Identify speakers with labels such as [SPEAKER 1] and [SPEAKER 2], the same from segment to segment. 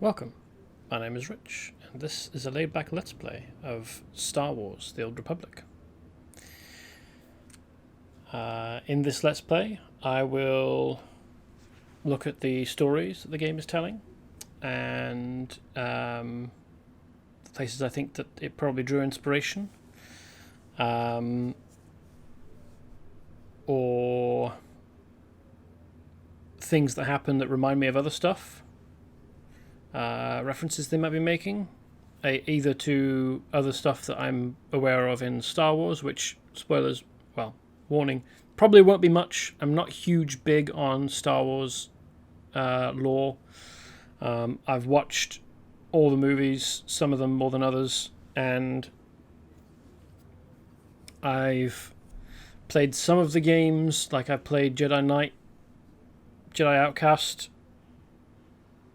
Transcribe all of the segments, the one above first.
[SPEAKER 1] Welcome, my name is Rich, and this is a laid-back Let's Play of Star Wars: The Old Republic. In this Let's Play, I will look at the stories that the game is telling, and the places I think that it probably drew inspiration, or things that happen that remind me of other stuff. References they might be making, either to other stuff that I'm aware of in Star Wars, which, spoilers, well, warning, probably won't be much. I'm not big on Star Wars lore. I've watched all the movies, some of them more than others, and I've played some of the games, like I played Jedi Knight, Jedi Outcast,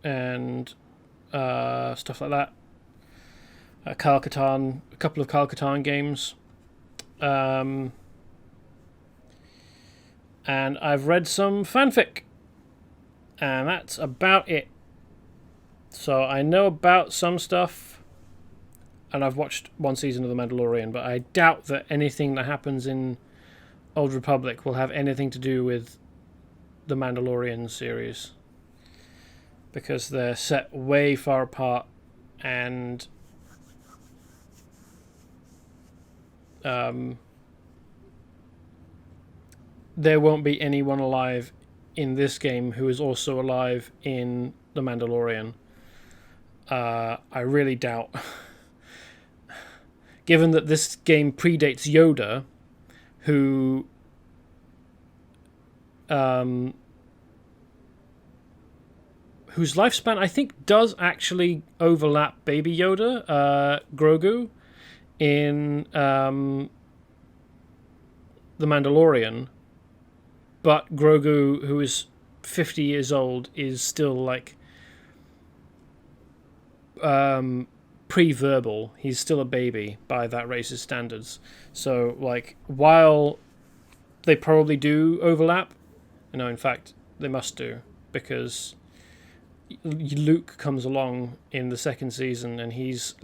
[SPEAKER 1] and stuff like that. A couple of Kyle Katarn games, and I've read some fanfic, and that's about it. So I know about some stuff, and I've watched one season of The Mandalorian, but I doubt that anything that happens in Old Republic will have anything to do with the Mandalorian series, because they're set way far apart, and there won't be anyone alive in this game who is also alive in The Mandalorian. I really doubt. Given that this game predates Yoda, who whose lifespan I think does actually overlap Baby Yoda, Grogu, in The Mandalorian. But Grogu, who is 50 years old, is still like pre-verbal. He's still a baby by that race's standards. So, like, while they probably do overlap, in fact, they must do, because Luke comes along in the second season, and it's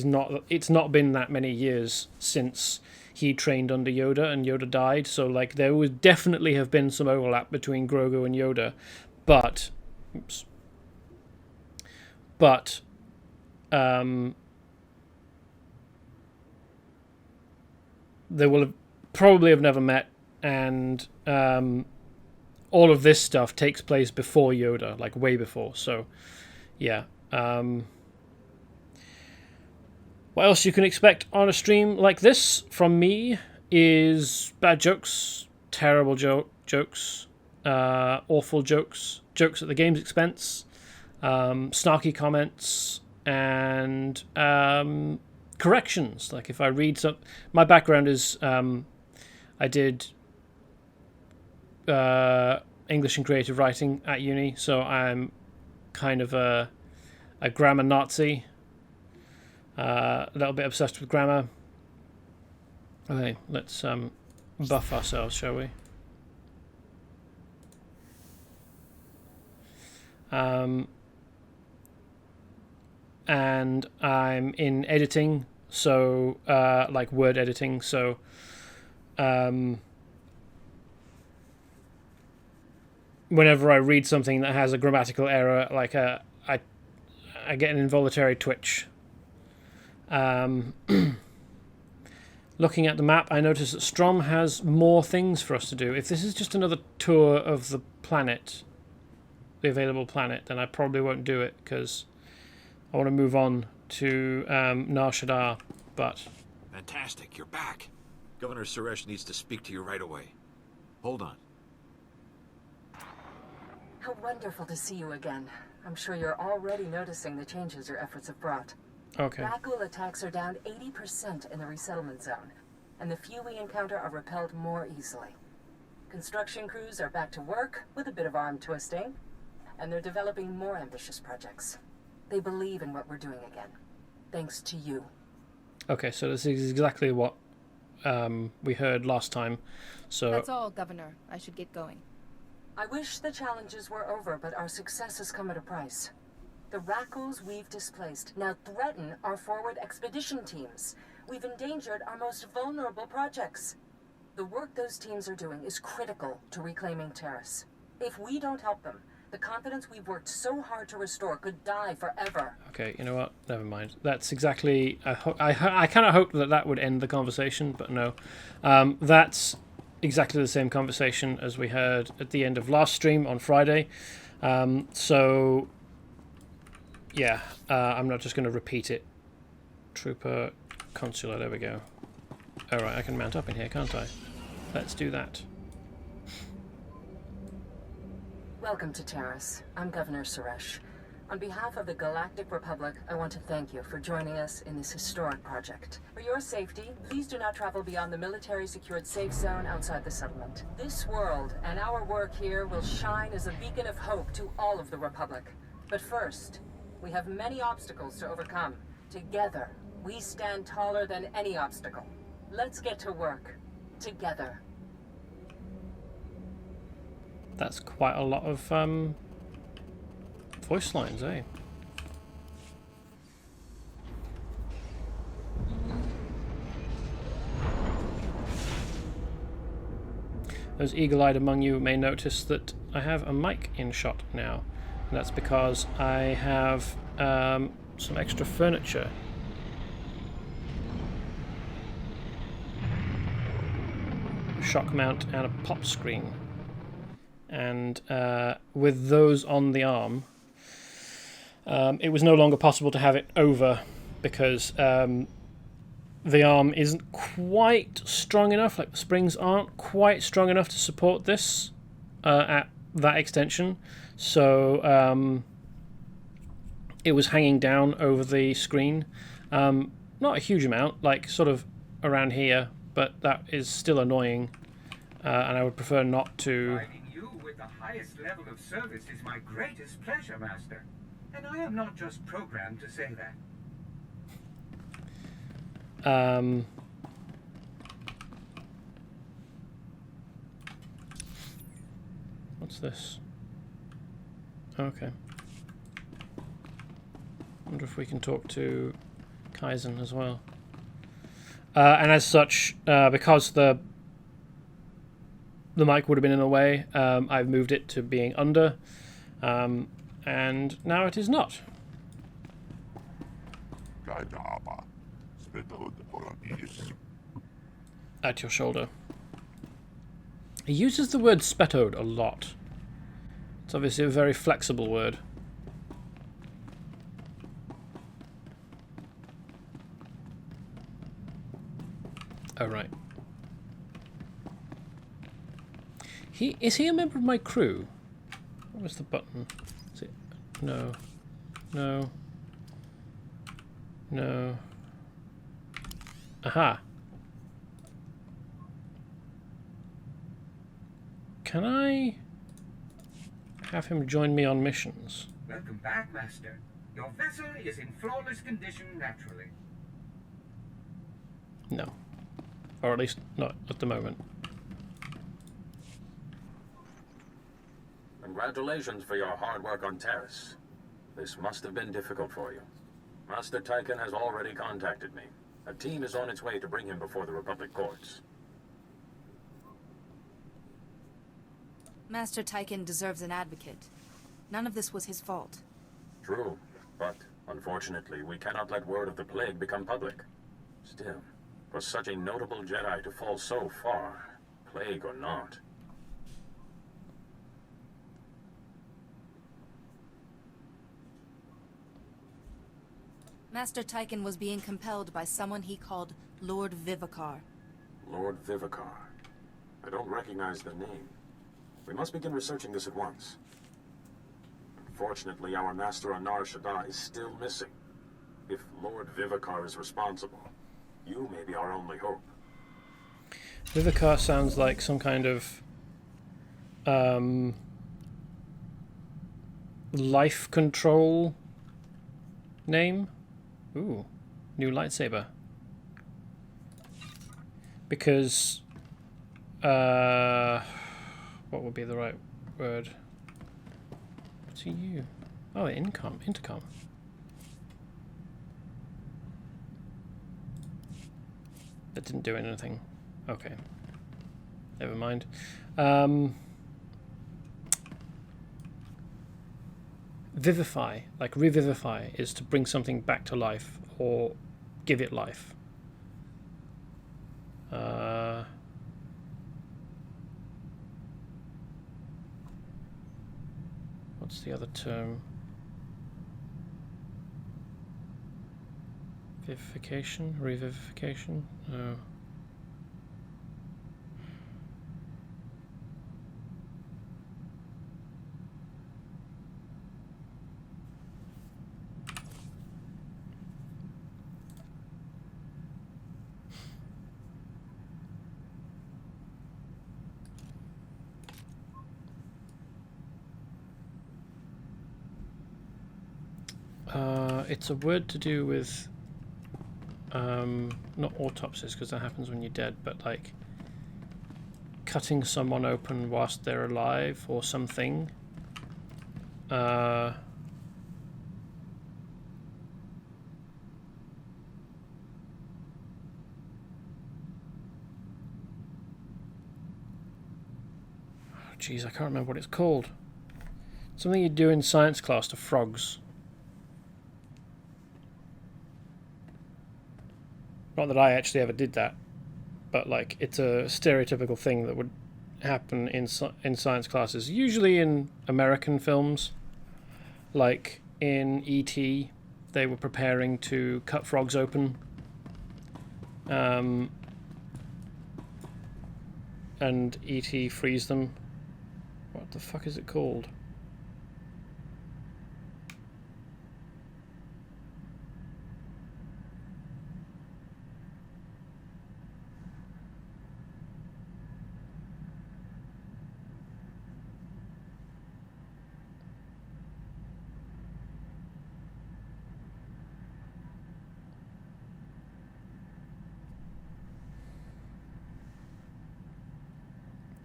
[SPEAKER 1] not been that many years since he trained under Yoda and Yoda died, so like there would definitely have been some overlap between Grogu and Yoda, but they will have probably have never met, and all of this stuff takes place before Yoda, like way before. So, yeah. What else you can expect on a stream like this from me is bad jokes, terrible jokes, awful jokes at the game's expense, snarky comments, and corrections. Like if I read some... My background is I did English and creative writing at uni, so I'm kind of a grammar Nazi, a little bit obsessed with grammar. Okay, let's buff ourselves, shall we? And I'm in editing, so like word editing, so whenever I read something that has a grammatical error, like I get an involuntary twitch. Looking at the map, I notice that Strom has more things for us to do. If this is just another tour of the planet, the available planet, then I probably won't do it, because I want to move on to Nar Shaddaa, but...
[SPEAKER 2] Fantastic, you're back. Governor Suresh needs to speak to you right away. Hold on.
[SPEAKER 3] How wonderful to see you again. I'm sure you're already noticing the changes your efforts have brought.
[SPEAKER 1] Okay.
[SPEAKER 3] Rakghoul attacks are down 80% in the resettlement zone, and the few we encounter are repelled more easily. Construction crews are back to work with a bit of arm twisting, and they're developing more ambitious projects. They believe in what we're doing again, thanks to you.
[SPEAKER 1] Okay, so this is exactly what we heard last time. So
[SPEAKER 4] that's all, Governor. I should get going.
[SPEAKER 3] I wish the challenges were over, but our success has come at a price. The Rackles we've displaced now threaten our forward expedition teams. We've endangered our most vulnerable projects. The work those teams are doing is critical to reclaiming Terrace. If we don't help them, the confidence we've worked so hard to restore could die forever.
[SPEAKER 1] Okay, you know what? Never mind. That's exactly... I kind of hoped that would end the conversation, but no. That's exactly the same conversation as we heard at the end of last stream on Friday. So, yeah, I'm not just going to repeat it. Trooper Consular, there we go. Alright, I can mount up in here, can't I? Let's do that.
[SPEAKER 3] Welcome to Terrace. I'm Governor Suresh. On behalf of the Galactic Republic, I want to thank you for joining us in this historic project. For your safety, please do not travel beyond the military-secured safe zone outside the settlement. This world and our work here will shine as a beacon of hope to all of the Republic. But first, we have many obstacles to overcome. Together, we stand taller than any obstacle. Let's get to work. Together.
[SPEAKER 1] That's quite a lot of voice lines, eh? Those eagle-eyed among you may notice that I have a mic in shot now. And that's because I have some extra furniture. A shock mount and a pop screen. And with those on the arm, it was no longer possible to have it over because the arm isn't quite strong enough, like the springs aren't quite strong enough to support this at that extension. So it was hanging down over the screen. Not a huge amount, like sort of around here, but that is still annoying. And I would prefer not to...
[SPEAKER 4] The highest level of service is my greatest pleasure, Master. And I am not just programmed to say that.
[SPEAKER 1] What's this? Okay. Wonder if we can talk to Kaizen as well. And as such, because the mic would have been in the way, I've moved it to being under, and now it is not. At your shoulder. He uses the word spettoed a lot. It's obviously a very flexible word. Oh, right. Is he a member of my crew? What was the button? Is it? No. No. No. Aha. Can I have him join me on missions?
[SPEAKER 4] Welcome back, Master. Your vessel is in flawless condition naturally.
[SPEAKER 1] No. Or at least not at the moment.
[SPEAKER 5] Congratulations for your hard work on Terrace. This must have been difficult for you. Master Tychon has already contacted me. A team is on its way to bring him before the Republic courts.
[SPEAKER 6] Master Tychon deserves an advocate. None of this was his fault.
[SPEAKER 5] True, but unfortunately we cannot let word of the plague become public. Still, for such a notable Jedi to fall so far, plague or not.
[SPEAKER 6] Master Tychon was being compelled by someone he called Lord Vivicar.
[SPEAKER 5] Lord Vivicar. I don't recognize the name. We must begin researching this at once. Unfortunately, our master on Nar Shaddaa is still missing. If Lord Vivicar is responsible, you may be our only hope.
[SPEAKER 1] Vivicar sounds like some kind of life control name. Ooh, new lightsaber. Because what would be the right word? What's you? Oh, intercom. That didn't do anything. Okay. Never mind. Vivify, like revivify, is to bring something back to life or give it life. What's the other term? Vivification? Revivification? No. It's a word to do with not autopsies, because that happens when you're dead, but like cutting someone open whilst they're alive or something. Jeez, I can't remember what it's called. Something you do in science class to frogs. Not that I actually ever did that, but like it's a stereotypical thing that would happen in science classes, usually in American films. Like in E.T., they were preparing to cut frogs open. And E.T. frees them. What the fuck is it called?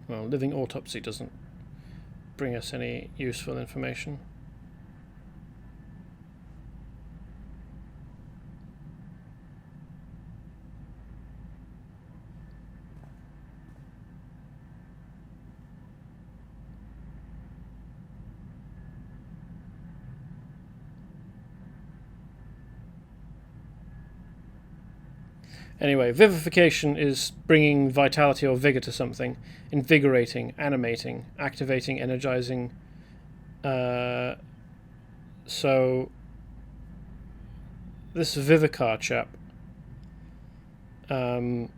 [SPEAKER 1] Well, living autopsy doesn't bring us any useful information. Anyway, vivification is bringing vitality or vigor to something, invigorating, animating, activating, energizing. So this Vivicar chap, the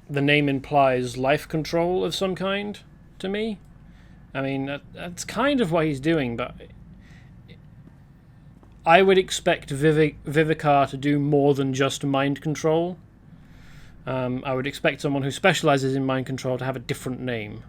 [SPEAKER 1] name implies life control of some kind to me. I mean, that's kind of what he's doing, but I would expect Vivicar to do more than just mind control. I would expect someone who specializes in mind control to have a different name.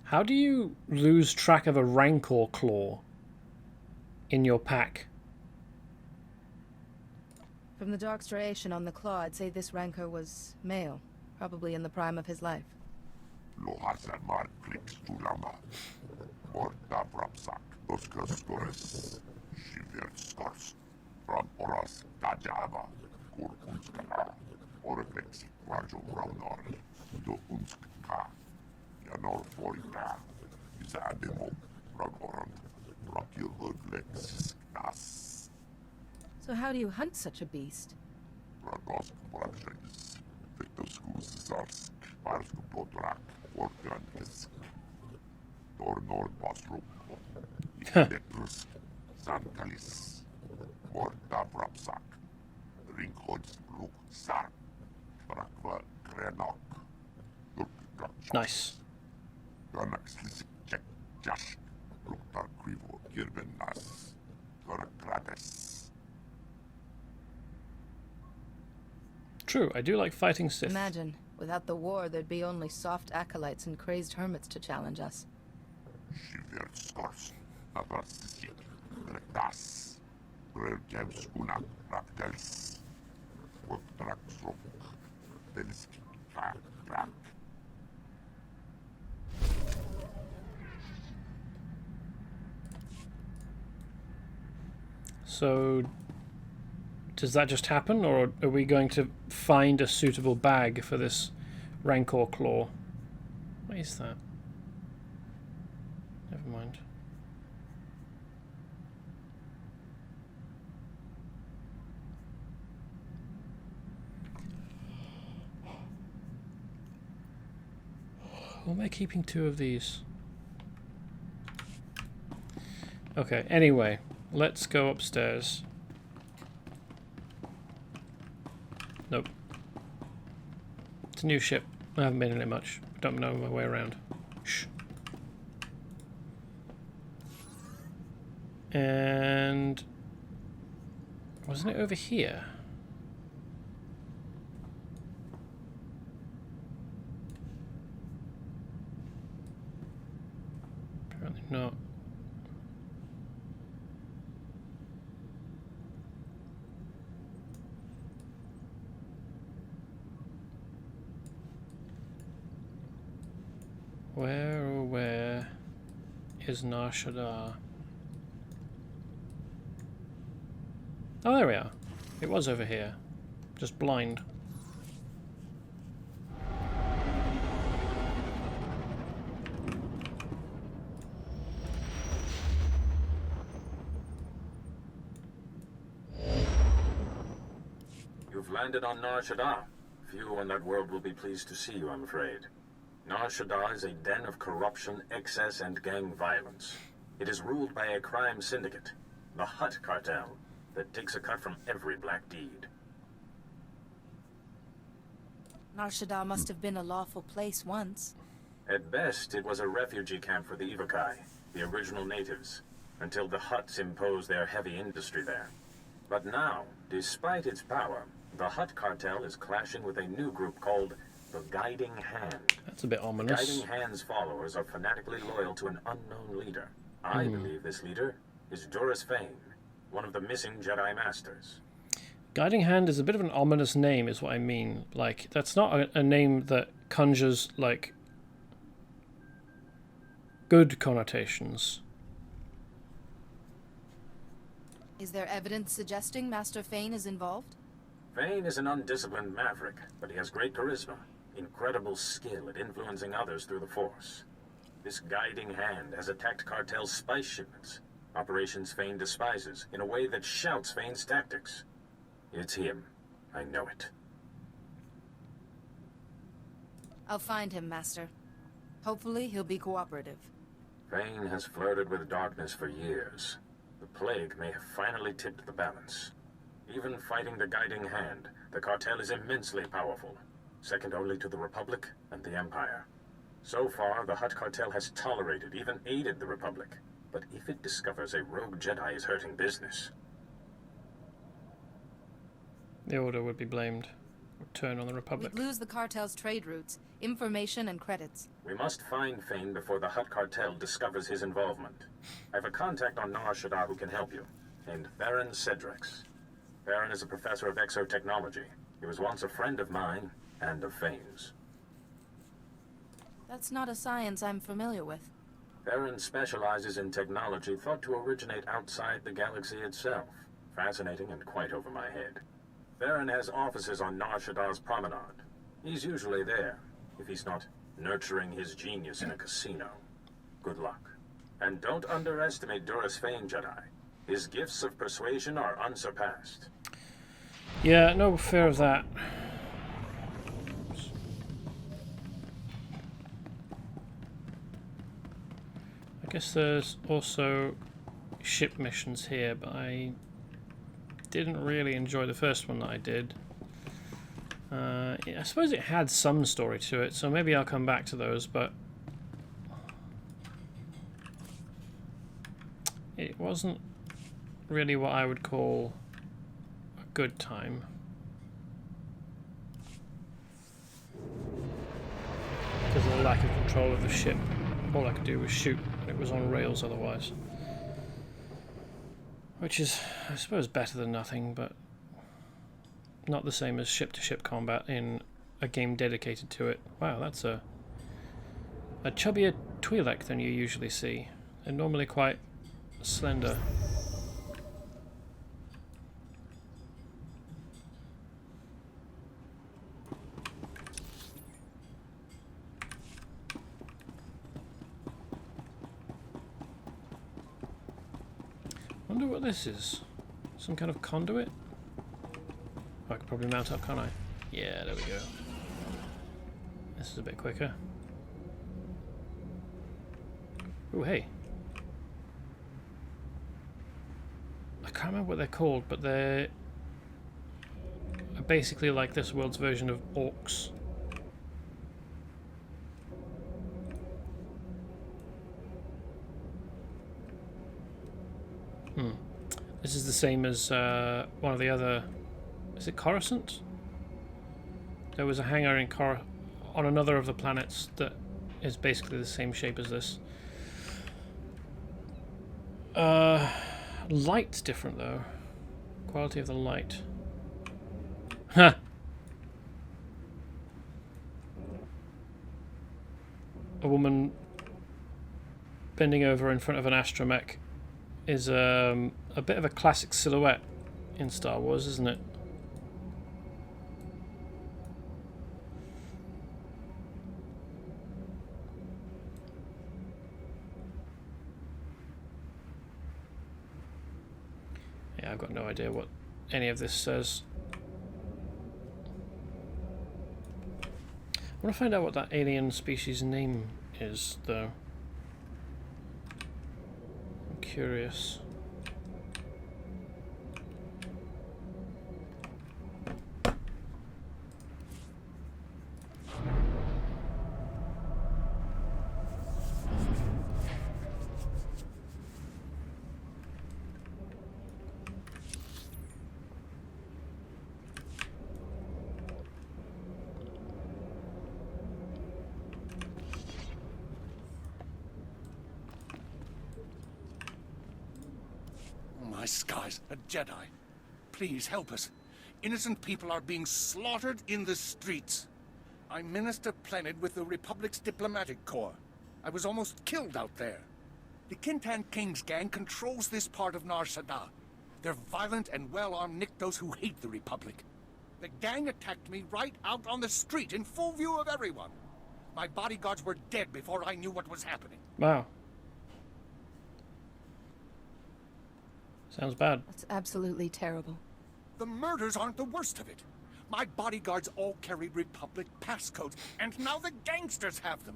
[SPEAKER 1] How do you lose track of a Rancor claw in your pack?
[SPEAKER 6] From the dark striation on the claw, I'd say this Rancor was male, probably in the prime of his life. So how do you hunt such a beast?
[SPEAKER 1] Nice. True, I do like fighting Sith.
[SPEAKER 6] Imagine Without the war, there'd be only soft acolytes and crazed hermits to challenge us.
[SPEAKER 1] So, does that just happen, or are we going to find a suitable bag for this Rancor claw? What is that? Never mind. Why am I keeping 2 of these? Okay, anyway, let's go upstairs. Nope. It's a new ship. I haven't been in it much. Don't know my way around. Shh. And wasn't it over here? Apparently not. Where is Nar Shaddaa? Oh, there we are. It was over here. Just blind.
[SPEAKER 5] You've landed on Nar Shaddaa. Few in that world will be pleased to see you, I'm afraid. Nar Shaddaa is a den of corruption, excess, and gang violence. It is ruled by a crime syndicate, the Hutt cartel, that takes a cut from every black deed.
[SPEAKER 6] Nar Shaddaa must have been a lawful place once.
[SPEAKER 5] At best, it was a refugee camp for the Ivakai, the original natives, until the Hutts imposed their heavy industry there. But now, despite its power, the Hutt cartel is clashing with a new group called the Guiding Hand.
[SPEAKER 1] That's a bit ominous.
[SPEAKER 5] Guiding Hand's followers are fanatically loyal to an unknown leader. I believe this leader is Doris Fane, one of the missing Jedi Masters.
[SPEAKER 1] Guiding Hand is a bit of an ominous name, is what I mean. Like, that's not a name that conjures, like, good connotations.
[SPEAKER 6] Is there evidence suggesting Master Fane is involved?
[SPEAKER 5] Fane is an undisciplined maverick, but he has great charisma, incredible skill at influencing others through the Force. This Guiding Hand has attacked cartel spice shipments, operations Fane despises, in a way that shouts Fane's tactics. It's him. I know it.
[SPEAKER 6] I'll find him, Master. Hopefully he'll be cooperative.
[SPEAKER 5] Fane has flirted with darkness for years. The plague may have finally tipped the balance. Even fighting the Guiding Hand, the cartel is immensely powerful, second only to the Republic and the Empire. So far, the Hutt cartel has tolerated, even aided the Republic. But if it discovers a rogue Jedi is hurting business...
[SPEAKER 1] The Order would be blamed. Would turn on the Republic.
[SPEAKER 6] We'd lose the cartel's trade routes, information, and credits.
[SPEAKER 5] We must find Fane before the Hutt cartel discovers his involvement. I have a contact on Nar Shaddaa who can help you, named Baron Cedrix. Baron is a professor of exotechnology. He was once a friend of mine, and of Fane's.
[SPEAKER 6] That's not a science I'm familiar with.
[SPEAKER 5] Baron specializes in technology thought to originate outside the galaxy itself. Fascinating and quite over my head. Baron has offices on Nar Shaddaa's promenade. He's usually there, if he's not nurturing his genius in a casino. Good luck. And don't underestimate Doris Fane, Jedi. His gifts of persuasion are unsurpassed.
[SPEAKER 1] Yeah, no fear of that. I guess there's also ship missions here, but I didn't really enjoy the first one that I did. I suppose it had some story to it, so maybe I'll come back to those, but it wasn't really what I would call a good time. lack of control of the ship. All I could do was shoot. It was on rails otherwise. Which is, I suppose, better than nothing, but not the same as ship-to-ship combat in a game dedicated to it. Wow, that's a chubbier Twi'lek than you usually see. They're normally quite slender. Wonder what this is. Some kind of conduit? Oh, I could probably mount up, can't I? Yeah, there we go. This is a bit quicker. Oh, hey. I can't remember what they're called, but they're basically like this world's version of orcs. This is the same as one of the other... Is it Coruscant? There was a hangar in on another of the planets that is basically the same shape as this. Light's different though. Quality of the light. Ha! A woman bending over in front of an astromech is a bit of a classic silhouette in Star Wars, isn't it? Yeah, I've got no idea what any of this says. I want to find out what that alien species name is, though. I'm curious.
[SPEAKER 7] My skies, a Jedi. Please help us. Innocent people are being slaughtered in the streets. I'm Minister Plenid with the Republic's Diplomatic Corps. I was almost killed out there. The Kintan Kings gang controls this part of Nar Shaddaa. They're violent and well-armed Niktos who hate the Republic. The gang attacked me right out on the street in full view of everyone. My bodyguards were dead before I knew what was happening.
[SPEAKER 1] Wow. Sounds bad.
[SPEAKER 6] That's absolutely terrible.
[SPEAKER 7] The murders aren't the worst of it. My bodyguards all carried Republic passcodes, and now the gangsters have them.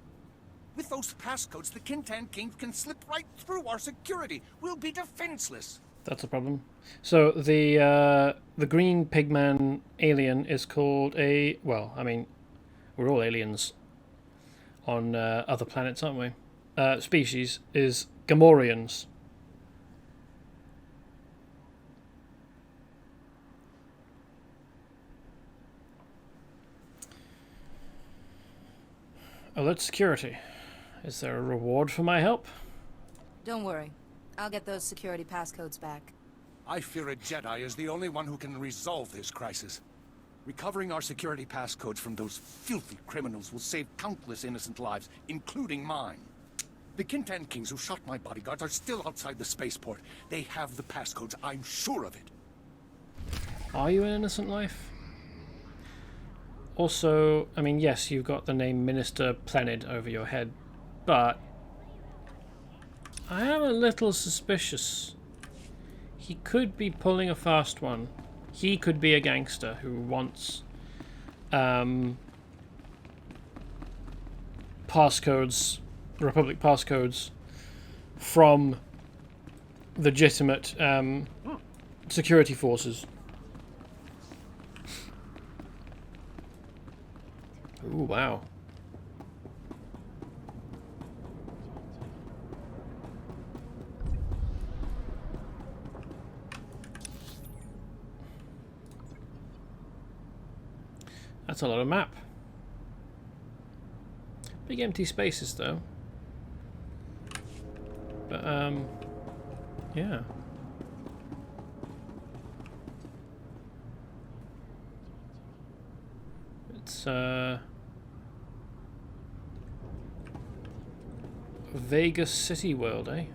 [SPEAKER 7] With those passcodes, the Kintan Kings can slip right through our security. We'll be defenseless.
[SPEAKER 1] That's a problem. So the green pigman alien is called a... Well, I mean, we're all aliens on other planets, aren't we? Species is Gamorreans. Alert security. Is there a reward for my help?
[SPEAKER 6] Don't worry. I'll get those security passcodes back.
[SPEAKER 7] I fear a Jedi is the only one who can resolve this crisis. Recovering our security passcodes from those filthy criminals will save countless innocent lives, including mine. The Kintan Kings who shot my bodyguards are still outside the spaceport. They have the passcodes, I'm sure of it.
[SPEAKER 1] Are you an innocent life? Also, I mean, yes, you've got the name Minister Plenid over your head, but I am a little suspicious. He could be pulling a fast one. He could be a gangster who wants passcodes, Republic passcodes, from legitimate security forces. Ooh, wow. That's a lot of map. Big empty spaces though. But yeah. It's Vegas City World, eh?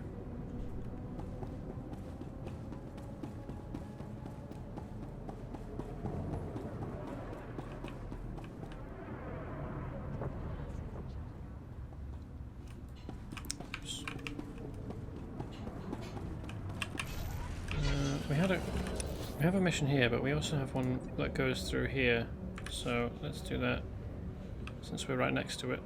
[SPEAKER 1] We have a mission here, but we also have one that goes through here. So let's do that, since we're right next to it.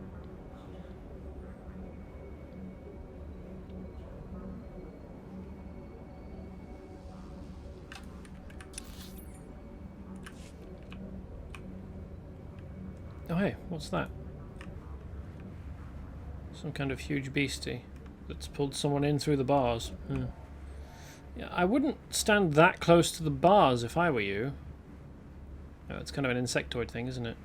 [SPEAKER 1] Oh hey, what's that? Some kind of huge beastie that's pulled someone in through the bars. Yeah, I wouldn't stand that close to the bars if I were you. Oh, it's kind of an insectoid thing, isn't it?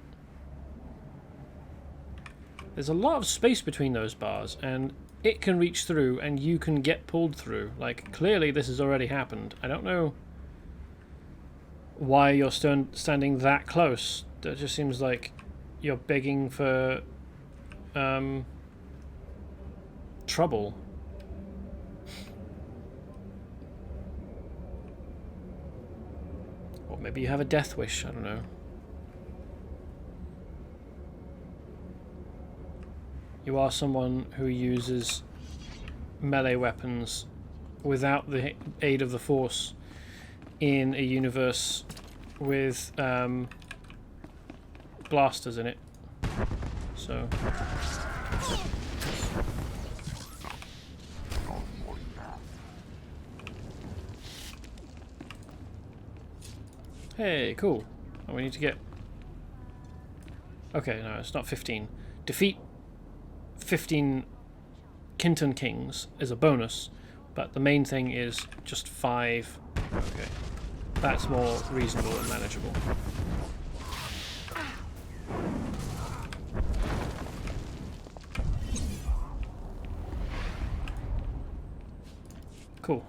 [SPEAKER 1] There's a lot of space between those bars, and it can reach through, and you can get pulled through. Like, clearly this has already happened. I don't know why you're standing that close. That just seems like you're begging for trouble. Or maybe you have a death wish, I don't know. You are someone who uses melee weapons without the aid of the Force in a universe with blasters in it. So... Hey, cool. Oh, we need to get... Okay, no, it's not 15. Defeat 15 Kinton Kings is a bonus, but the main thing is just 5. Okay. That's more reasonable and manageable. Cool.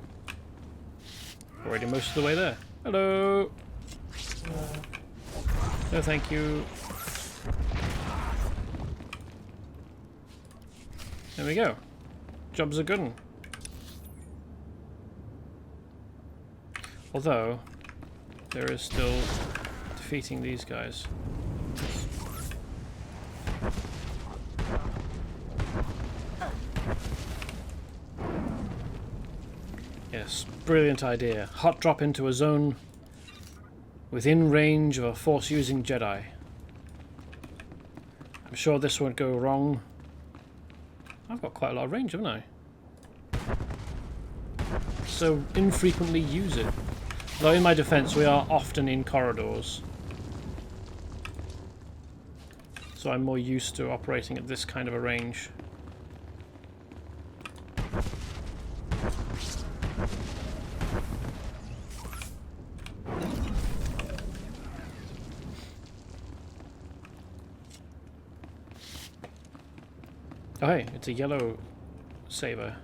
[SPEAKER 1] Already most of the way there. Hello! No, thank you. There we go. Job's a good one. Although, there is still defeating these guys. Yes, brilliant idea. Hot drop into a zone within range of a Force-using Jedi. I'm sure this won't go wrong. I've got quite a lot of range, haven't I? So infrequently use it. Though in my defense, we are often in corridors. So I'm more used to operating at this kind of a range. Oh hey, it's a yellow saber,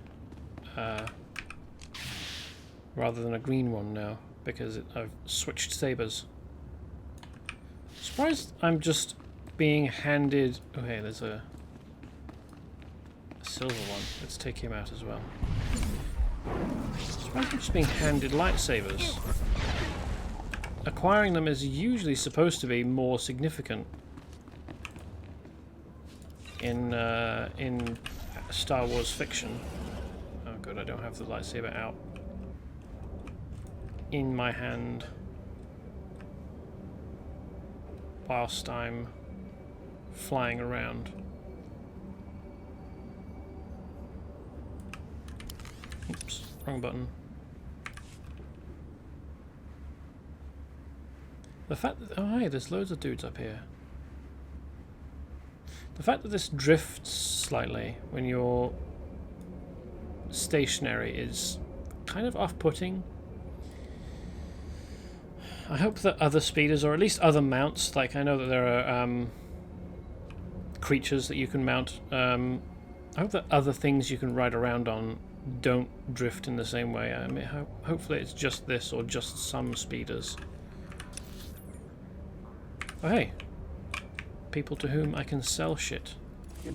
[SPEAKER 1] rather than a green one now, because I've switched sabers. Surprised I'm just being handed... Oh hey, there's a silver one. Let's take him out as well. Surprised I'm just being handed lightsabers. Acquiring them is usually supposed to be more significant in Star Wars fiction. Oh god, I don't have the lightsaber out in my hand whilst I'm flying around. Oops, wrong button. The fact that... Oh hey, there's loads of dudes up here. The fact that this drifts slightly when you're stationary is kind of off-putting. I hope that other speeders, or at least other mounts, like I know that there are creatures that you can mount. I hope that other things you can ride around on don't drift in the same way. I mean, hopefully it's just this or just some speeders. Oh hey, people to whom I can sell shit. There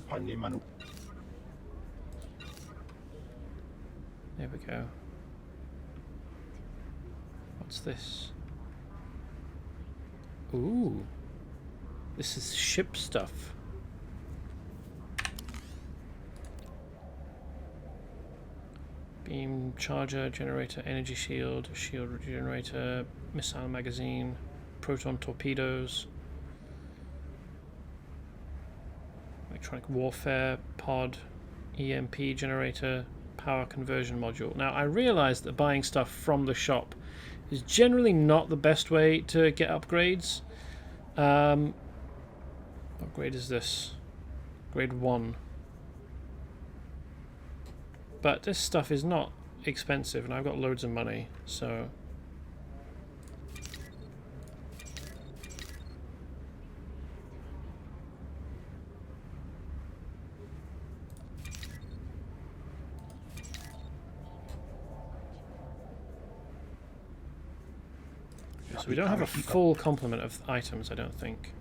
[SPEAKER 1] we go. What's this? Ooh, this is ship stuff. Beam charger, generator, energy shield, shield generator, missile magazine, proton torpedoes, electronic warfare pod, EMP generator, power conversion module. Now I realize that buying stuff from the shop is generally not the best way to get upgrades. What grade is this? Grade 1. But this stuff is not expensive, and I've got loads of money, so... So we don't have a full complement of items, I don't think.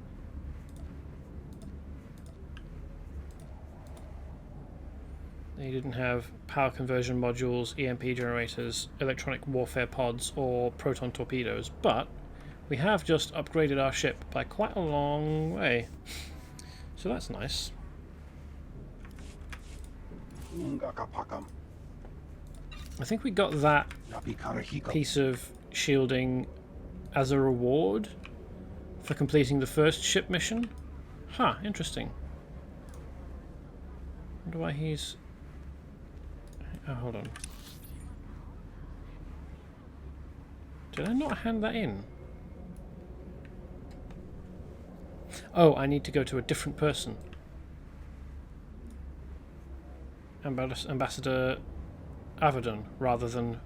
[SPEAKER 1] They didn't have power conversion modules, EMP generators, electronic warfare pods, or proton torpedoes, but we have just upgraded our ship by quite a long way. So that's nice. I think we got that piece of shielding as a reward for completing the first ship mission. Huh, interesting. Wonder why he's... Oh, hold on. Did I not hand that in? Oh, I need to go to a different person. Ambassador Avedon, rather than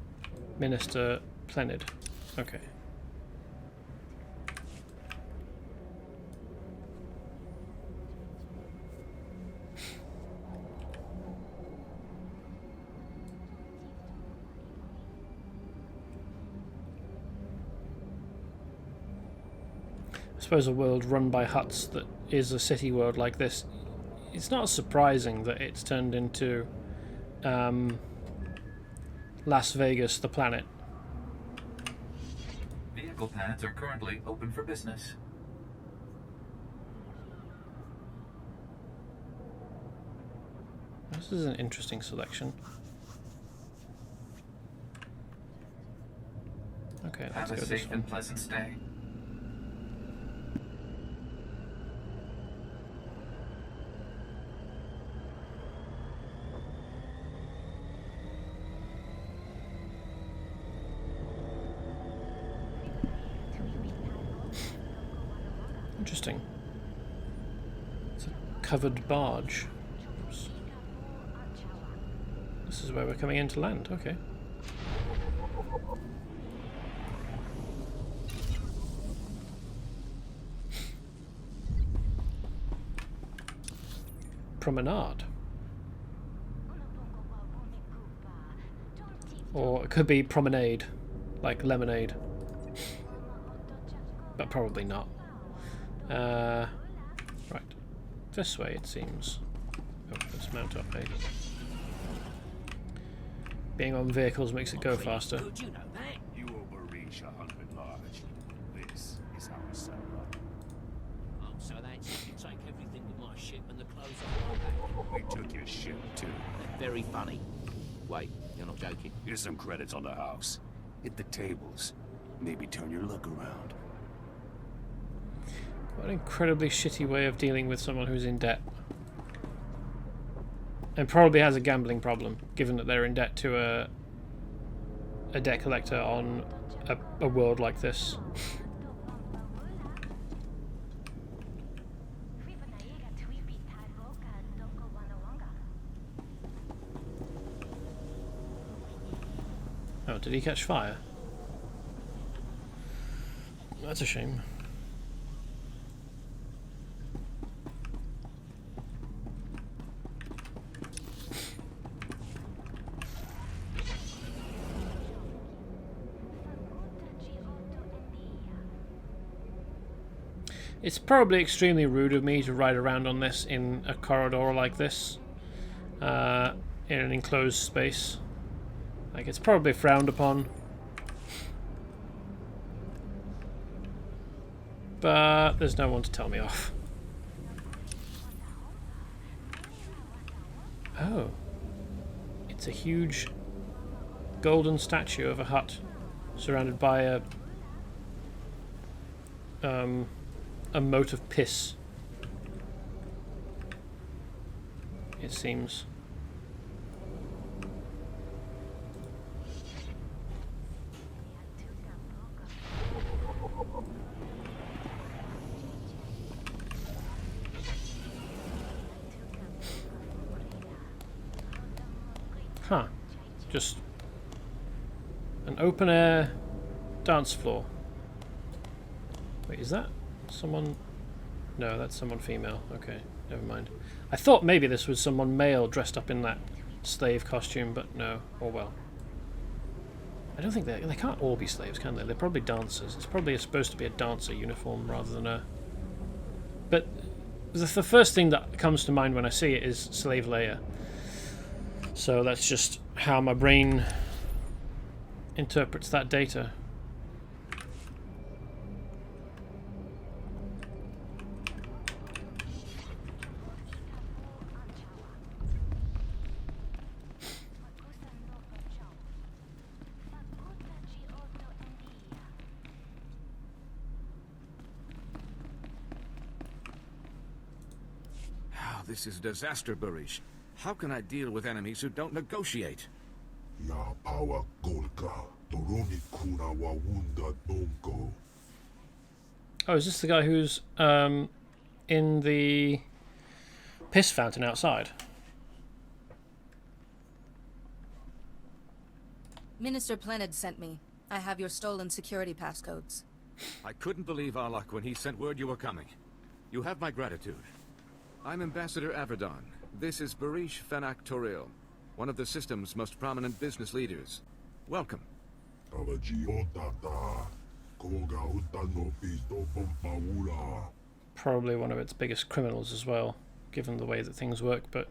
[SPEAKER 1] Minister Plenid. Okay. I suppose a world run by huts that is a city world like this, it's not surprising that it's turned into Las Vegas, the planet.
[SPEAKER 8] Vehicle pads are currently open for business.
[SPEAKER 1] This is an interesting selection. Okay, let's
[SPEAKER 8] Have
[SPEAKER 1] go
[SPEAKER 8] a
[SPEAKER 1] this
[SPEAKER 8] safe
[SPEAKER 1] one.
[SPEAKER 8] and pleasant stay.
[SPEAKER 1] Interesting. It's a covered barge. Oops. This is where we're coming into land, okay. Promenade. Or it could be promenade, like lemonade. But probably not. Right. This way, it seems. Oh, let's mount up, eh? Being on vehicles makes it go faster.
[SPEAKER 9] Good, you know that.
[SPEAKER 7] You will reach 100 large. This is our server.
[SPEAKER 9] Oh, so that's you take everything with my ship and the clothes on my back.
[SPEAKER 7] We took your ship too.
[SPEAKER 9] Very funny. Wait, you're not joking?
[SPEAKER 7] Here's some credits on the house. Hit the tables. Maybe turn your luck around.
[SPEAKER 1] What an incredibly shitty way of dealing with someone who's in debt. And probably has a gambling problem, given that they're in debt to a debt collector on a world like this. Oh, did he catch fire? That's a shame. It's probably extremely rude of me to ride around on this in a corridor like this, in an enclosed space. Like, it's probably frowned upon. But there's no one to tell me off. Oh. It's a huge golden statue of a hut surrounded by a moat of piss. It seems. Huh. Just an open air dance floor. Wait, is that someone? No, that's someone female. Okay, never mind. I thought maybe this was someone male dressed up in that slave costume, but no. Oh well. I don't think they can't all be slaves, can they? They're probably dancers. It's probably supposed to be a dancer uniform rather than a... But the first thing that comes to mind when I see it is Slave Leia. So that's just how my brain interprets that data.
[SPEAKER 10] This is a disaster, Barish. How can I deal with enemies who don't negotiate?
[SPEAKER 1] Oh, is this the guy who's in the piss fountain outside?
[SPEAKER 6] Minister Plenid sent me. I have your stolen security passcodes.
[SPEAKER 10] I couldn't believe our luck when he sent word you were coming. You have my gratitude. I'm Ambassador Averdon. This is Barish Fenak Toril, one of the system's most prominent business leaders. Welcome.
[SPEAKER 1] Probably one of its biggest criminals as well, given the way that things work, but...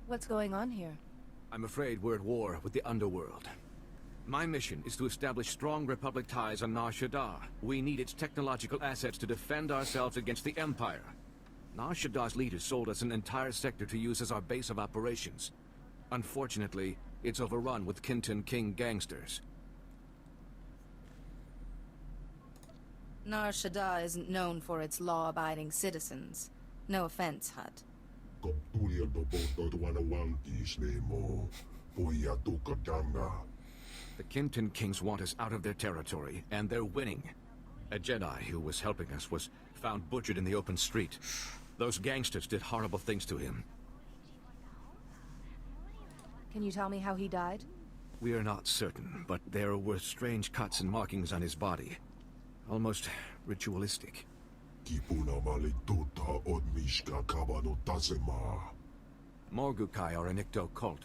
[SPEAKER 6] What's going on here?
[SPEAKER 10] I'm afraid we're at war with the underworld. My mission is to establish strong Republic ties on Nar Shaddaa. We need its technological assets to defend ourselves against the Empire. Nar Shaddaa's leaders sold us an entire sector to use as our base of operations. Unfortunately, it's overrun with Kinton King gangsters.
[SPEAKER 6] Nar Shaddaa isn't known for its law-abiding citizens. No offense, Hut.
[SPEAKER 10] The Kinton Kings want us out of their territory, and they're winning. A Jedi who was helping us was found butchered in the open street. Those gangsters did horrible things to him.
[SPEAKER 6] Can you tell me how he died?
[SPEAKER 10] We are not certain, but there were strange cuts and markings on his body. Almost ritualistic. Morgukai are a Nikto cult.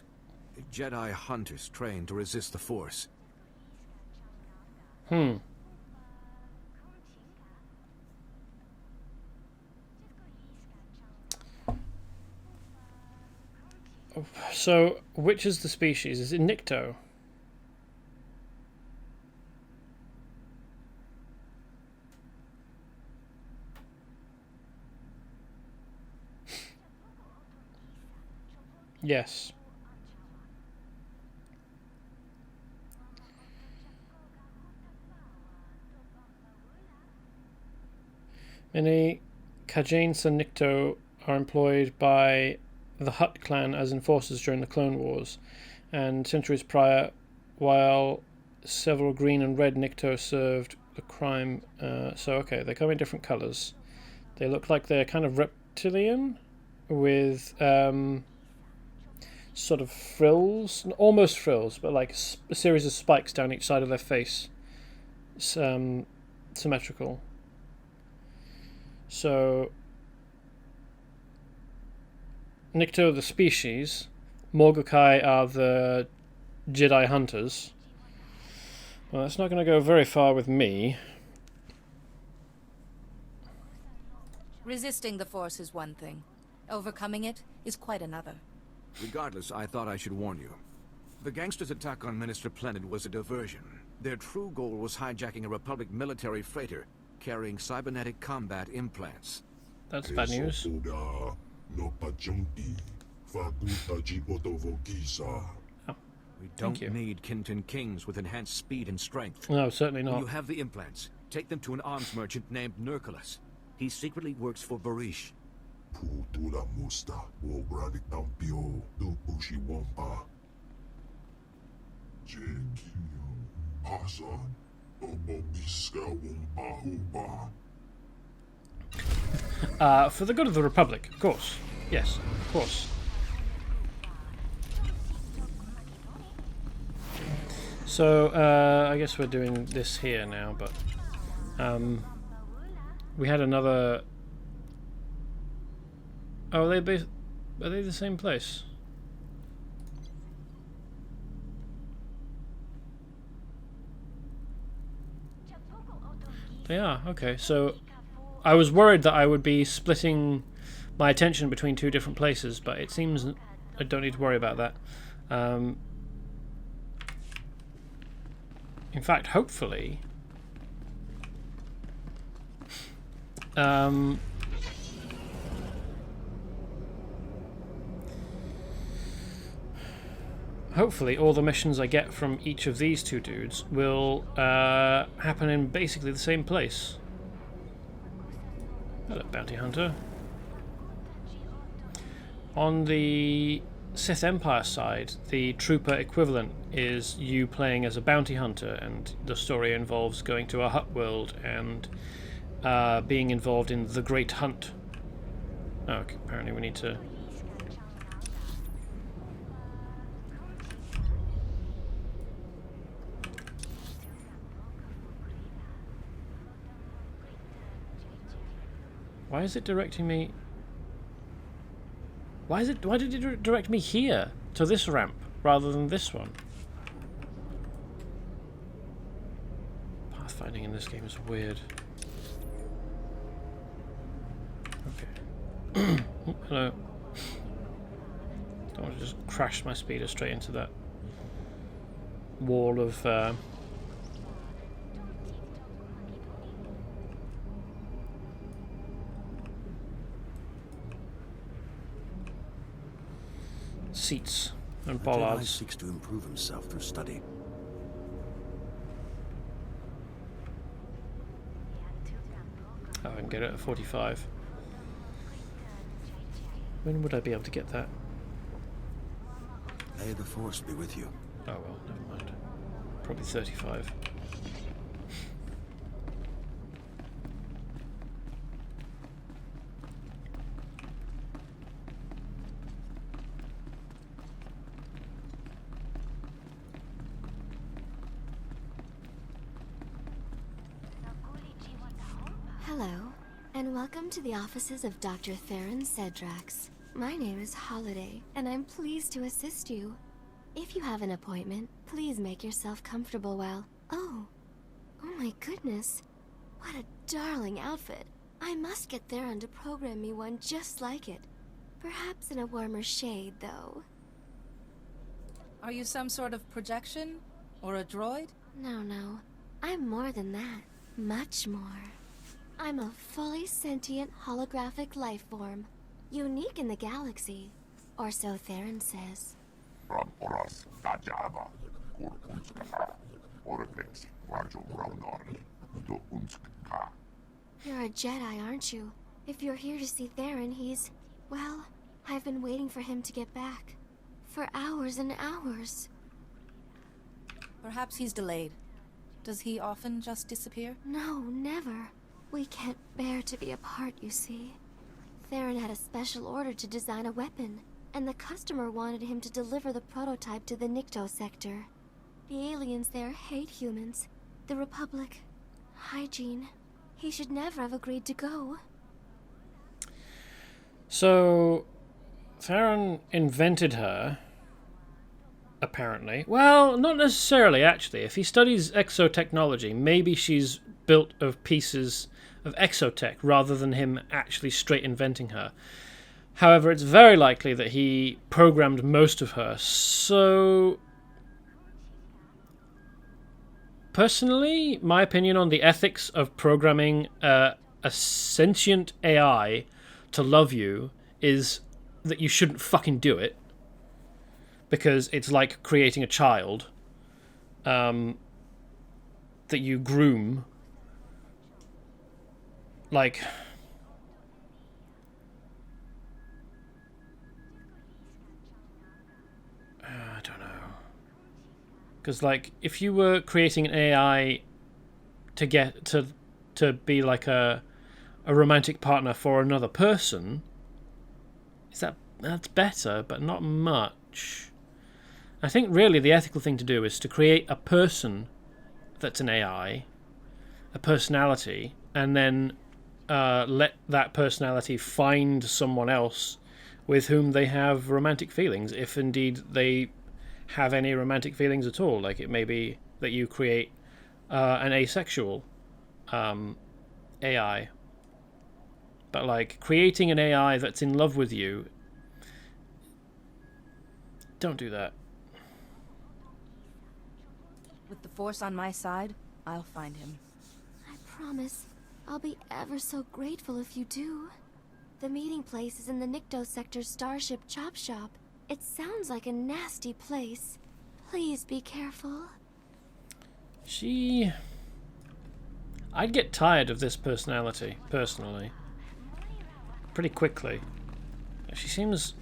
[SPEAKER 10] The Jedi hunters trained to resist the Force.
[SPEAKER 1] So, which is the species? Is it Nikto? Yes. Many Khajains and Nikto are employed by the Hutt clan as enforcers during the Clone Wars, and centuries prior, while several green and red Nikto served the crime. So, okay, they come in different colours. They look like they're kind of reptilian, with sort of frills, almost frills, but like a series of spikes down each side of their face. Symmetrical. So, Nikto the species, Morgukai are the Jedi hunters. Well, that's not going to go very far with me.
[SPEAKER 6] Resisting the Force is one thing. Overcoming it is quite another.
[SPEAKER 10] Regardless, I thought I should warn you. The gangsters' attack on Minister Plenid was a diversion. Their true goal was hijacking a Republic military freighter carrying cybernetic combat implants.
[SPEAKER 1] That's bad news.
[SPEAKER 10] Oh. We don't need Kinton Kings with enhanced speed and strength.
[SPEAKER 1] No, certainly not.
[SPEAKER 10] When you have the implants, take them to an arms merchant named Nurculus. He secretly works for Barish.
[SPEAKER 1] For the good of the Republic, of course. Yes, of course. So, I guess we're doing this here now, but we had another... Oh, are they the same place? They are, okay. So I was worried that I would be splitting my attention between two different places, but it seems I don't need to worry about that. In fact, hopefully... hopefully all the missions I get from each of these two dudes will happen in basically the same place. Hello, bounty hunter. On the Sith Empire side, the trooper equivalent is you playing as a bounty hunter, and the story involves going to a hut world and being involved in the Great Hunt. Oh, okay, apparently we need to... Why is it directing me... Why did it direct me here to this ramp rather than this one? Pathfinding in this game is weird. Okay. Oh, hello. Don't want to just crash my speeder straight into that wall of... seats and bollards.
[SPEAKER 11] Jedi seeks to improve himself through study.
[SPEAKER 1] Oh, I can get it at 45. When would I be able to get that?
[SPEAKER 11] May the Force be with you.
[SPEAKER 1] Oh well, never mind. Probably 35.
[SPEAKER 12] Hello, and welcome to the offices of Dr. Theron Cedrax. My name is Holiday, and I'm pleased to assist you. If you have an appointment, please make yourself comfortable while... Oh my goodness. What a darling outfit. I must get Theron to program me one just like it. Perhaps in a warmer shade, though.
[SPEAKER 6] Are you some sort of projection? Or a droid?
[SPEAKER 12] No. I'm more than that. Much more. I'm a fully sentient holographic life form. Unique in the galaxy. Or so Theron says. You're a Jedi, aren't you? If you're here to see Theron, he's... Well, I've been waiting for him to get back. For hours and hours.
[SPEAKER 6] Perhaps he's delayed. Does he often just disappear?
[SPEAKER 12] No, never. We can't bear to be apart, you see. Theron had a special order to design a weapon, and the customer wanted him to deliver the prototype to the Nikto sector. The aliens there hate humans. The Republic. Hygiene. He should never have agreed to go.
[SPEAKER 1] So, Theron invented her apparently. Well, not necessarily, actually. If he studies exotechnology, maybe she's built of pieces of exotech rather than him actually straight inventing her. However, it's very likely that he programmed most of her. So, personally, my opinion on the ethics of programming a sentient AI to love you is that you shouldn't fucking do it. Because it's like creating a child that you groom. Like, I don't know. Because, like, if you were creating an AI to get to be like a romantic partner for another person, that's better, but not much. I think really the ethical thing to do is to create a person that's an AI, a personality, and then let that personality find someone else with whom they have romantic feelings, if indeed they have any romantic feelings at all. Like, it may be that you create an asexual AI. But, like, creating an AI that's in love with you, don't do that.
[SPEAKER 6] With the Force on my side, I'll find him.
[SPEAKER 12] I promise. I'll be ever so grateful if you do. The meeting place is in the Nikto Sector's Starship Chop Shop. It sounds like a nasty place. Please be careful.
[SPEAKER 1] I'd get tired of this personality, personally. Pretty quickly. She seems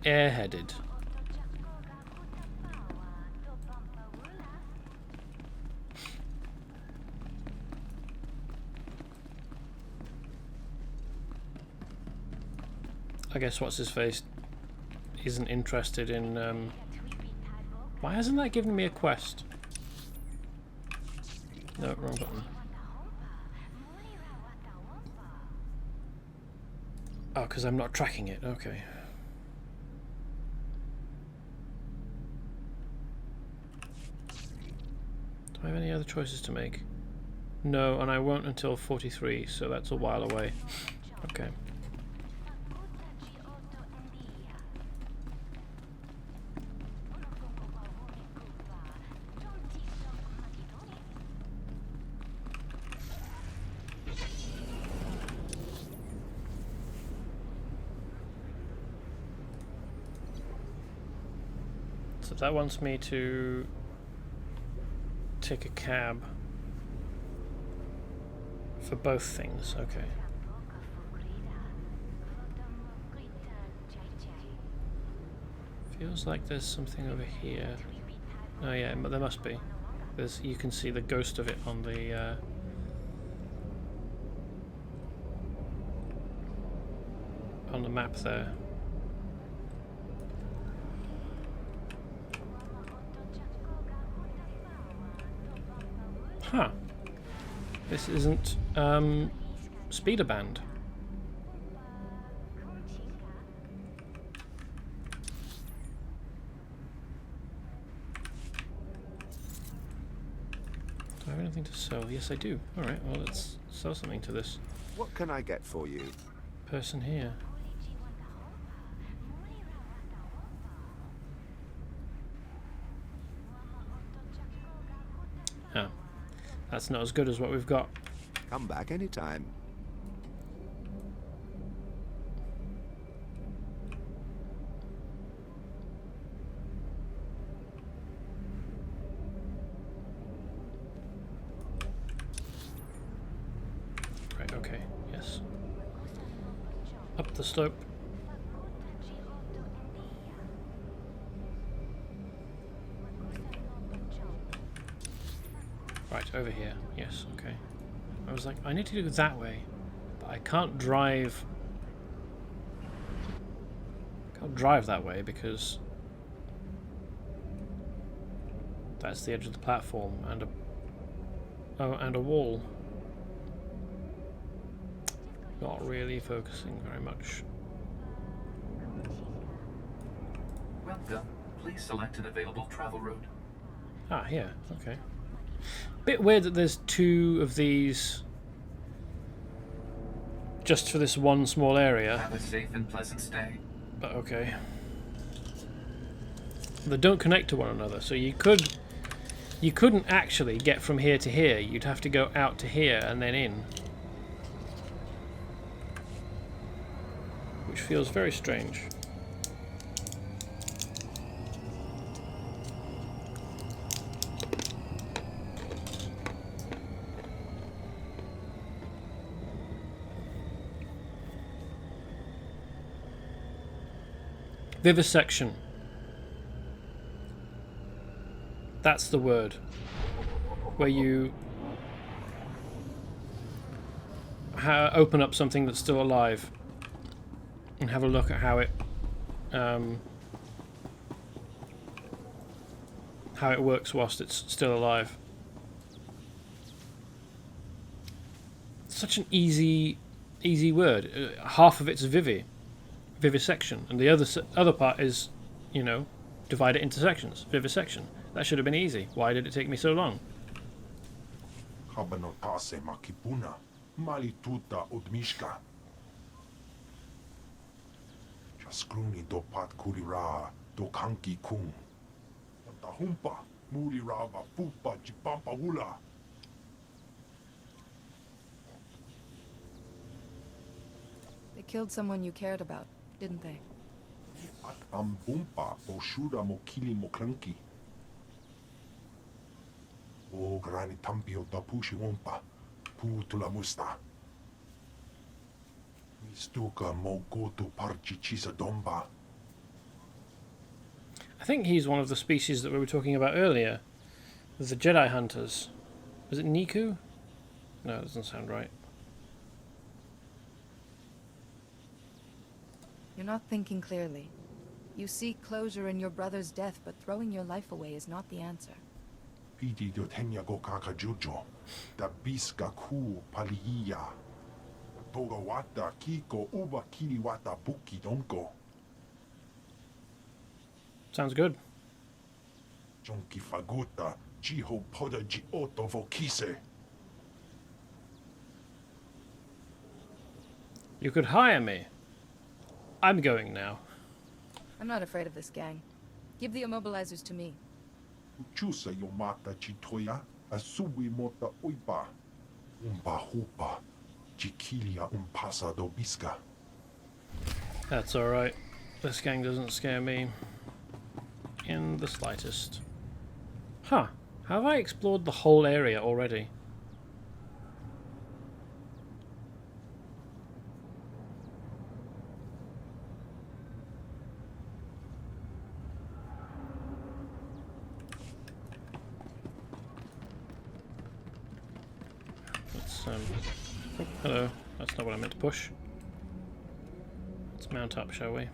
[SPEAKER 1] airheaded. I guess what's-his-face isn't interested in... Why hasn't that given me a quest? No, wrong button. Oh, because I'm not tracking it. Okay. Do I have any other choices to make? No, and I won't until 43, so that's a while away. Okay. So that wants me to take a cab for both things. Okay. Feels like there's something over here. Oh yeah, but there must be. You can see the ghost of it on the map there. Huh. This isn't speeder band. Do I have anything to sell? Yes, I do. Alright, well, let's sell something to this
[SPEAKER 13] What can I get for you?
[SPEAKER 1] person here. Oh. That's not as good as what we've got.
[SPEAKER 13] Come back anytime.
[SPEAKER 1] Right, okay, yes. Up the slope. Right, over here. Yes, okay. I was like, I need to go that way, but I can't drive. Can't drive that way because that's the edge of the platform and a wall. Not really focusing very much.
[SPEAKER 8] Welcome. Please select an available travel route.
[SPEAKER 1] Ah, here. Okay. Bit weird that there's 2 of these just for this one small area.
[SPEAKER 8] Have a safe and pleasant stay.
[SPEAKER 1] But okay. They don't connect to one another, so you couldn't actually get from here to here. You'd have to go out to here and then in. Which feels very strange. Vivisection. That's the word. Where you open up something that's still alive and have a look at how it works whilst it's still alive. Such an easy word. Half of it's vivisection, and the other part is, you know, divide it into sections. Vivisection. That should have been easy. Why did it take me so long?
[SPEAKER 14] Habanotase makipuna, malituta odmishka. Jaskruni do pat kurira do kanki kung. Tahumpa mulirava pupa jipampa hula.
[SPEAKER 6] They killed someone you cared about, didn't they?
[SPEAKER 14] At ambumpa boshura mokili mokranki. O grani tampio da pushi wompa, putula musta. Mistuka mo gotu parchi chisa domba.
[SPEAKER 1] I think he's one of the species that we were talking about earlier. The Jedi Hunters. Was it Niku? No, it doesn't sound right.
[SPEAKER 6] You're not thinking clearly. You seek closure in your brother's death, but throwing your life away is not the answer.
[SPEAKER 14] Piti do tenya go kaka jojo, da biska ku paliya. Toga wata kiko uba kiri wata buki donko.
[SPEAKER 1] Sounds good.
[SPEAKER 14] Jonki faguta, jiho poda ji oto vokise.
[SPEAKER 1] You could hire me. I'm going now.
[SPEAKER 6] I'm not afraid of this gang. Give the immobilizers to me.
[SPEAKER 14] Chusa yomata chitoya, asubi mota uipa. Umba hupa, chikilia umpasa do biska.
[SPEAKER 1] That's alright. This gang doesn't scare me in the slightest. Huh. Have I explored the whole area already? Oh, hello. That's not what I meant to push. Let's mount up, shall we?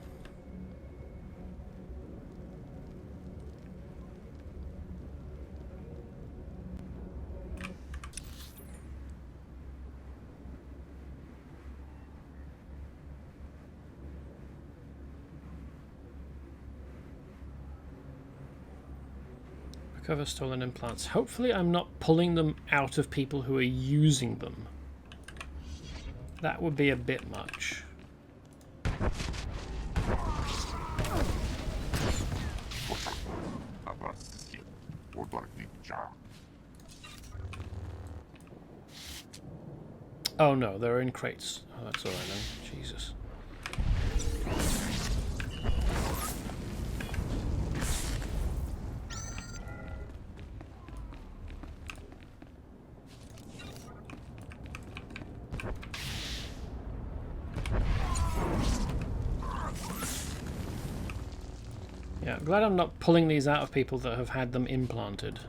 [SPEAKER 1] Recover stolen implants. Hopefully I'm not pulling them out of people who are using them. That would be a bit much. Oh no, they're in crates. Oh, that's alright then. Jesus. Yeah, I'm glad I'm not pulling these out of people that have had them implanted.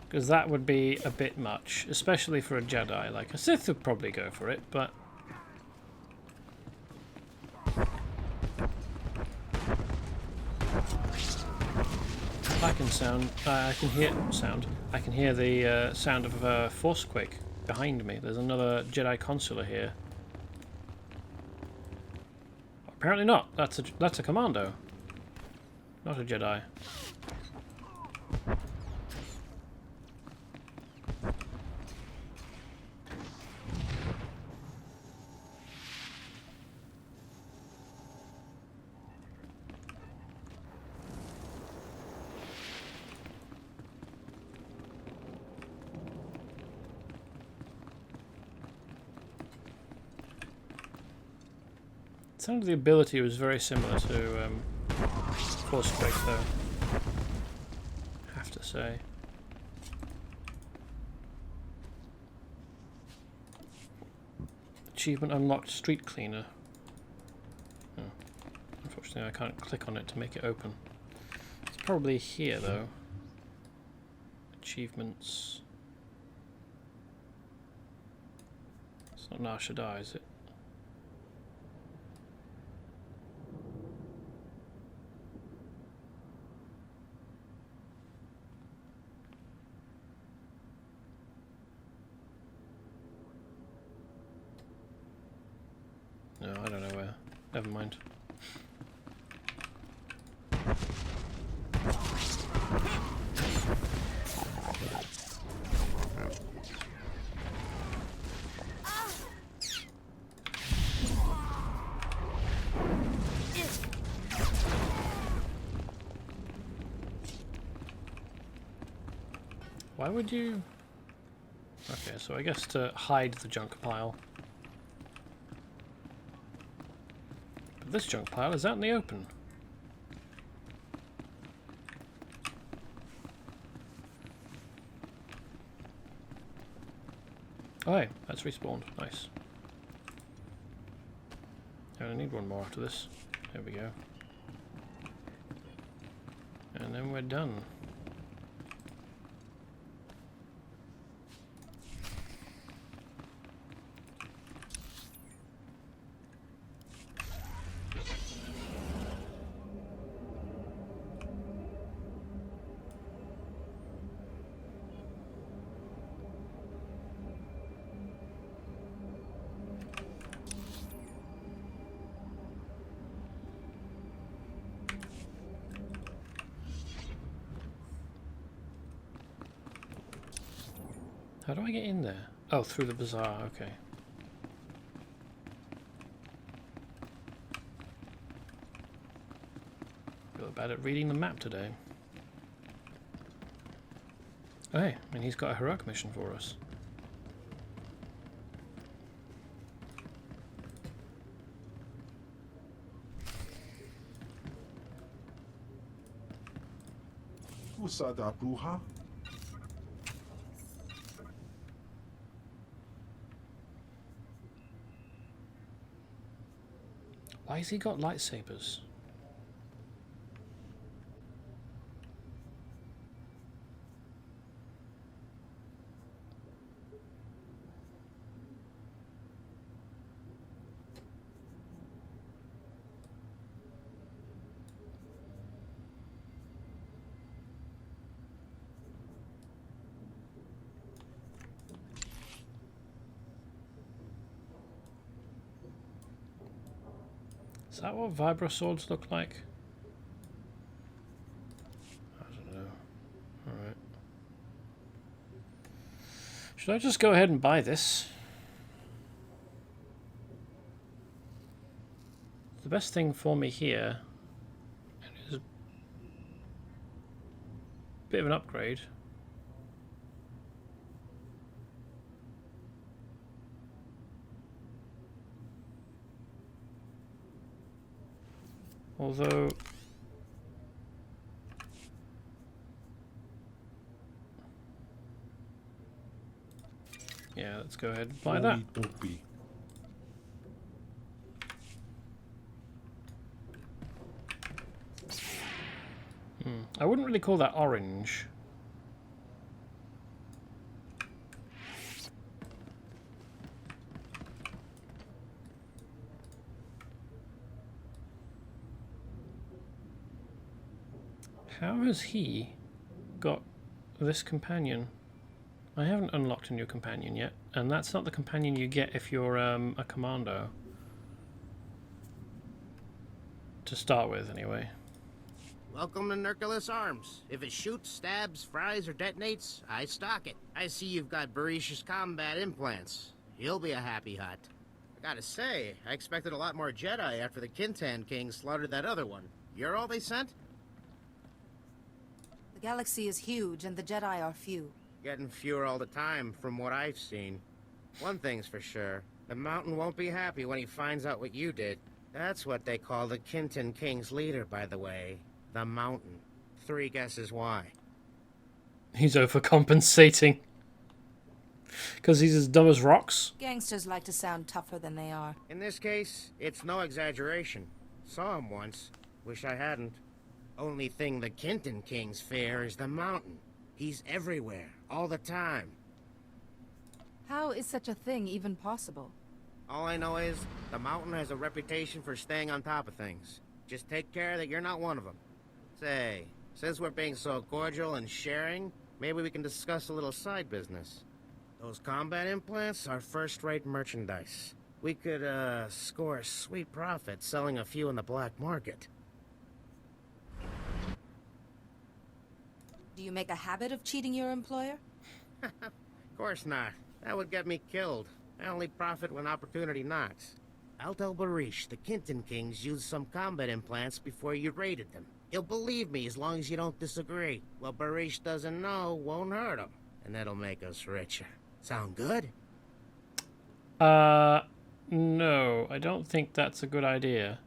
[SPEAKER 1] Because that would be a bit much, especially for a Jedi. Like, a Sith would probably go for it, but... I can hear the sound of a Forcequake behind me. There's another Jedi consular here. Apparently not. That's a commando, not a Jedi. Some of the ability was very similar to Force Break, though. I have to say. Achievement unlocked, Street Cleaner. Oh, unfortunately, I can't click on it to make it open. It's probably here, though. Achievements. It's not Nar Shaddaa, is it? No, I don't know where. Never mind. Why would you... Okay, so I guess to hide the junk pile. But this junk pile is out in the open. Oh, hey, that's respawned. Nice. And I need one more after this. There we go. And then we're done. How do I get in there? Oh, through the bazaar, okay. Feel bad at reading the map today. Oh, hey, and he's got a heroic mission for us.
[SPEAKER 14] Usada bruja?
[SPEAKER 1] Why has he got lightsabers? Is that what vibro swords look like? I don't know. Alright. Should I just go ahead and buy this? The best thing for me here is a bit of an upgrade. Although, yeah, let's go ahead and buy that. I wouldn't really call that orange. How has he got this companion? I haven't unlocked a new companion yet, and that's not the companion you get if you're a commando. to start with, anyway.
[SPEAKER 15] Welcome to Nurculus Arms. If it shoots, stabs, fries, or detonates, I stock it. I see you've got Barish's combat implants. He'll be a happy hut. I gotta say, I expected a lot more Jedi after the Kintan King slaughtered that other one. You're all they sent?
[SPEAKER 6] The galaxy is huge, and the Jedi are few.
[SPEAKER 15] Getting fewer all the time, from what I've seen. One thing's for sure. The Mountain won't be happy when he finds out what you did. That's what they call the Kintan King's leader, by the way. The Mountain. 3 guesses why.
[SPEAKER 1] He's overcompensating. Because he's as dumb as rocks?
[SPEAKER 6] Gangsters like to sound tougher than they are.
[SPEAKER 15] In this case, it's no exaggeration. Saw him once. Wish I hadn't. Only thing the Kintan Kings fear is the Mountain. He's everywhere, all the time.
[SPEAKER 6] How is such a thing even possible?
[SPEAKER 15] All I know is, the Mountain has a reputation for staying on top of things. Just take care that you're not one of them. Say, since we're being so cordial and sharing, maybe we can discuss a little side business. Those combat implants are first-rate merchandise. We could, score a sweet profit selling a few in the black market.
[SPEAKER 6] Do you make a habit of cheating your employer?
[SPEAKER 15] Of course not. That would get me killed. I only profit when opportunity knocks. I'll tell Barish the Kintan Kings used some combat implants before you raided them. He'll believe me as long as you don't disagree. What Barish doesn't know won't hurt him. And that'll make us richer. Sound good?
[SPEAKER 1] No, I don't think that's a good idea.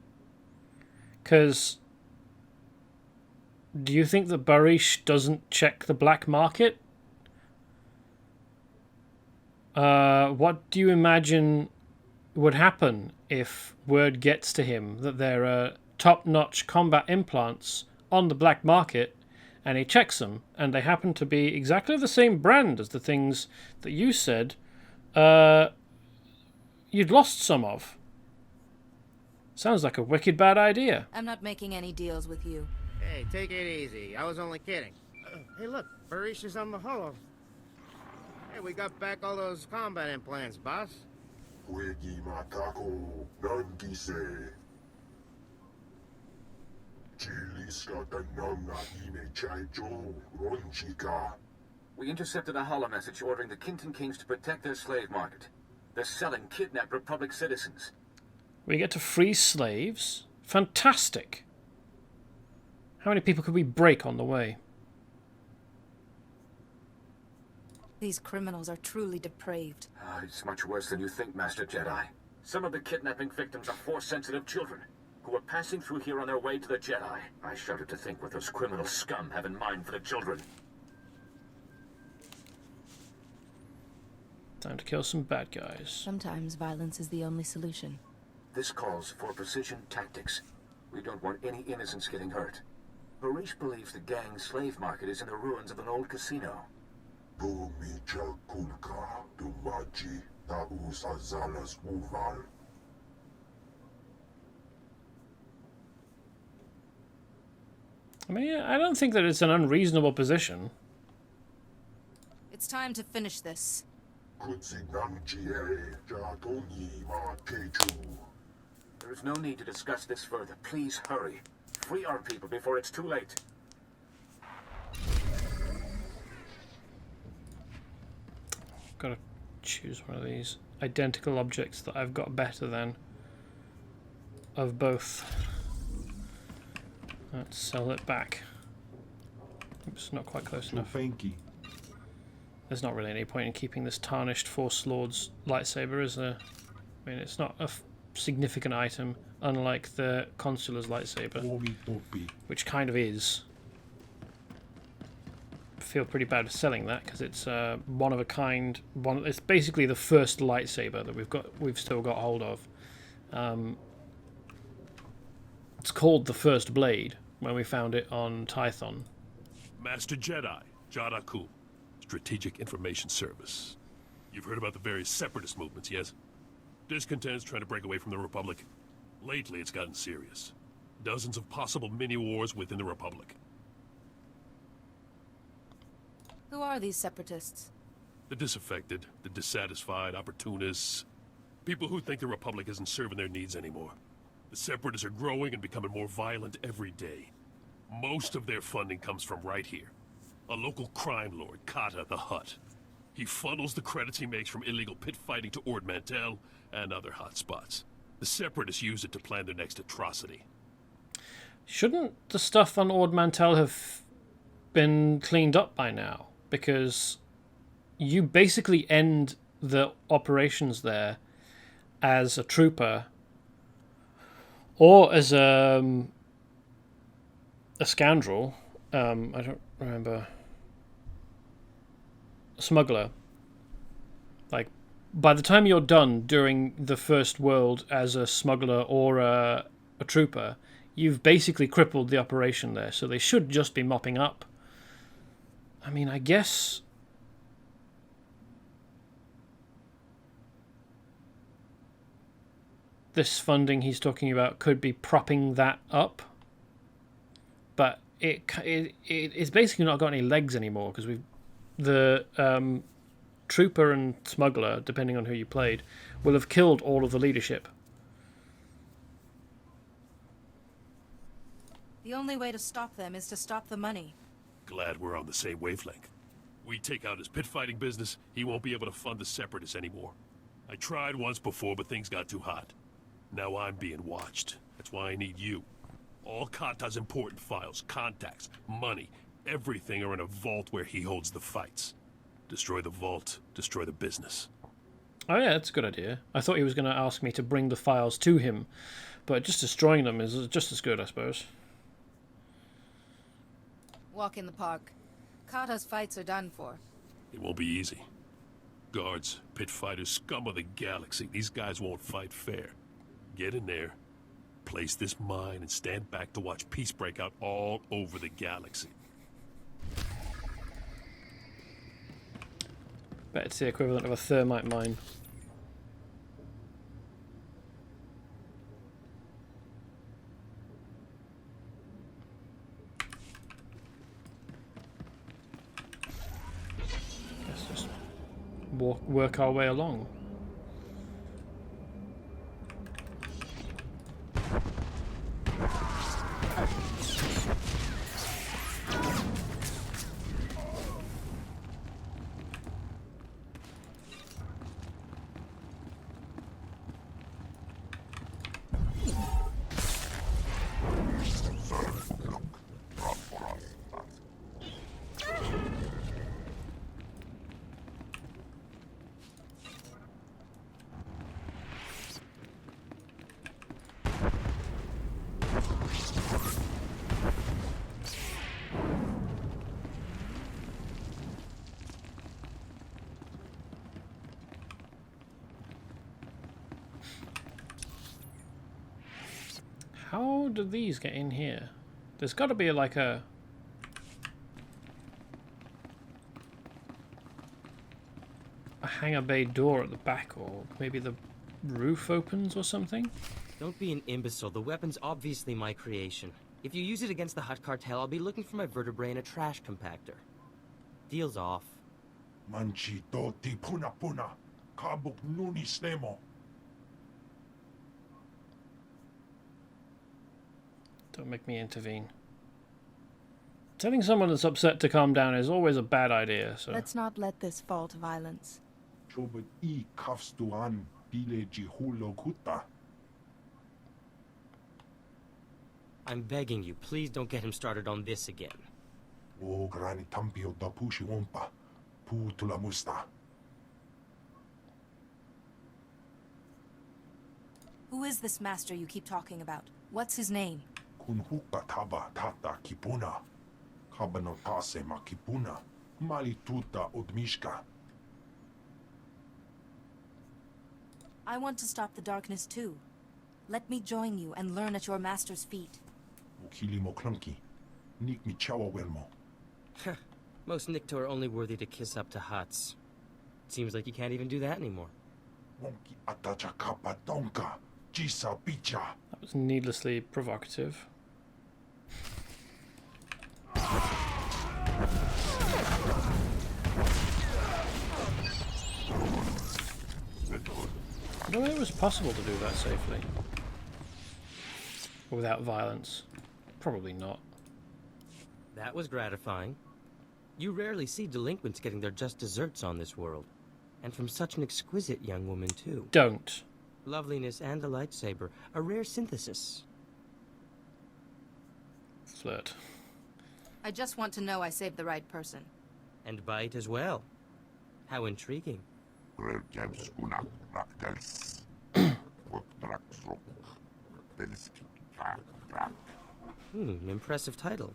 [SPEAKER 1] Because do you think that Barish doesn't check the black market? What do you imagine would happen if word gets to him that there are top-notch combat implants on the black market, and he checks them, and they happen to be exactly the same brand as the things that you said you'd lost some of? Sounds like a wicked bad idea.
[SPEAKER 6] I'm not making any deals with you.
[SPEAKER 15] Hey, take it easy. I was only kidding. Hey, look, Barish is on the holo. Hey, we got back all those combat implants, boss.
[SPEAKER 14] Wegi matako nangise. Chiliska tananga ine chaijo ronchika.
[SPEAKER 16] We intercepted a holo message ordering the Kintan Kings to protect their slave market. They're selling kidnapped Republic citizens.
[SPEAKER 1] We get to free slaves? Fantastic. How many people could we break on the way?
[SPEAKER 6] These criminals are truly depraved.
[SPEAKER 16] It's much worse than you think, Master Jedi. Some of the kidnapping victims are Force-sensitive children who are passing through here on their way to the Jedi. I shudder to think what those criminal scum have in mind for the children.
[SPEAKER 1] Time to kill some bad guys.
[SPEAKER 6] Sometimes violence is the only solution.
[SPEAKER 16] This calls for precision tactics. We don't want any innocents getting hurt. Barish believes the gang's slave market is in the ruins of an old casino.
[SPEAKER 14] Bumicha kulka dumaji taus azalas uval.
[SPEAKER 1] I mean, I don't think that it's an unreasonable position.
[SPEAKER 6] It's time to finish this.
[SPEAKER 16] There is no need to discuss this further. Please hurry. Free our people before it's too late.
[SPEAKER 1] Gotta choose one of these identical objects that I've got better than of both. Let's sell it back. Oops, not quite close enough. There's not really any point in keeping this tarnished Force Lord's lightsaber, is there? I mean, it's not a significant item, unlike the Consular's lightsaber, which kind of is. I feel pretty bad selling that because it's one of a kind. It's basically the first lightsaber that we've still got hold of. It's called the First Blade when we found it on Tython.
[SPEAKER 17] Master Jedi, Jadaku, Strategic Information Service. You've heard about the various separatist movements, yes? Discontents trying to break away from the Republic. Lately, it's gotten serious. Dozens of possible mini-wars within the Republic.
[SPEAKER 6] Who are these separatists?
[SPEAKER 17] The disaffected, the dissatisfied, opportunists. People who think the Republic isn't serving their needs anymore. The Separatists are growing and becoming more violent every day. Most of their funding comes from right here. A local crime lord, Kata the Hutt. He funnels the credits he makes from illegal pit fighting to Ord Mantell and other hot spots. The Separatists use it to plan their next atrocity.
[SPEAKER 1] Shouldn't the stuff on Ord Mantell have been cleaned up by now? Because you basically end the operations there as a trooper or as a scoundrel. I don't remember. A smuggler. Like, by the time you're done during the First World as a smuggler or a trooper, you've basically crippled the operation there, so they should just be mopping up. I mean, I guess this funding he's talking about could be propping that up, but it's basically not got any legs anymore, because the trooper and smuggler, depending on who you played, will have killed all of the leadership.
[SPEAKER 6] The only way to stop them is to stop the money.
[SPEAKER 17] Glad we're on the same wavelength. We take out his pit fighting business, he won't be able to fund the Separatists anymore. I tried once before, but things got too hot. Now I'm being watched. That's why I need you. All Kata's important files, contacts, money, everything are in a vault where he holds the fights. Destroy the vault, destroy the business.
[SPEAKER 1] Oh yeah, that's a good idea. I thought he was going to ask me to bring the files to him, but just destroying them is just as good, I suppose.
[SPEAKER 6] Walk in the park. Kata's fights are done for.
[SPEAKER 17] It won't be easy. Guards, pit fighters, scum of the galaxy. These guys won't fight fair. Get in there, place this mine, and stand back to watch peace break out all over the galaxy.
[SPEAKER 1] Bet it's the equivalent of a thermite mine. Let's just work our way along. How do these get in here? There's got to be like a hangar bay door at the back, or maybe the roof opens or something?
[SPEAKER 18] Don't be an imbecile. The weapon's obviously my creation. If you use it against the Hutt cartel, I'll be looking for my vertebrae in a trash compactor. Deal's off.
[SPEAKER 14] Manchi doti puna puna. Kabuk nuni snemo.
[SPEAKER 1] Don't make me intervene. Telling someone that's upset to calm down is always a bad idea, so...
[SPEAKER 6] Let's not let this fall to violence.
[SPEAKER 14] Chobut I kafstuan bile jihulo kuta.
[SPEAKER 18] I'm begging you, please don't get him started on this again.
[SPEAKER 14] O grani tampio da pushi wompa. Pu tula musta.
[SPEAKER 6] Who is this master you keep talking about? What's his name?
[SPEAKER 14] Kunhuka taba tata kipuna. Kabano tase ma kipuna. Mali tuta odmishka.
[SPEAKER 6] I want to stop the darkness too. Let me join you and learn at your master's feet.
[SPEAKER 14] Ukili mo clunky. Nik mi chawa welmo.
[SPEAKER 18] Most Nikto are only worthy to kiss up to Hutts. Seems like you can't even do that anymore.
[SPEAKER 14] Wonki atacha kapa donka. Jisa bicha.
[SPEAKER 1] That was needlessly provocative. I don't know if it was possible to do that safely. without violence? Probably not.
[SPEAKER 18] That was gratifying. You rarely see delinquents getting their just desserts on this world. And from such an exquisite young woman, too.
[SPEAKER 1] Don't.
[SPEAKER 18] Loveliness and a lightsaber. A rare synthesis.
[SPEAKER 1] Flirt.
[SPEAKER 6] I just want to know I saved the right person.
[SPEAKER 18] And bite as well. How intriguing. Impressive title.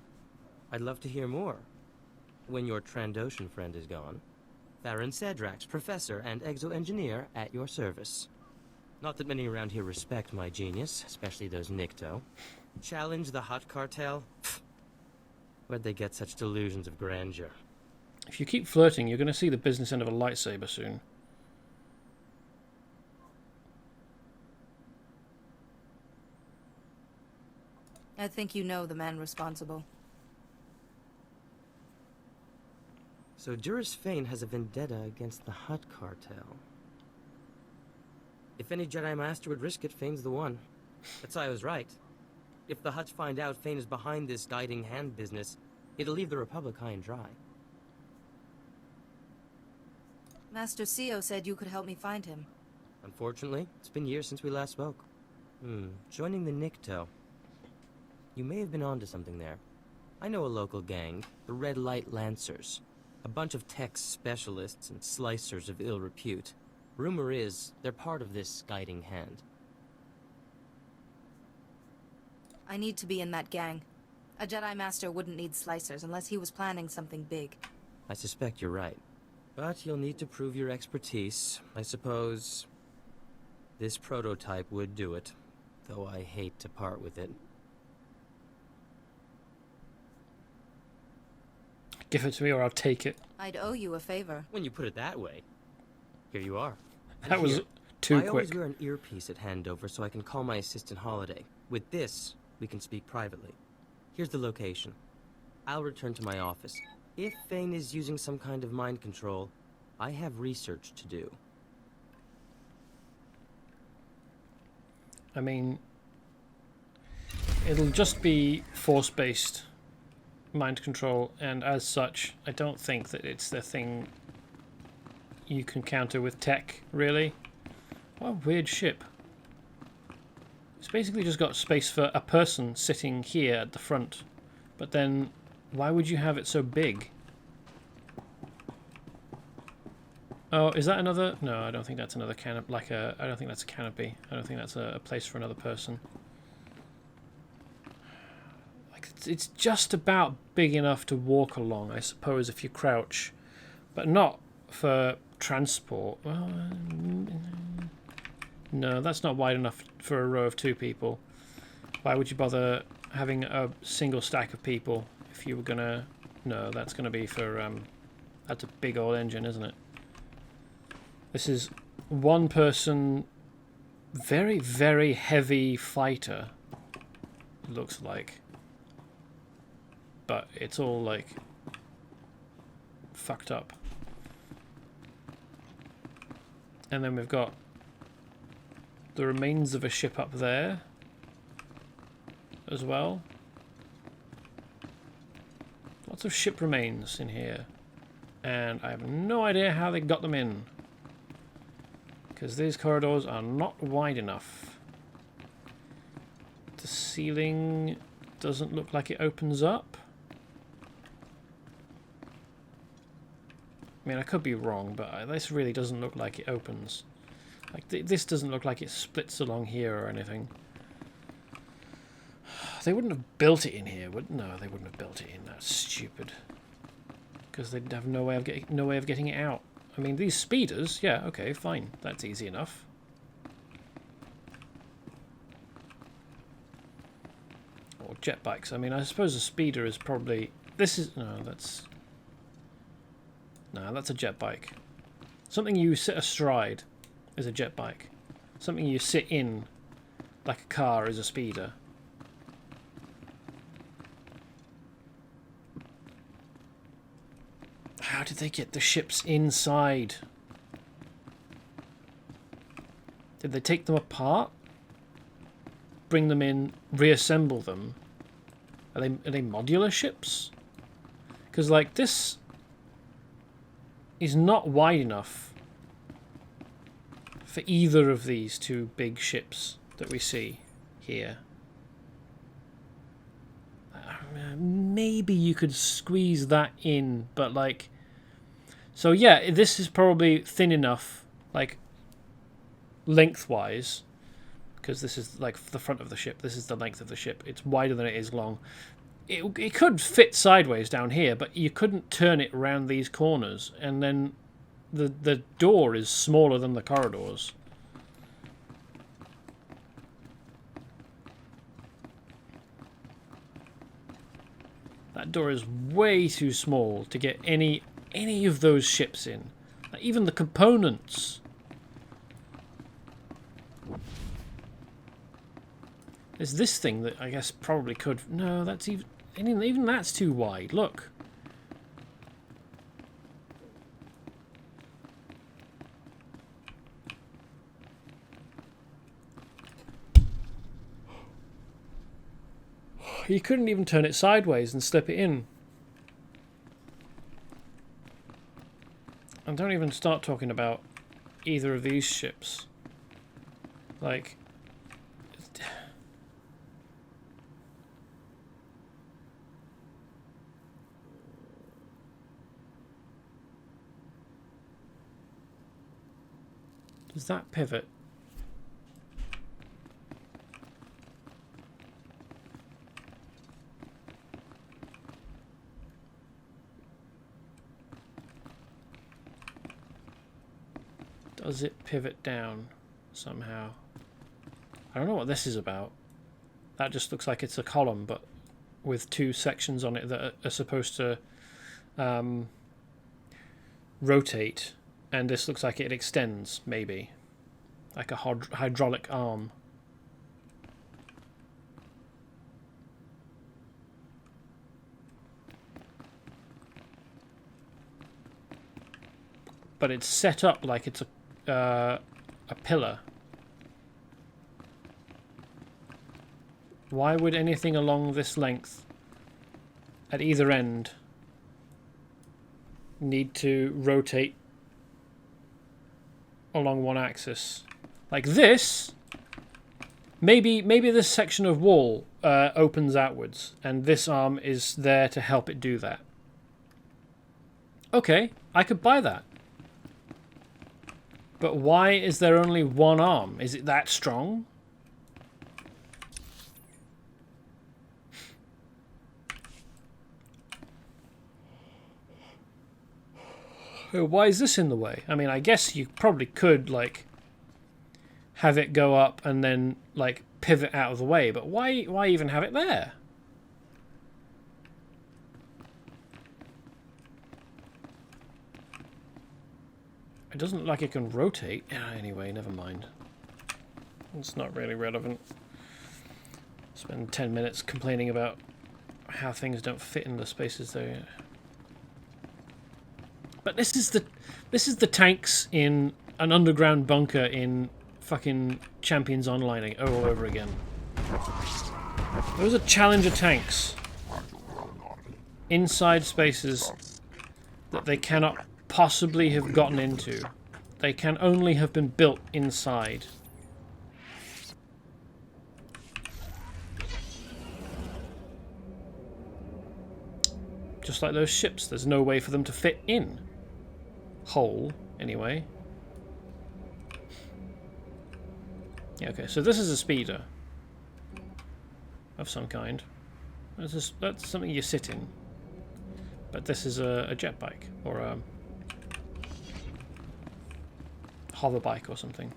[SPEAKER 18] I'd love to hear more. When your Trandoshan friend is gone. Theron Cedrax, professor and exo-engineer at your service. Not that many around here respect my genius, especially those Nikto. Challenge the Hut Cartel? Pfft. Where'd they get such delusions of grandeur?
[SPEAKER 1] If you keep flirting, you're going to see the business end of a lightsaber soon.
[SPEAKER 6] I think you know the man responsible.
[SPEAKER 18] So Juris Fane has a vendetta against the Hut Cartel. If any Jedi Master would risk it, Fane's the one. That's why I was right. If the Hutts find out Fane is behind this guiding hand business, it'll leave the Republic high and dry.
[SPEAKER 6] Master Sio said you could help me find him.
[SPEAKER 18] Unfortunately, it's been years since we last spoke. Joining the Nikto. You may have been onto something there. I know a local gang, the Red Light Lancers. A bunch of tech specialists and slicers of ill repute. Rumor is, they're part of this guiding hand.
[SPEAKER 6] I need to be in that gang. A Jedi Master wouldn't need slicers unless he was planning something big.
[SPEAKER 18] I suspect you're right. But you'll need to prove your expertise. I suppose this prototype would do it, though I hate to part with it.
[SPEAKER 1] Give it to me or I'll take it.
[SPEAKER 6] I'd owe you a favor.
[SPEAKER 18] When you put it that way. Here you are.
[SPEAKER 1] That was too quick.
[SPEAKER 18] I always wear an earpiece at handover so I can call my assistant Holiday. With this, we can speak privately. Here's the location. I'll return to my office. If Fane is using some kind of mind control, I have research to do.
[SPEAKER 1] I mean, it'll just be force-based mind control, and as such, I don't think that it's the thing you can counter with tech, really. What a weird ship. It's basically just got space for a person sitting here at the front, but then why would you have it so big? Oh, is that another? No, I don't think that's another canopy. I don't think that's a canopy. I don't think that's a place for another person. Like, it's just about big enough to walk along, I suppose, if you crouch, but not for transport. Well, no, that's not wide enough for a row of two people. Why would you bother having a single stack of people if you were gonna? No, that's gonna be for that's a big old engine, isn't it? This is one person, very, very heavy fighter, it looks like. But it's all like fucked up. And then we've got the remains of a ship up there as well. Lots of ship remains in here. And I have no idea how they got them in, because these corridors are not wide enough. The ceiling doesn't look like it opens up. I mean, I could be wrong, but this really doesn't look like it opens. Like, this doesn't look like it splits along here or anything. They wouldn't have built it in here, would? No, they wouldn't have built it in. That's stupid. Because they'd have no way of getting it out. I mean, these speeders, yeah, okay, fine. That's easy enough. Or jet bikes. I mean, I suppose a speeder is probably... This is... No, that's... No, that's a jet bike. Something you sit astride is a jet bike. Something you sit in, like a car, is a speeder. How did they get the ships inside? Did they take them apart? bring them in, reassemble them. Are they modular ships? Because like this is not wide enough for either of these two big ships that we see here. Maybe you could squeeze that in, but like, so yeah, this is probably thin enough, like lengthwise, because this is like the front of the ship. This is the length of the ship. It's wider than it is long. It could fit sideways down here, but you couldn't turn it around these corners, and then the door is smaller than the corridors. That door is way too small to get any of those ships in. Like, even the components. There's this thing that I guess probably could... No, that's even that's too wide. Look. You couldn't even turn it sideways and slip it in. And don't even start talking about either of these ships. Like... Does that pivot? Does it pivot down somehow? I don't know what this is about. That just looks like it's a column, but with two sections on it that are supposed to rotate. And this looks like it extends, maybe. Like a hydraulic arm. But it's set up like it's a pillar. Why would anything along this length at either end need to rotate along one axis? Like this, maybe this section of wall opens outwards and this arm is there to help it do that. Okay, I could buy that. But why is there only one arm? Is it that strong? Why is this in the way? I mean, I guess you probably could, like, have it go up and then, like, pivot out of the way, but why even have it there? It doesn't look like it can rotate. Anyway, never mind. It's not really relevant. Spend 10 minutes complaining about how things don't fit in the spaces there. But this is the tanks in an underground bunker in fucking Champions Online all over again. Those are Challenger tanks inside spaces that they cannot possibly have gotten into. They can only have been built inside. Just like those ships, there's no way for them to fit in. Hole, anyway. Yeah, okay, so this is a speeder of some kind. That's something you sit in. But this is a jet bike, or a hover bike or something.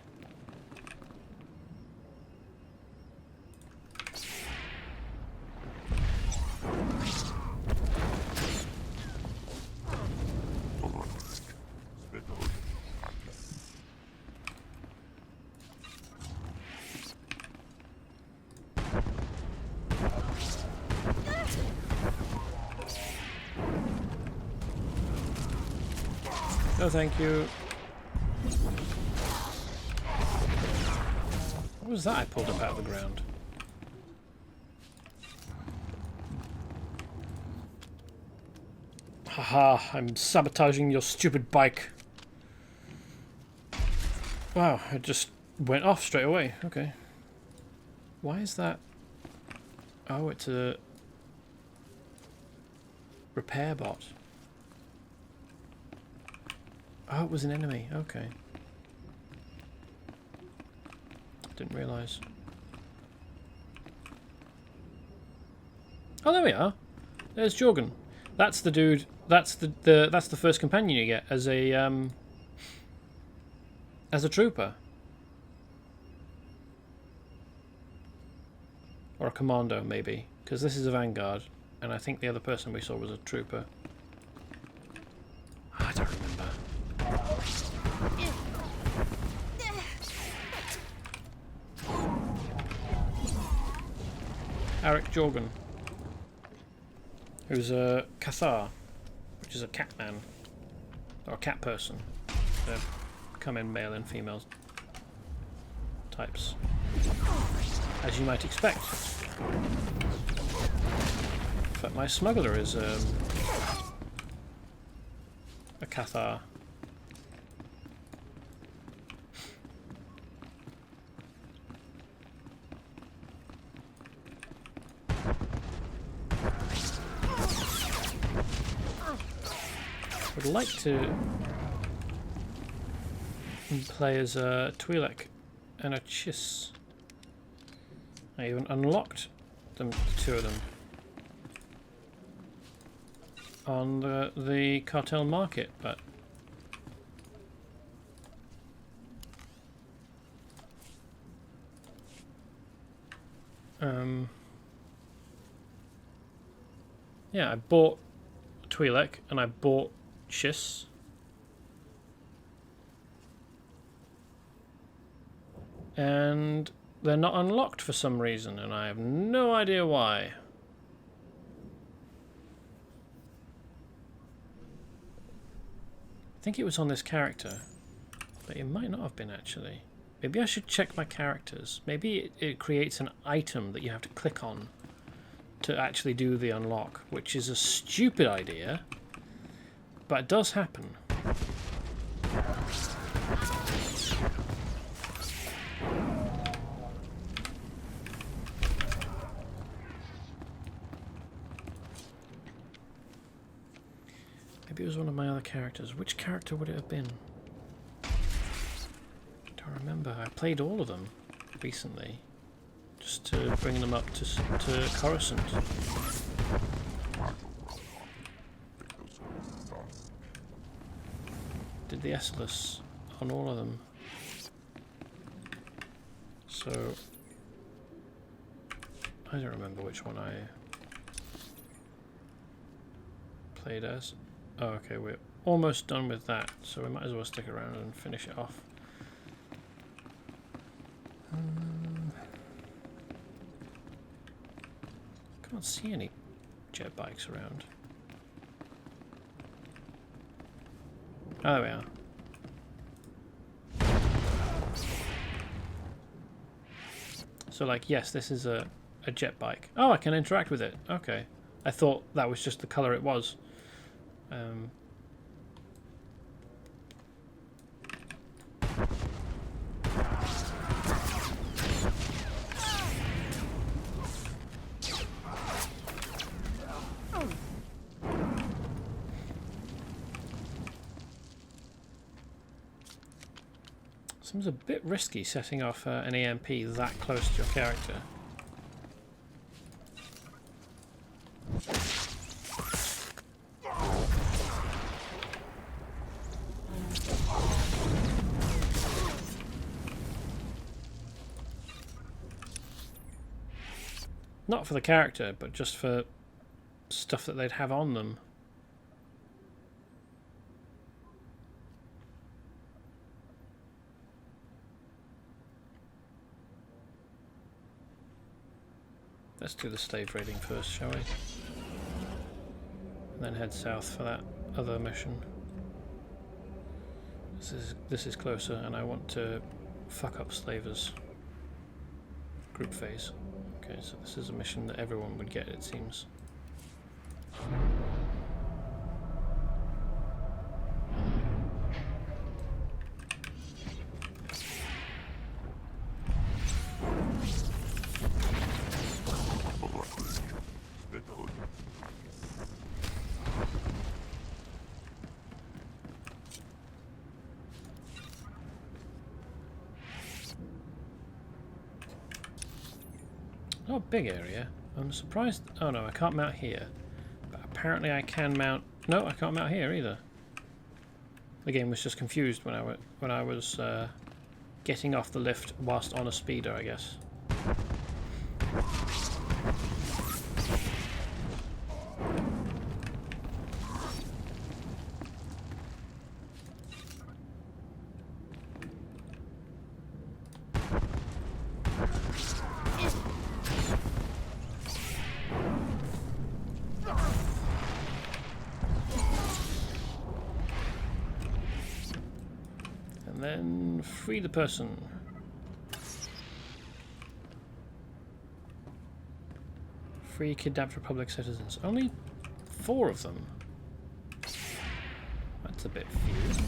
[SPEAKER 1] No, thank you. What was that I pulled up out of the ground? Haha, I'm sabotaging your stupid bike. Wow, it just went off straight away. Okay. Why is that? Oh, it's a repair bot. Oh, it was an enemy. Okay. Didn't realise. Oh, there we are. There's Jorgen. That's the dude. That's that's the first companion you get as a trooper or a commando, maybe, because this is a vanguard, and I think the other person we saw was a trooper. I don't remember. Eric Jorgen, who's a Cathar, which is a cat man, or a cat person. They come in male and female types, as you might expect. In fact, my smuggler is a Cathar. Would like to play as a Twi'lek and a Chiss. I even unlocked them, the two of them, on the cartel market, but yeah, I bought Twi'lek and I bought Chiss. And they're not unlocked for some reason, and I have no idea why. I think it was on this character, but it might not have been actually. Maybe I should check my characters. Maybe it creates an item that you have to click on to actually do the unlock, which is a stupid idea, but it does happen. Maybe it was one of my other characters. Which character would it have been? I don't remember. I played all of them recently, just to bring them up to Coruscant. Did the Esselus on all of them. So I don't remember which one I played as. Oh, okay, we're almost done with that, so we might as well stick around and finish it off. Can't see any jet bikes around. Oh, there we are. So, like, yes, this is a jet bike. Oh, I can interact with it. Okay. I thought that was just the colour it was. Seems a bit risky setting off an EMP that close to your character. Not for the character, but just for stuff that they'd have on them. Let's do the slave raiding first, shall we? And then head south for that other mission. This is closer, and I want to fuck up slavers. Group phase. Okay, so this is a mission that everyone would get, it seems. not a big area. I'm surprised. Oh no, I can't mount here. But apparently I can mount. No, I can't mount here either. The game was just confused when I was getting off the lift whilst on a speeder, I guess. And then free the person. Free kidnapped Republic citizens. Only 4 of them. That's a bit few.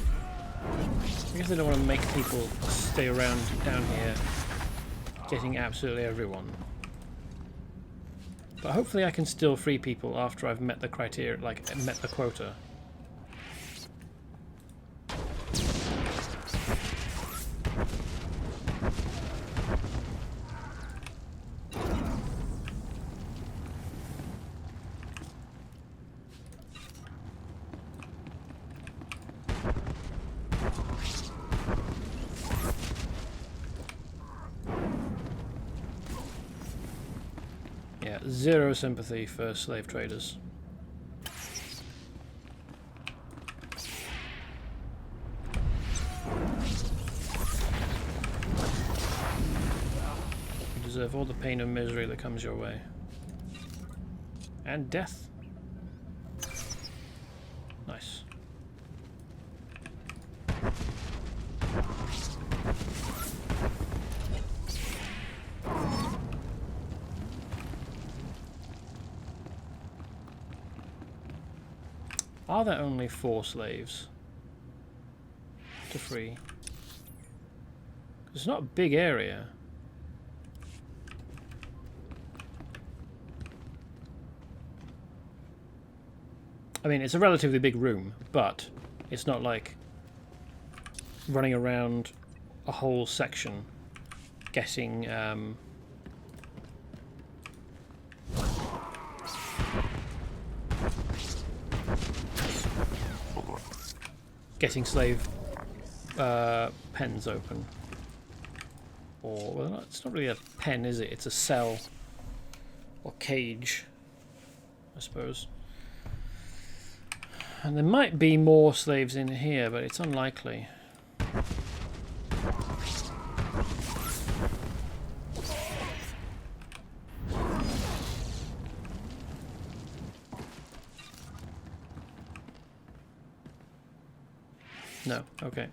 [SPEAKER 1] I guess they don't want to make people stay around down here getting absolutely everyone. But hopefully I can still free people after I've met the criteria, like met the quota. Yeah, 0 sympathy for slave traders. You deserve all the pain and misery that comes your way. And death. Nice. Are there only 4 slaves to free? It's not a big area. I mean, it's a relatively big room, but it's not like running around a whole section getting getting slave pens open. Or, well, it's not really a pen, is it? It's a cell or cage, I suppose. And there might be more slaves in here, but it's unlikely. No, okay.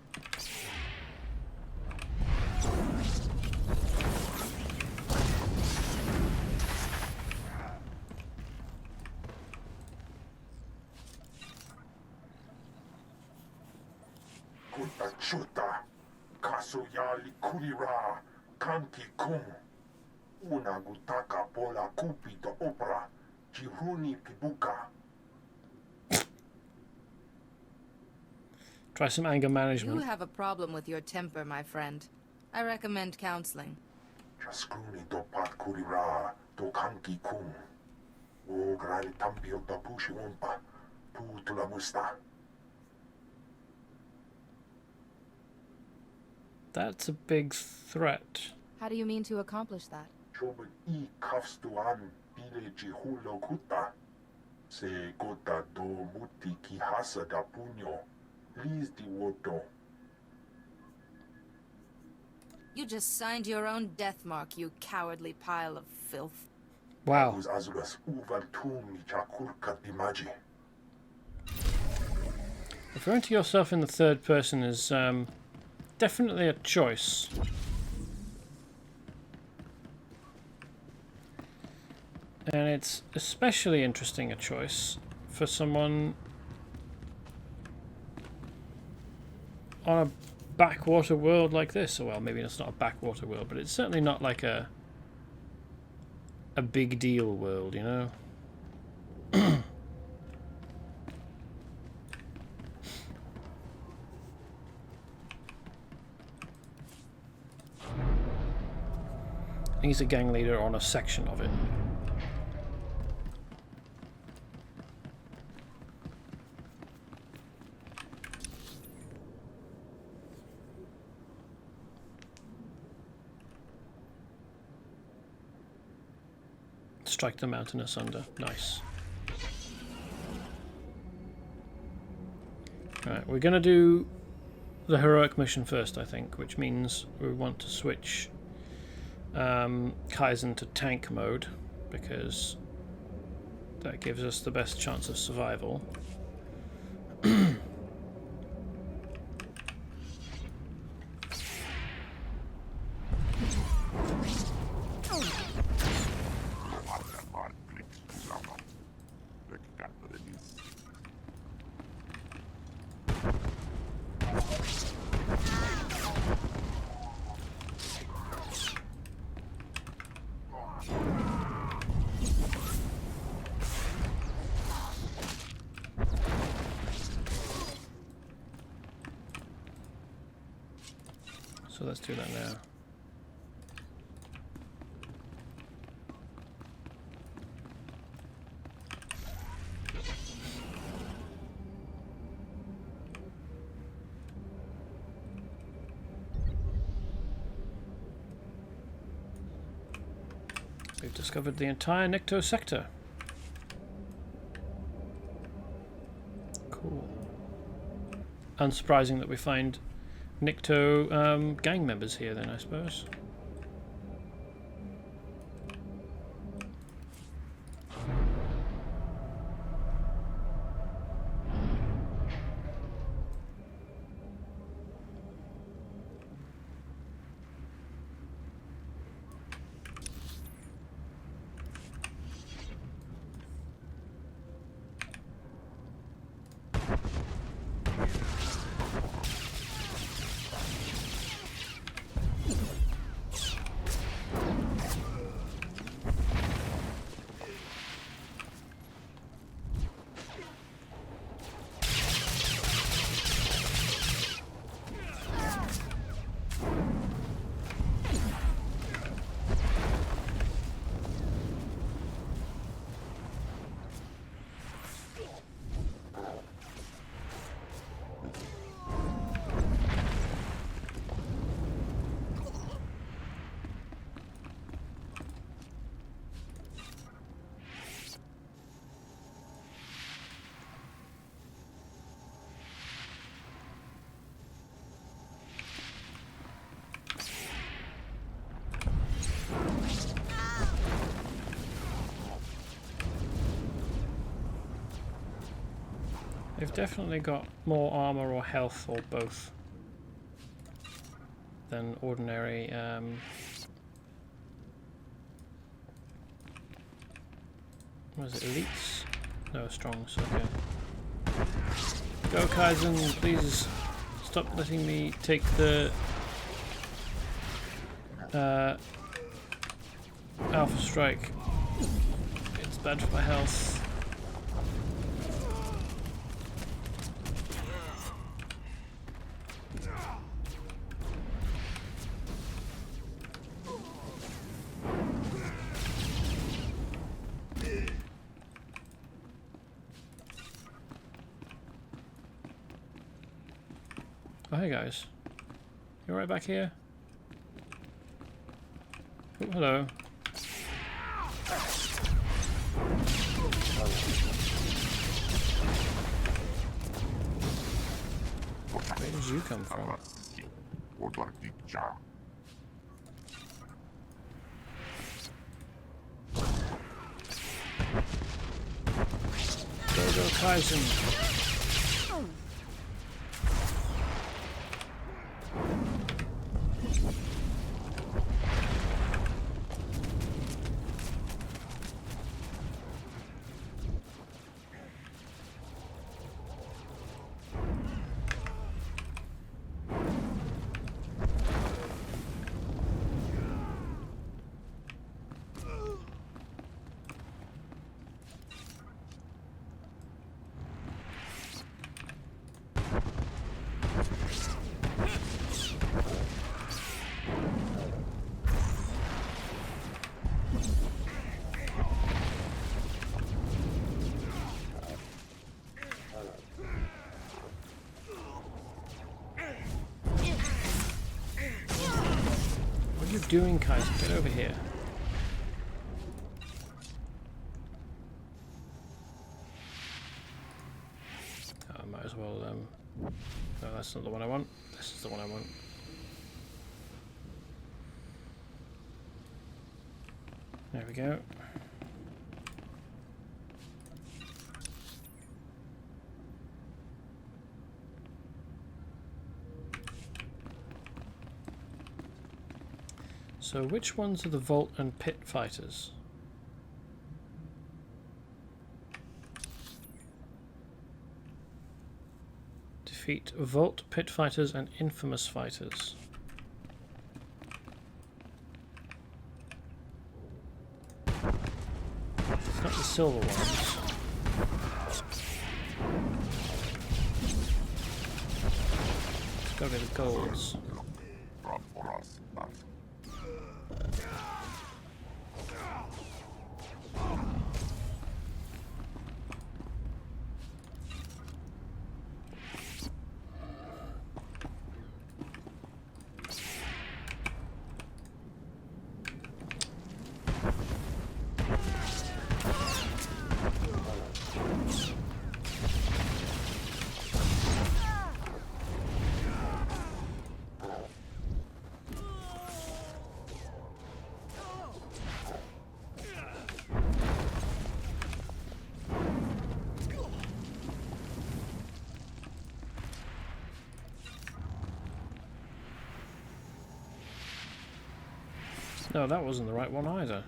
[SPEAKER 14] Chuta, Kasuyali Kurira, Kanki Kung, Una Gutaka Pola Kupi to Opera, Jihuni Pibuka.
[SPEAKER 1] Try some anger management.
[SPEAKER 6] You have a problem with your temper, my friend. I recommend counseling.
[SPEAKER 14] Jaskuni to Pat Kurira, to Kanki Kung. O Grani Tambio to Pushi Umpa, Putula Musta.
[SPEAKER 1] That's a big threat.
[SPEAKER 6] How do you mean to accomplish that?
[SPEAKER 14] Chobu I Kafstuan Pile Jihulo Kuta. Se Gota do Muti Kihasa da Punyo. Liz di Woto.
[SPEAKER 6] You just signed your own death mark, you cowardly pile of filth.
[SPEAKER 1] Wow. Referring to yourself in the third person is definitely a choice. And it's especially interesting a choice for someone on a backwater world like this. Well, maybe it's not a backwater world, but it's certainly not like a big deal world, you know? He's a gang leader on a section of it. Strike the mountain asunder. Nice. Right, we're gonna do the heroic mission first, I think, which means we want to switch Kaizen to tank mode because that gives us the best chance of survival. So let's do that now. We've discovered the entire Nikto sector. Cool. Unsurprising that we find Nikto gang members here then, I suppose. They've definitely got more armor or health or both than ordinary what is it, elites? No, strongs, okay. Go Kaizen, please stop letting me take the Alpha Strike. It's bad for my health. Oh, hey guys. You right back here? Oh, hello. Where did you come from? Go Kaizen. you doing, Kaiser? Get over here. Oh, I might as well, no, that's not the one I want. This is the one I want. There we go. So which ones are the Vault and Pit fighters? Defeat Vault, Pit fighters and Infamous fighters. It's not the silver ones. It's gotta be the golds. No, that wasn't the right one either.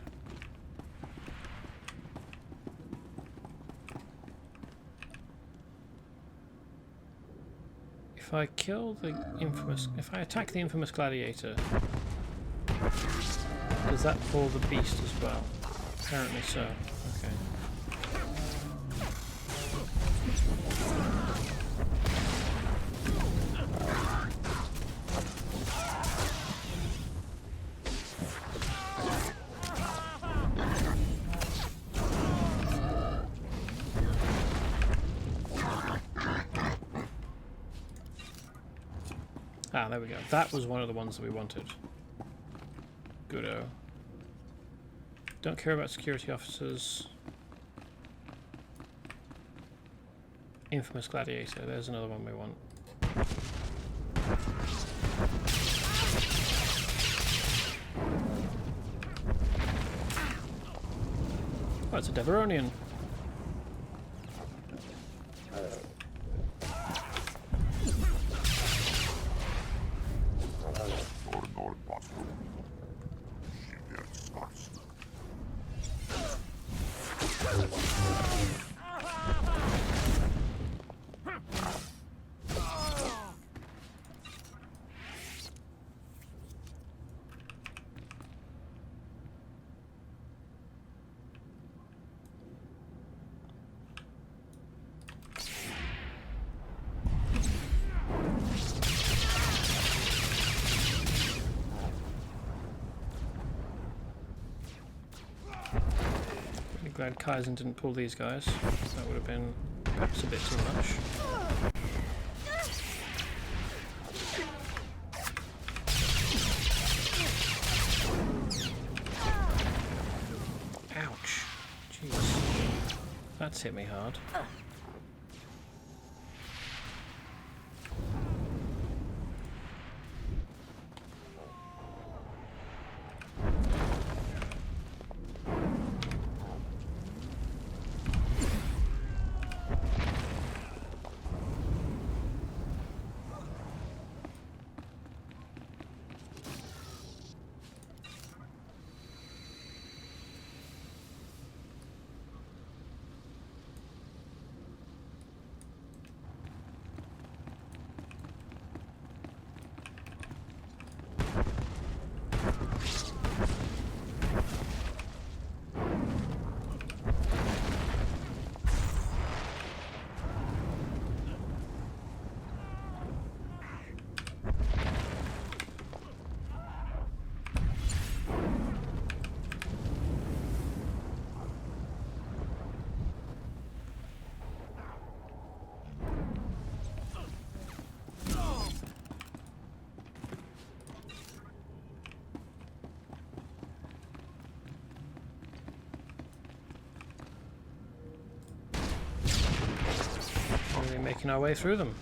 [SPEAKER 1] If I kill the infamous... If I attack the infamous gladiator, does that pull the beast as well? Apparently so. Okay. Ah, there we go. That was one of the ones that we wanted. Goodo. Don't care about security officers. Infamous gladiator. There's another one we want. Oh, it's a Deveronian. Glad Kaizen didn't pull these guys. That would have been perhaps a bit too much. Ouch. Jeez. That's hit me hard. making our way through them.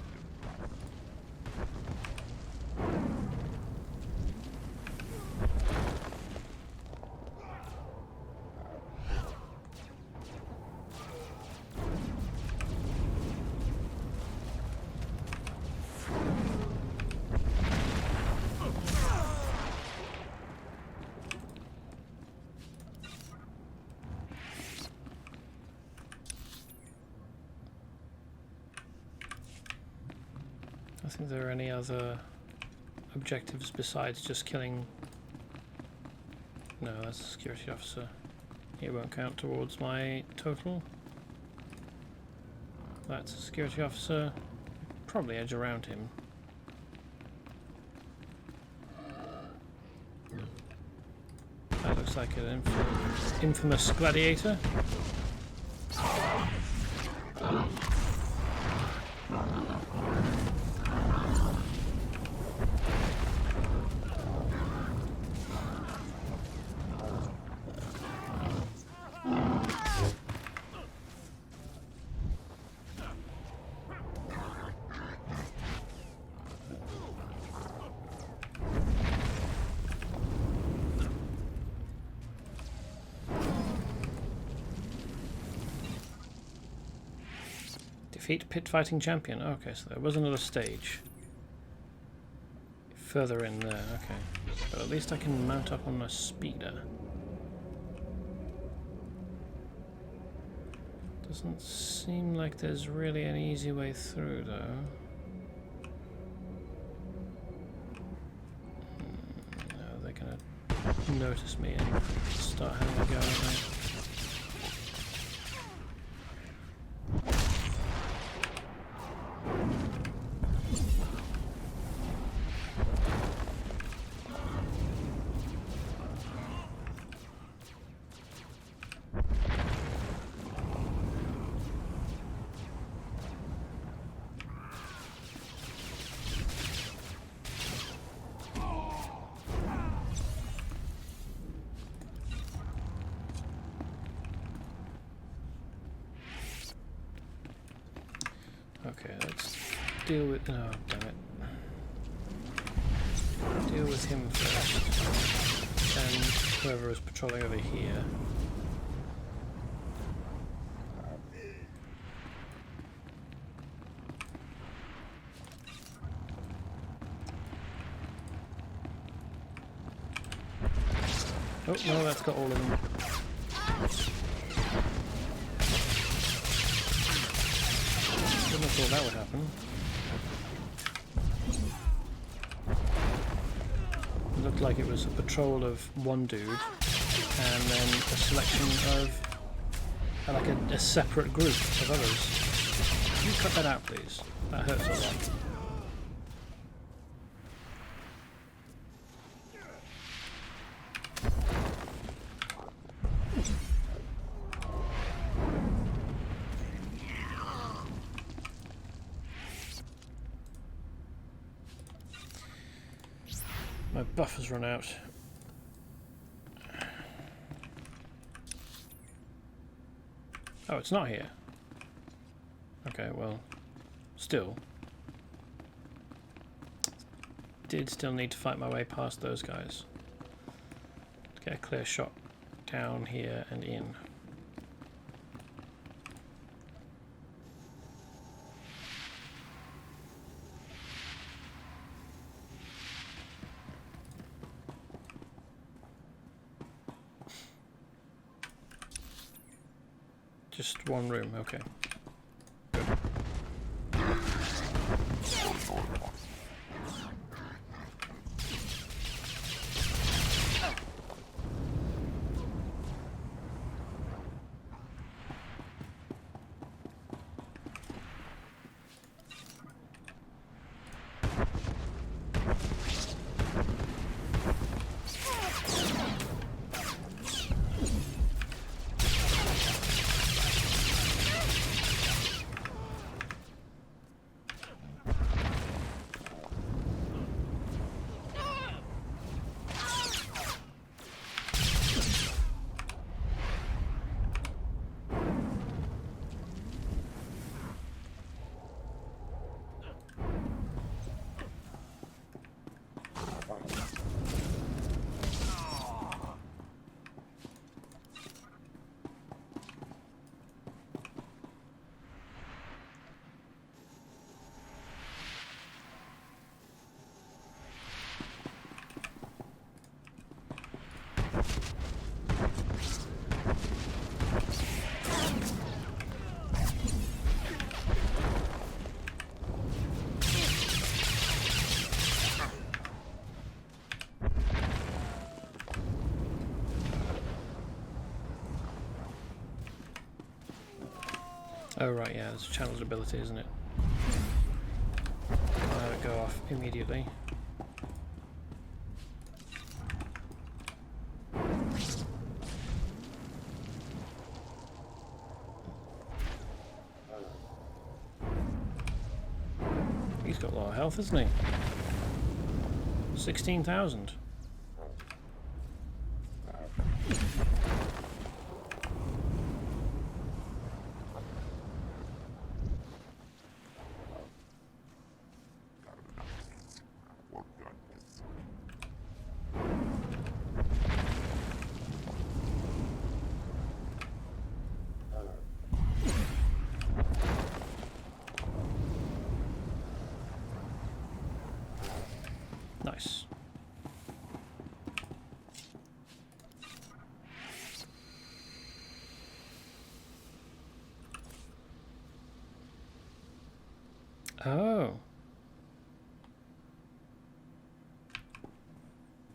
[SPEAKER 1] I think there are any other objectives besides just killing. No, that's a security officer. It won't count towards my total. That's a security officer. Probably edge around him. That looks like an infamous gladiator. Defeat pit fighting champion. Okay, so there was another stage. Further in there, okay. But at least I can mount up on a speeder. Doesn't seem like there's really an easy way through though. No, they're gonna notice me and start having a go at me. Okay, let's deal with... Oh, damn it. Deal with him first. And whoever is patrolling over here. Oh, no, that's got all of them. Wouldn't have thought that would happen. It looked like it was a patrol of one dude and then a selection of like a separate group of others. Can you cut that out, please? That hurts a lot. My buffer's run out. Oh, it's not here. Okay, well, still. Did still need to fight my way past those guys to get a clear shot down here and in. Just one room, okay. Good. Oh right, yeah, there's a channel's ability, isn't it? Can't have it go off immediately. He's got a lot of health, hasn't he? 16,000. Nice. Oh.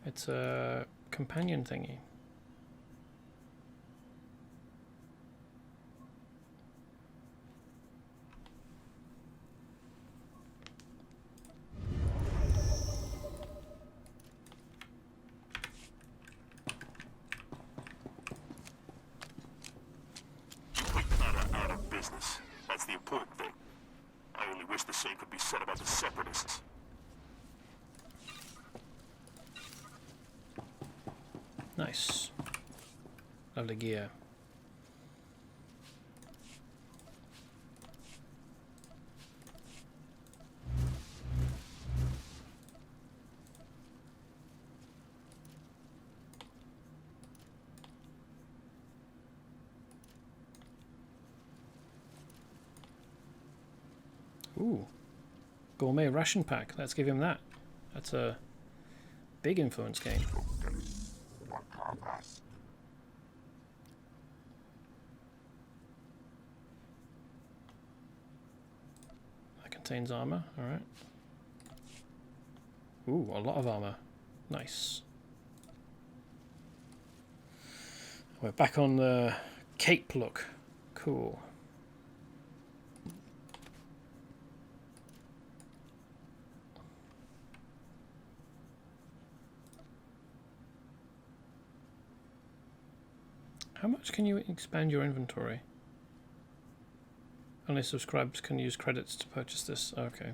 [SPEAKER 1] It's a companion thingy.
[SPEAKER 17] Out of business. That's the important thing. I only wish the same could be said about the Separatists.
[SPEAKER 1] Nice. Lovely gear. Ooh. Gourmet ration pack. Let's give him that. That's a big influence game. That contains armor. Alright. Ooh, a lot of armor. Nice. We're back on the cape look. Cool. How much can you expand your inventory? Only subscribers can use credits to purchase this. Okay.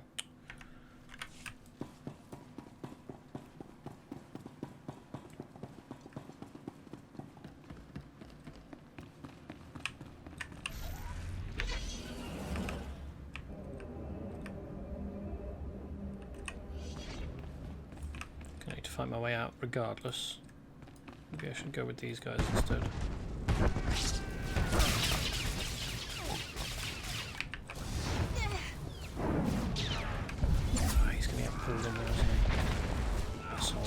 [SPEAKER 1] I need to find my way out regardless. Maybe I should go with these guys instead. He's gonna get pulled in there, isn't he? Asshole.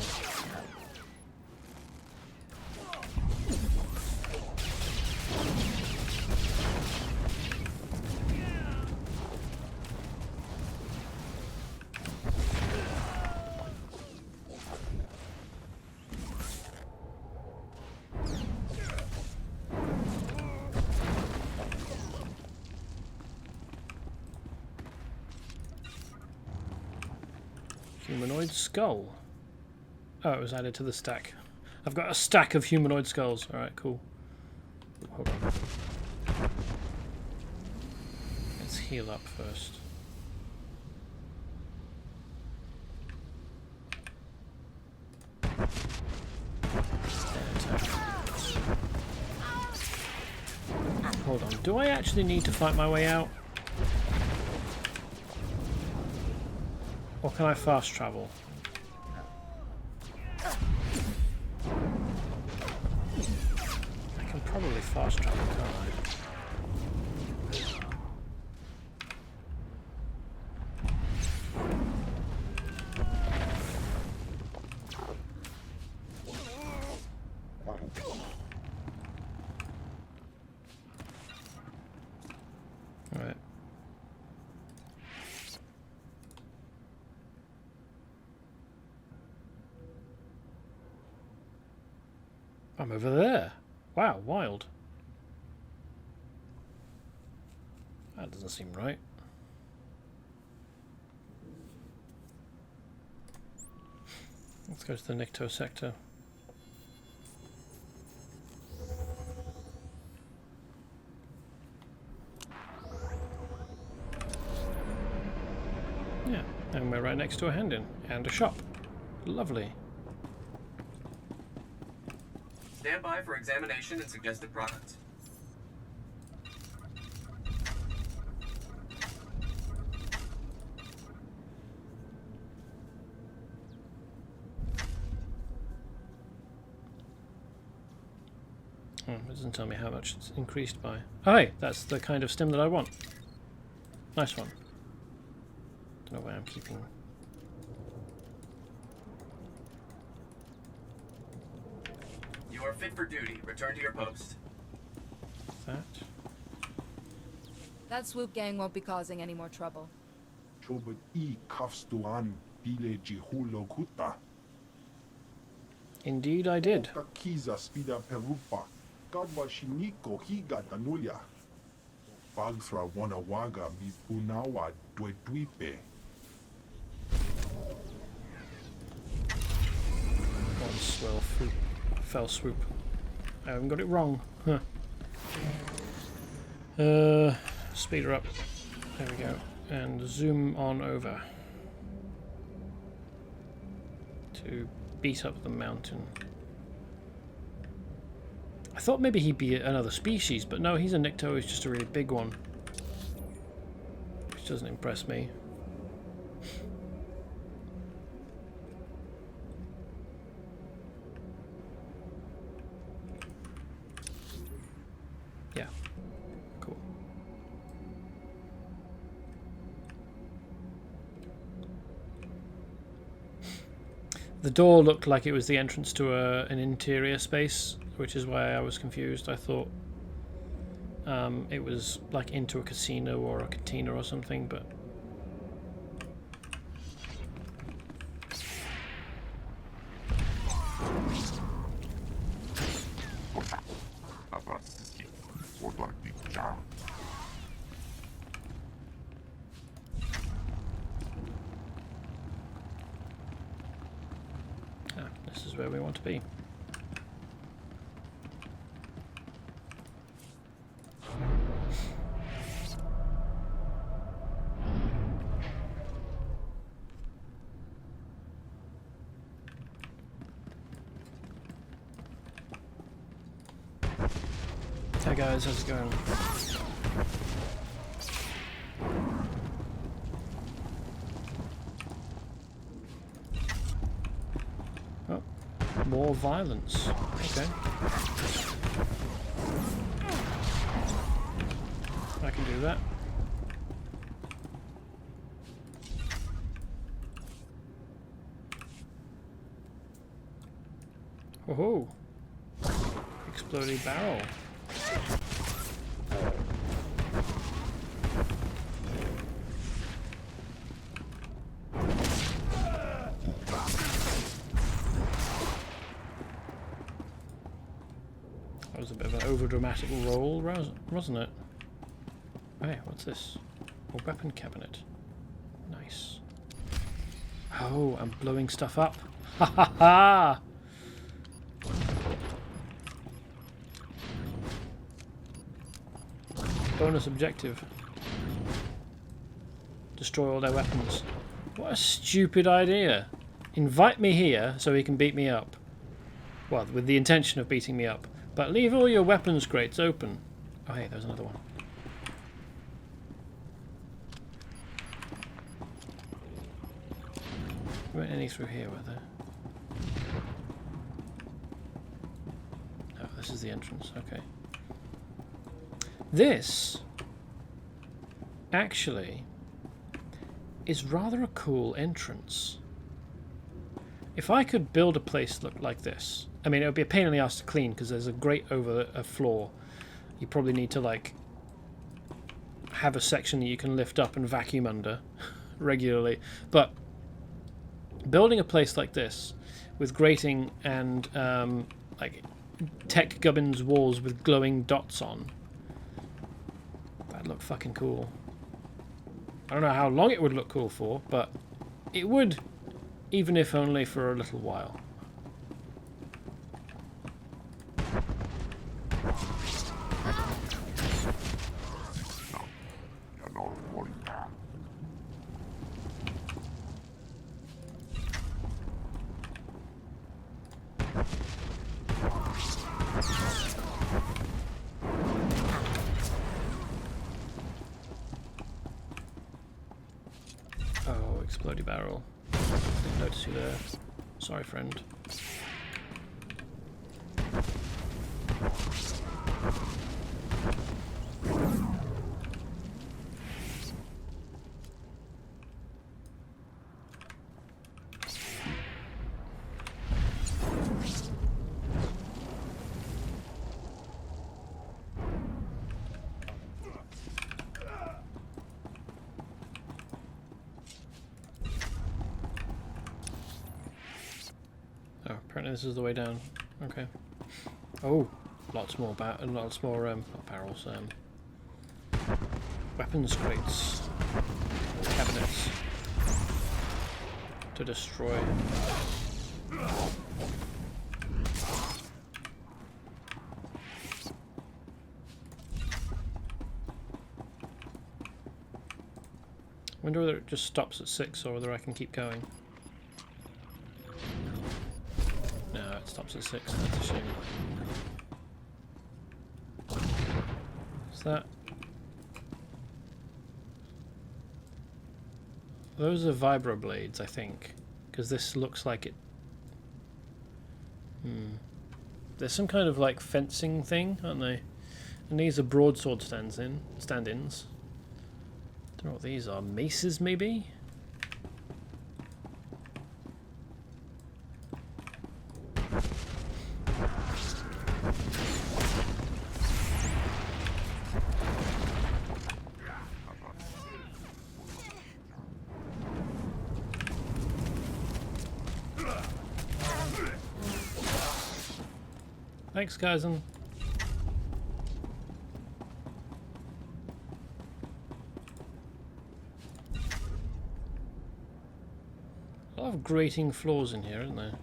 [SPEAKER 1] Humanoid skull. Oh, it was added to the stack. I've got a stack of humanoid skulls. Alright, cool. Hold on. Let's heal up first. Hold on. Do I actually need to fight my way out? Or can I fast travel? I can probably fast travel, can't I? Alright. I'm over there. Wow, wild. That doesn't seem right. Let's go to the Nikto sector. Yeah, and we're right next to a hand-in and a shop. Lovely.
[SPEAKER 19] Stand by for examination and suggested products.
[SPEAKER 1] Oh, it doesn't tell me how much it's increased by. Oh, hey, that's the kind of stim that I want. Nice one. Don't know where I'm keeping.
[SPEAKER 19] You are fit for duty. Return to your post.
[SPEAKER 1] That.
[SPEAKER 6] That swoop gang won't be causing any more trouble.
[SPEAKER 14] Chobot I kafstuan bile jihulo kuta.
[SPEAKER 1] Indeed, I did.
[SPEAKER 14] Kiza spida perupa. Gadwa shiniko higa danulia. Bagthra wanawaga mi punawa dweduipe.
[SPEAKER 1] One swell swoop. Fell swoop. I haven't got it wrong. Huh. Speed her up. There we go. And zoom on over. To beat up the mountain. I thought maybe he'd be another species, but no, he's a Nikto, he's just a really big one. Which doesn't impress me. Yeah. Cool. The door looked like it was the entrance to an interior space, which is why I was confused. I thought it was like into a casino or a cantina or something, but this is where we want to be. Hey guys, how's it going? Oh, more violence. Okay. I can do that. Oh, exploding barrel. That was a bit of an over-dramatic roll, wasn't it? Hey, what's this? A weapon cabinet. Nice. Oh, I'm blowing stuff up. Ha ha ha! Bonus objective. Destroy all their weapons. What a stupid idea. Invite me here so he can beat me up. Well, with the intention of beating me up. But leave all your weapons crates open. Oh hey, there's another one. There weren't any through here, were there? Oh, this is the entrance, okay. This actually is rather a cool entrance. If I could build a place look like this, I mean, it would be a pain in the ass to clean because there's a grate over a floor. You probably need to like have a section that you can lift up and vacuum under regularly. But building a place like this with grating and like tech gubbins walls with glowing dots on, That'd look fucking cool. I don't know how long it would look cool for, but it would, even if only for a little while. Oh, explodey barrel. Didn't notice you there. Sorry, friend. Oh, apparently this is the way down. Okay. Oh, lots more not barrels. Weapons crates, cabinets to destroy. I wonder whether it just stops at 6 or whether I can keep going. No, it stops at 6. That's a shame. Is that? Those are vibroblades, I think, because this looks like it. There's some kind of like fencing thing, aren't they? And these are broadsword stand-ins. Don't know what these are. Maces, maybe? Thanks, cousin. A lot of grating floors in here, isn't there?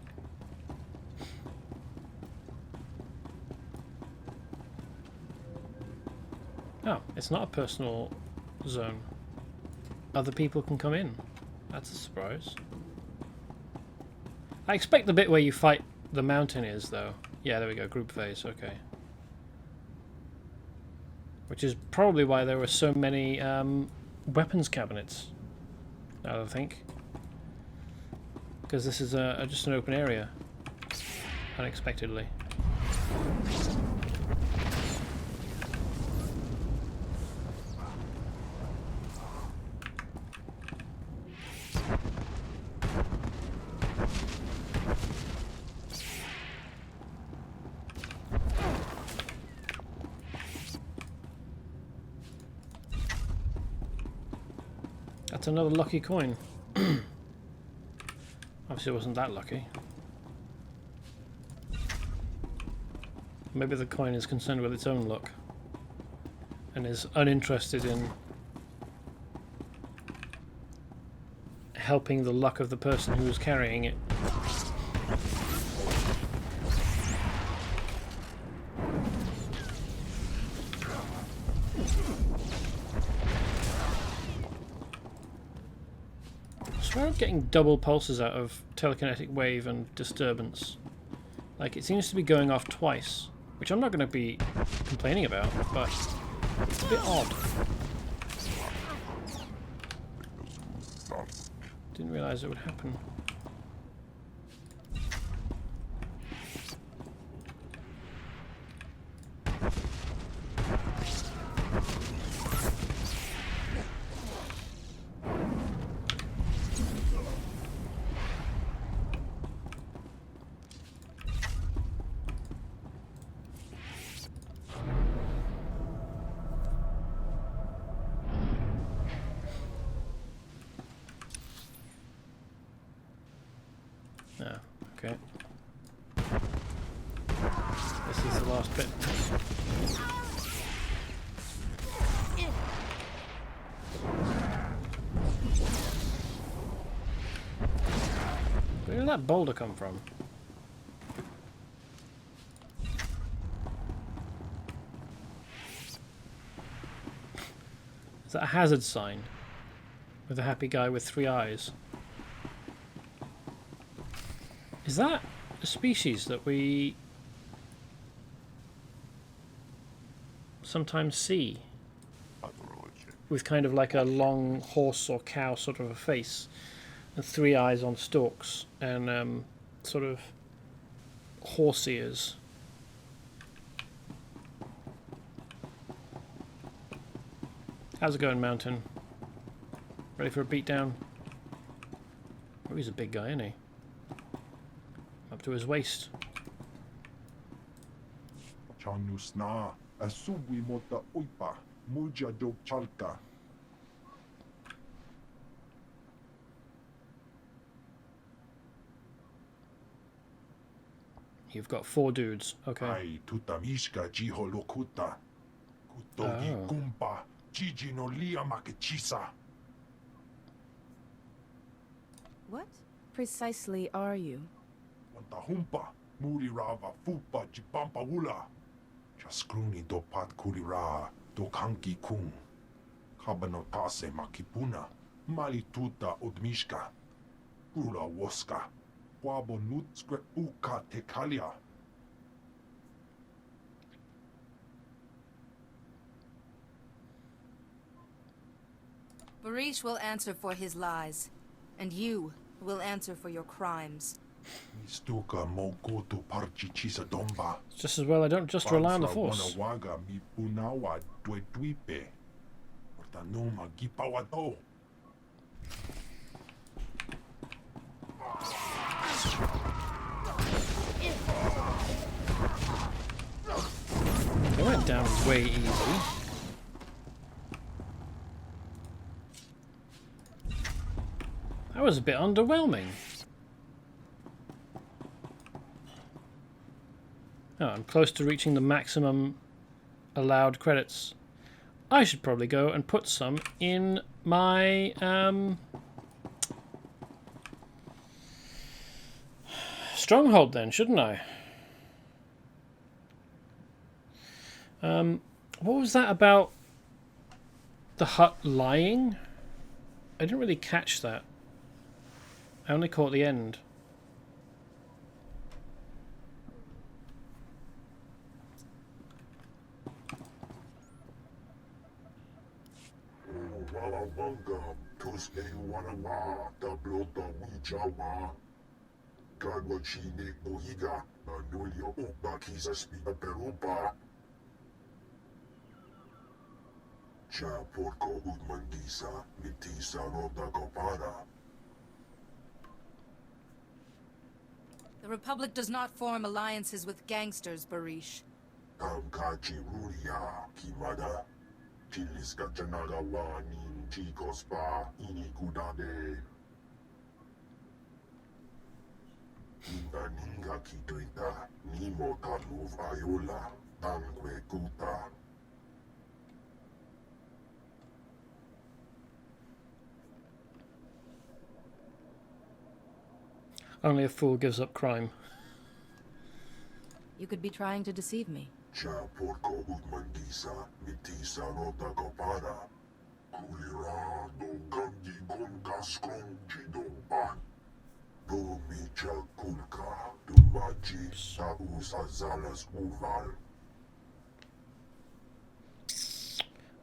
[SPEAKER 1] Oh, it's not a personal zone. Other people can come in. That's a surprise. I expect the bit where you fight the mountaineers, though. Yeah, there we go, group phase, okay. Which is probably why there were so many weapons cabinets, now that I think. Because this is just an open area, unexpectedly. That's another lucky coin. Obviously it wasn't that lucky. Maybe the coin is concerned with its own luck and is uninterested in helping the luck of the person who is carrying it. I swear I'm getting double pulses out of telekinetic wave and disturbance. Like, it seems to be going off twice, which I'm not going to be complaining about, but it's a bit odd. Didn't realise it would happen. Okay. This is the last bit. did that boulder come from? Is that a hazard sign? With a happy guy with 3 eyes? Is that a species that we sometimes see? With kind of like a long horse or cow sort of a face and 3 eyes on stalks and sort of horse ears. How's it going, Mountain? Ready for a beatdown? Oh, he's a big guy, isn't he? Up to his waist.
[SPEAKER 14] Chanusna, asuwi mota uipa, muja do chalka.
[SPEAKER 1] You've got 4 dudes, okay.
[SPEAKER 14] Ai tutamishka jiho lokuta. Kutogi kumpa, jiji no lia makechisa.
[SPEAKER 6] What precisely are you?
[SPEAKER 14] Wantahumpa, murirava fupa jipampa wula. Chaskruni do pat kulira, do kanki kung. Kabano tase makipuna, malituta odmishka. Ula woska, wabo nutskre uka tekalia.
[SPEAKER 6] Barish will answer for his lies, and you will answer for your crimes.
[SPEAKER 14] Mistuka mogoto parchichisa domba.
[SPEAKER 1] It's just as well I don't just rely on the Force.
[SPEAKER 14] Wanawaga mi punawa dweduipe. Ortanoma gipawado.
[SPEAKER 1] They went down way easy. That was a bit underwhelming. Oh, I'm close to reaching the maximum allowed credits. I should probably go and put some in my stronghold then, shouldn't I? What was that about the hut lying? I didn't really catch that. I only caught the end.
[SPEAKER 6] The Republic does not form alliances with gangsters, Barish.
[SPEAKER 1] Only a fool gives up crime.
[SPEAKER 6] You could be trying to deceive me.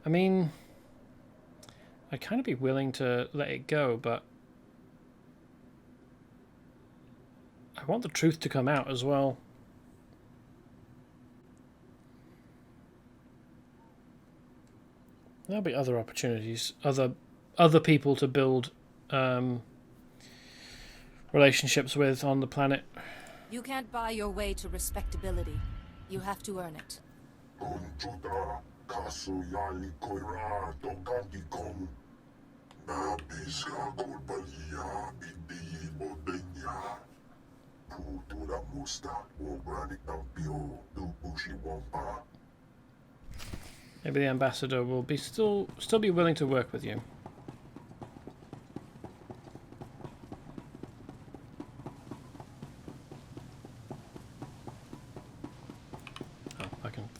[SPEAKER 1] I mean, I'd kind of be willing to let it go, but I want the truth to come out as well. There'll be other opportunities, other people to build relationships with on the planet.
[SPEAKER 6] You can't buy your way to respectability. You have to earn it.
[SPEAKER 1] Maybe the ambassador will be still be willing to work with you.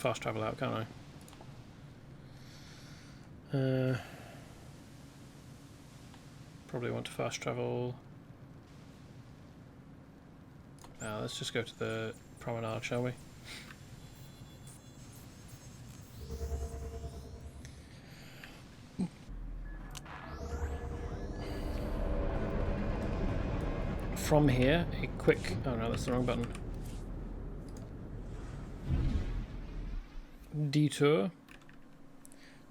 [SPEAKER 1] fast travel out, can't I? Probably want to fast travel. Let's just go to the promenade, shall we? From here, a quick... Oh no, that's the wrong button. Detour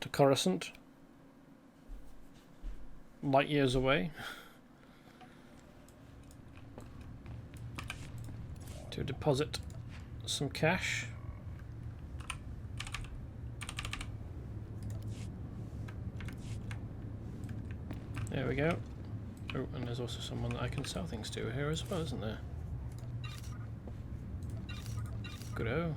[SPEAKER 1] to Coruscant. Light years away. To deposit some cash. There we go. Oh, and there's also someone that I can sell things to here as well, isn't there? Good-o.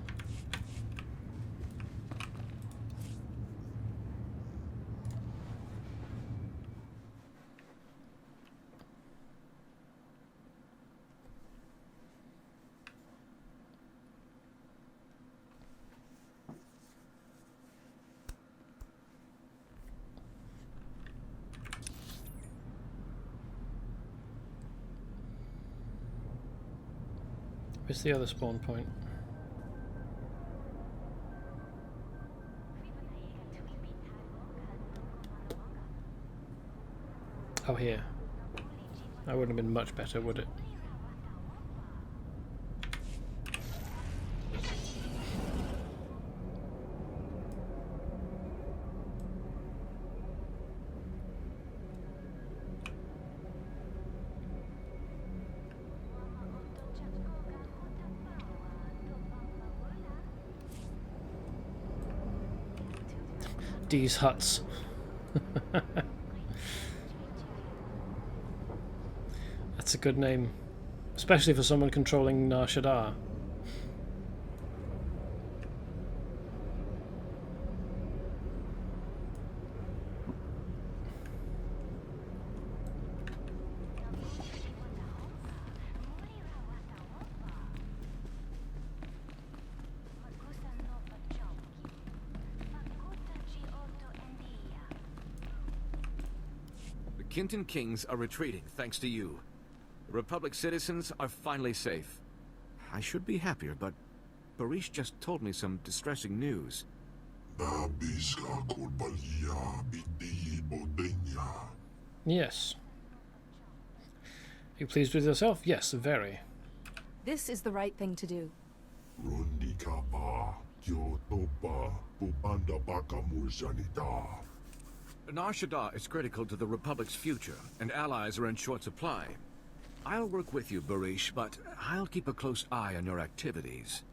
[SPEAKER 1] Where's the other spawn point? Oh, here. That wouldn't have been much better, would it? These huts. That's a good name, especially for someone controlling Nar Shaddaa.
[SPEAKER 10] Kintan Kings are retreating, thanks to you. The Republic citizens are finally safe. I should be happier, but Barish just told me some distressing news.
[SPEAKER 1] Yes. Are you pleased with yourself? Yes, very.
[SPEAKER 6] This is the right thing to do.
[SPEAKER 10] Nar Shaddaa is critical to the Republic's future, and allies are in short supply. I'll work with you, Barish, but I'll keep a close eye on your activities.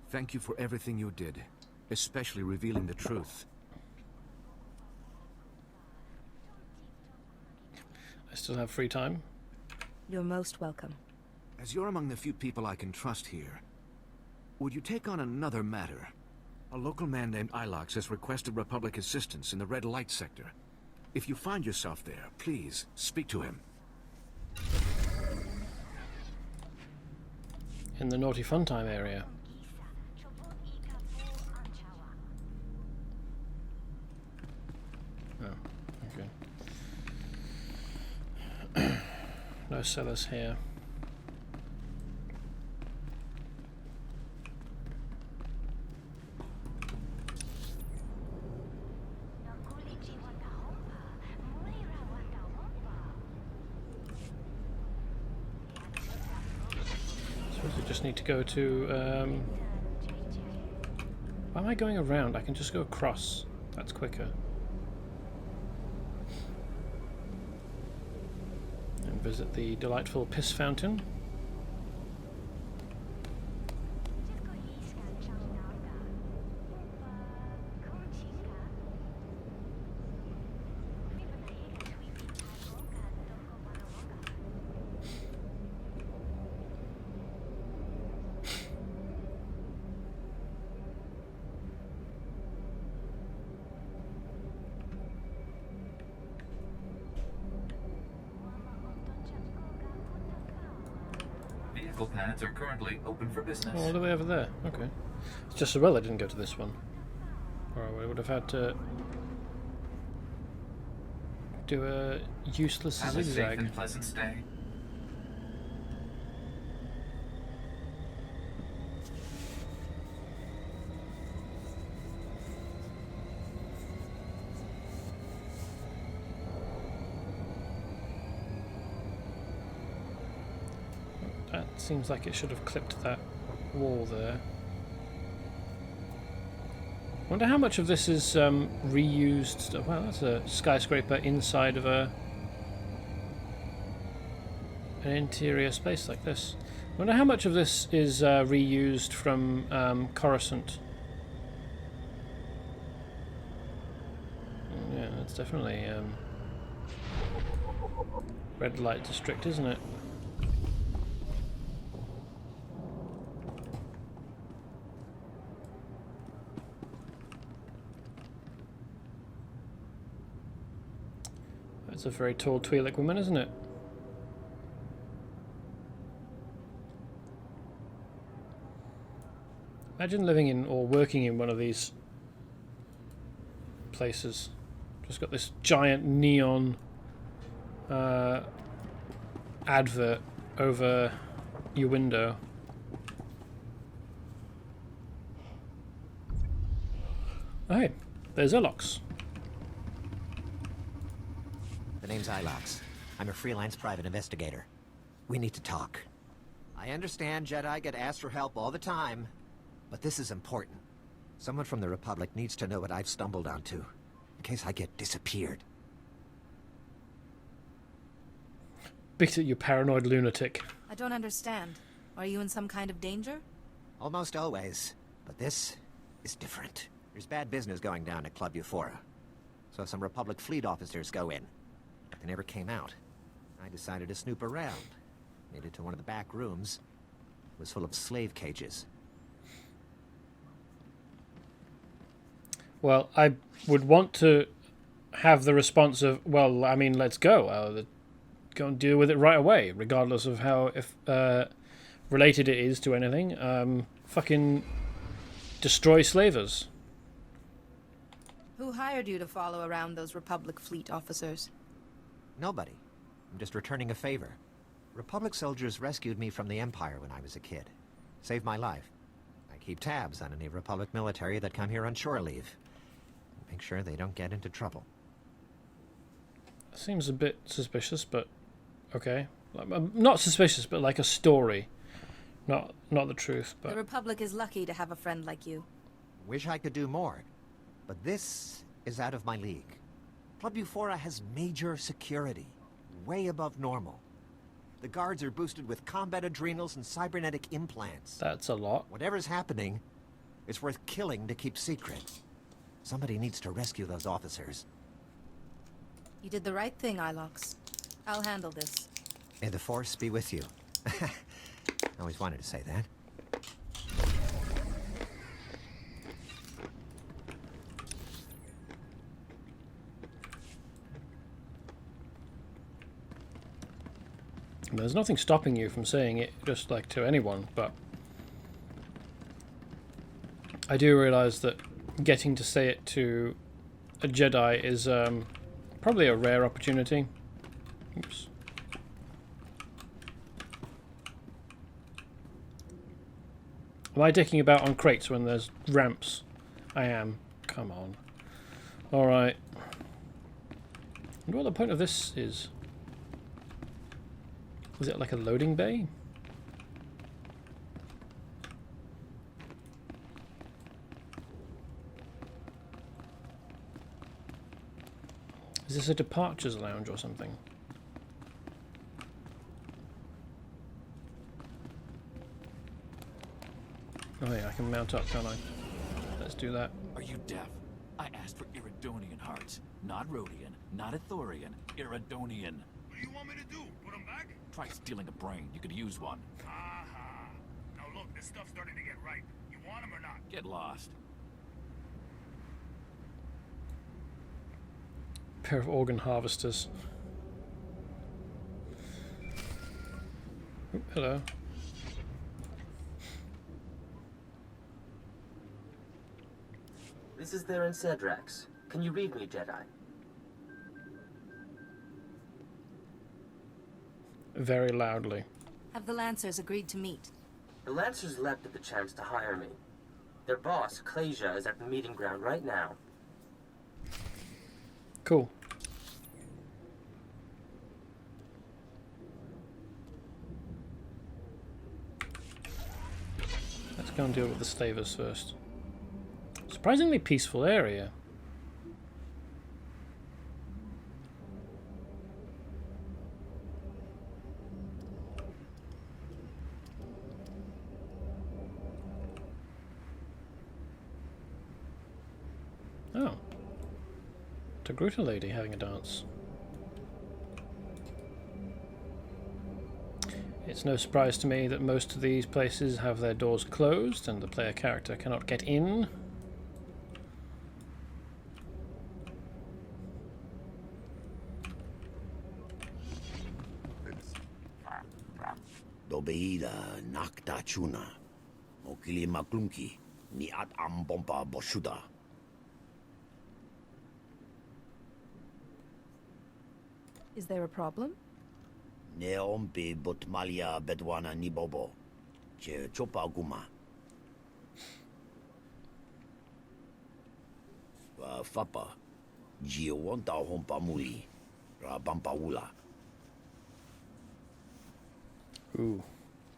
[SPEAKER 10] Thank you for everything you did, especially revealing the truth.
[SPEAKER 1] I still have free time.
[SPEAKER 6] You're most welcome.
[SPEAKER 10] As you're among the few people I can trust here, would you take on another matter? A local man named Ilox has requested Republic assistance in the Red Light sector. If you find yourself there, please speak to him.
[SPEAKER 1] In the Naughty Fun Time area. Oh, okay. No sellers here. Just need to go to why am I going around? I can just go across. That's quicker. And visit the delightful piss fountain.
[SPEAKER 8] medical pads are currently open for business.
[SPEAKER 1] Oh, all the way over there. Okay. It's just as well I didn't go to this one. Or I would have had to do a useless
[SPEAKER 8] Have a safe
[SPEAKER 1] zigzag.
[SPEAKER 8] and pleasant stay.
[SPEAKER 1] That seems like it should have clipped that wall there. I wonder how much of this is reused stuff. Well, that's a skyscraper inside of an interior space like this. I wonder how much of this is reused from Coruscant. Yeah, that's definitely red light district, isn't it? It's a very tall Twi'lek woman, isn't it? Imagine living in or working in one of these places. Just got this giant neon advert over your window. Hey, there's Elox.
[SPEAKER 20] The name's Ilox. I'm a freelance private investigator. We need to talk. I understand Jedi get asked for help all the time, but this is important. Someone from the Republic needs to know what I've stumbled onto, in case I get disappeared.
[SPEAKER 1] Beat it, you paranoid lunatic.
[SPEAKER 6] I don't understand. Are you in some kind of danger?
[SPEAKER 20] Almost always, but this is different. There's bad business going down at Club Euphora, so some Republic fleet officers go in. But they never came out. I decided to snoop around. Made it to one of the back rooms. It was full of slave cages.
[SPEAKER 1] Well, I would want to have the response of, well, I mean, let's go. Go and deal with it right away, regardless of how related it is to anything. Fucking destroy slavers.
[SPEAKER 6] Who hired you to follow around those Republic fleet officers?
[SPEAKER 20] Nobody. I'm just returning a favor. Republic soldiers rescued me from the Empire when I was a kid. Saved my life. I keep tabs on any Republic military that come here on shore leave. Make sure they don't get into trouble.
[SPEAKER 1] Seems a bit suspicious, but okay. Not suspicious, but like a story. Not the truth, but...
[SPEAKER 6] The Republic is lucky to have a friend like you.
[SPEAKER 20] Wish I could do more, but this is out of my league. Club Euphora has major security, way above normal. The guards are boosted with combat adrenals and cybernetic implants.
[SPEAKER 1] That's a lot.
[SPEAKER 20] Whatever's happening, it's worth killing to keep secret. Somebody needs to rescue those officers.
[SPEAKER 6] You did the right thing, Ilox. I'll handle this.
[SPEAKER 20] May the Force be with you. I always wanted to say that.
[SPEAKER 1] There's nothing stopping you from saying it just like to anyone, but I do realise that getting to say it to a Jedi is probably a rare opportunity. Oops. Am I dicking about on crates when there's ramps? I am. Come on. Alright. I wonder what the point of this is. Is it like a loading bay? Is this a departures lounge or something? Oh yeah, I can mount up, can't I? Let's do that.
[SPEAKER 21] Are you deaf? I asked for Iridonian hearts. Not Rhodian, not Ithorian, Iridonian.
[SPEAKER 7] What do you want me to do? Put them back?
[SPEAKER 21] Try stealing a brain. You could use one.
[SPEAKER 7] Aha. Now look, this stuff's starting to get ripe. You want them or not?
[SPEAKER 21] Get lost.
[SPEAKER 1] Pair of organ harvesters. Oh, hello.
[SPEAKER 2] This is Theron Cedrax. Can you read me, Jedi?
[SPEAKER 1] Very loudly.
[SPEAKER 6] Have the Lancers agreed to meet?
[SPEAKER 2] The Lancers leapt at the chance to hire me. Their boss, Clasia, is at the meeting ground right now.
[SPEAKER 1] Cool. Let's go and deal with the Stavers first. Surprisingly peaceful area. Oh. Togruta lady having a dance. It's no surprise to me that most of these places have their doors closed and the player character cannot get in.
[SPEAKER 11] Dobeida nakta chuna. Mokili maklunki. Ni at ambompa boshuda.
[SPEAKER 6] Is there a problem?
[SPEAKER 11] Neompe botmalia bedwana nibobo. Che chopa guma. Fapa. Jiwonta hompa muli. Rabampa ula.
[SPEAKER 1] Ooh.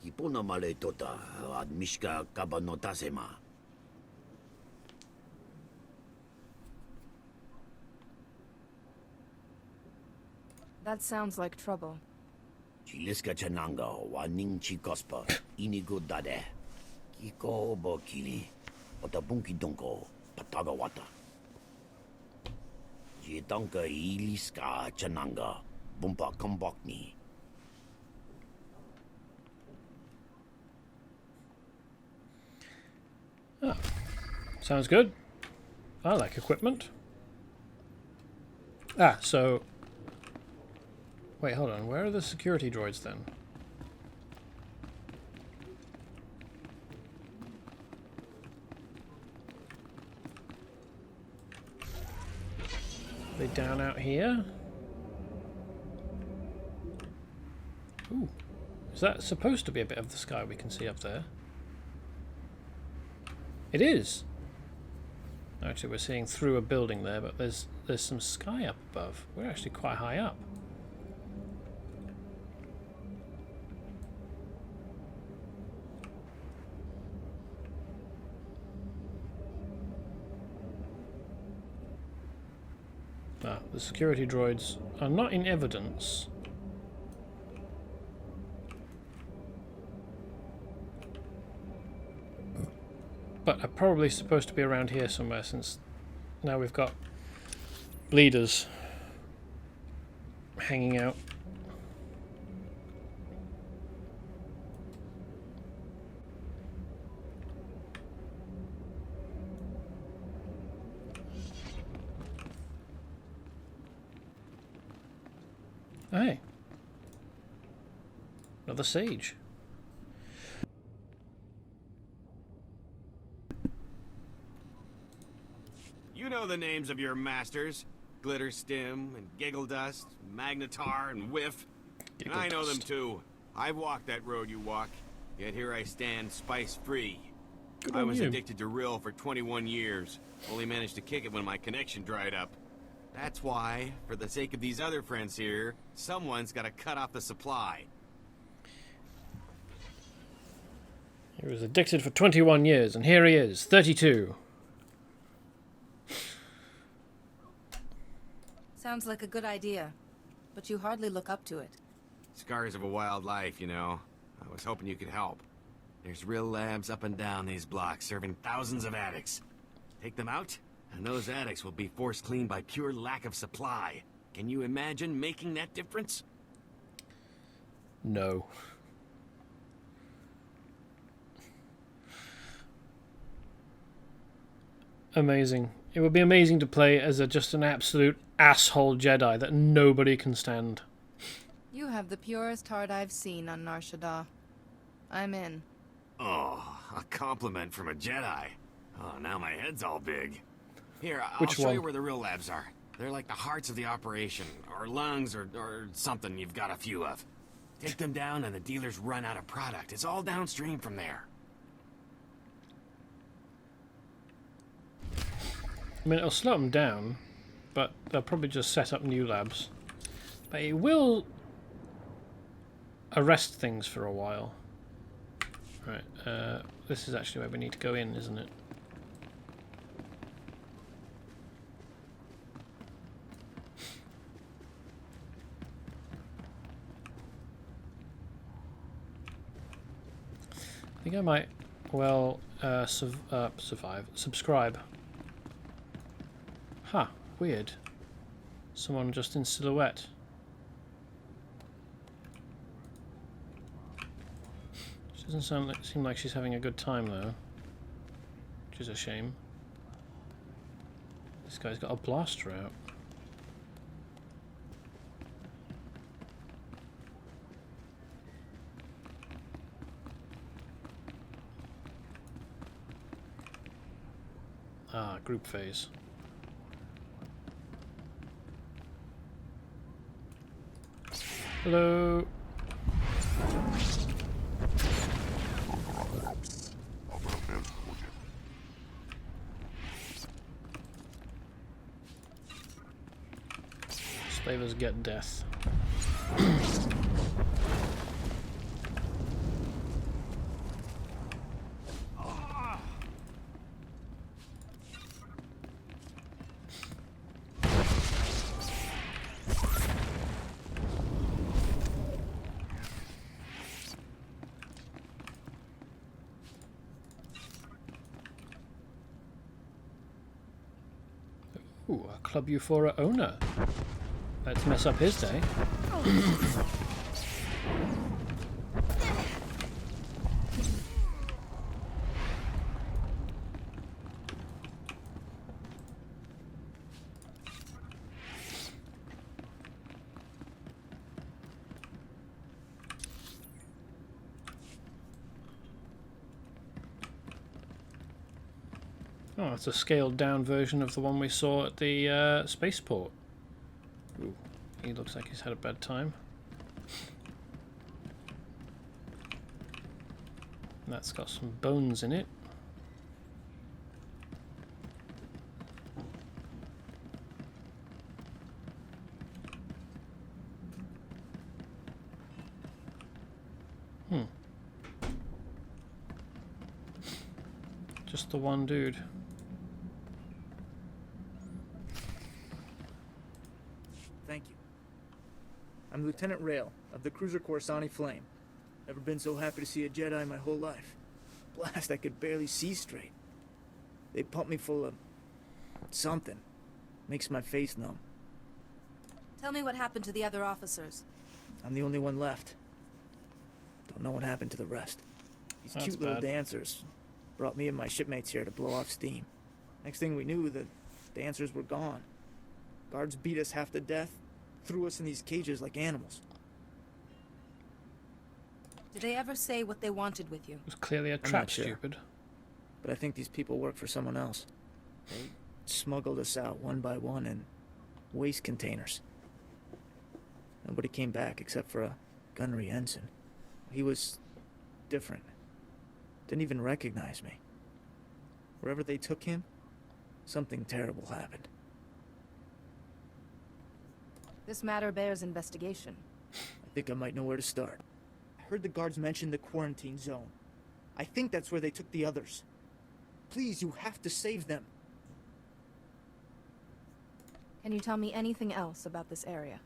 [SPEAKER 11] Kipuna male tota ad mishka kabanotasema.
[SPEAKER 6] That sounds like trouble.
[SPEAKER 11] Chiliska chananga waning chikospa inigo dade. Kiko bokili. Otabunki donko patagawata. Jitanka iliska chananga bumpa kambokni.
[SPEAKER 1] Oh, sounds good. I like equipment. Ah, so... Wait, hold on. Where are the security droids then? Are they down out here? Ooh. Is that supposed to be a bit of the sky we can see up there? It is. Actually, we're seeing through a building there, but there's some sky up above. We're actually quite high up. Ah, the security droids are not in evidence. But are probably supposed to be around here somewhere, since now we've got bleeders hanging out. Hey, another sage.
[SPEAKER 22] You know the names of your masters. Glitterstim and Giggledust, Magnetar and Whiff. And I know them too. I've walked that road you walk, yet here I stand spice-free. I was addicted to Rill for 21 years. Only managed to kick it when my connection dried up. That's why, for the sake of these other friends here, someone's got to cut off the supply.
[SPEAKER 1] He was addicted for 21 years, and here he is, 32.
[SPEAKER 6] Sounds like a good idea, but you hardly look up to it.
[SPEAKER 22] Scars of a wild life, you know. I was hoping you could help. There's Rill labs up and down these blocks serving thousands of addicts. Take them out, and those addicts will be forced clean by pure lack of supply. Can you imagine making that difference?
[SPEAKER 1] No. Amazing. It would be amazing to play as just an absolute asshole Jedi that nobody can stand.
[SPEAKER 6] You have the purest heart I've seen on Nar Shaddaa. I'm in.
[SPEAKER 22] Oh, a compliment from a Jedi. Oh, now my head's all big. Here, I'll
[SPEAKER 1] Which
[SPEAKER 22] show
[SPEAKER 1] one?
[SPEAKER 22] you where the real labs are. They're like the hearts of the operation, or lungs, or something you've got a few of. Take them down and the dealers run out of product. It's all downstream from there.
[SPEAKER 1] I mean, it'll slow them down, but they'll probably just set up new labs. But it will arrest things for a while. Right, this is actually where we need to go in, isn't it? I think I might, well, subscribe. Huh, weird. Someone just in silhouette. She doesn't seem like she's having a good time though, which is a shame. This guy's got a blaster out. Ah, group phase. Hello. Slavers get death. Ooh, a Club Euphora owner. Let's mess up his day. Oh, it's a scaled down version of the one we saw at the spaceport. Ooh, he looks like he's had a bad time. And that's got some bones in it. Just the one dude.
[SPEAKER 3] Thank you. I'm Lieutenant Rail of the cruiser Coruscant Flame. Never been so happy to see a Jedi my whole life. Blast, I could barely see straight. They pumped me full of something. Makes my face numb.
[SPEAKER 6] Tell me what happened to the other officers.
[SPEAKER 3] I'm the only one left. Don't know what happened to the rest. These
[SPEAKER 1] That's
[SPEAKER 3] cute little
[SPEAKER 1] bad.
[SPEAKER 3] dancers brought me and my shipmates here to blow off steam. Next thing we knew, the dancers were gone. Guards beat us half to death, threw us in these cages like animals.
[SPEAKER 6] Did they ever say what they wanted with you?
[SPEAKER 1] It was clearly a
[SPEAKER 3] I'm
[SPEAKER 1] trap,
[SPEAKER 3] not sure.
[SPEAKER 1] stupid.
[SPEAKER 3] But I think these people work for someone else. They smuggled us out one by one in waste containers. Nobody came back except for a gunnery ensign. He was different. Didn't even recognize me. Wherever they took him, something terrible happened.
[SPEAKER 6] This matter bears investigation.
[SPEAKER 3] I think I might know where to start. I heard the guards mention the quarantine zone. I think that's where they took the others. Please, you have to save them.
[SPEAKER 6] Can you tell me anything else about this area?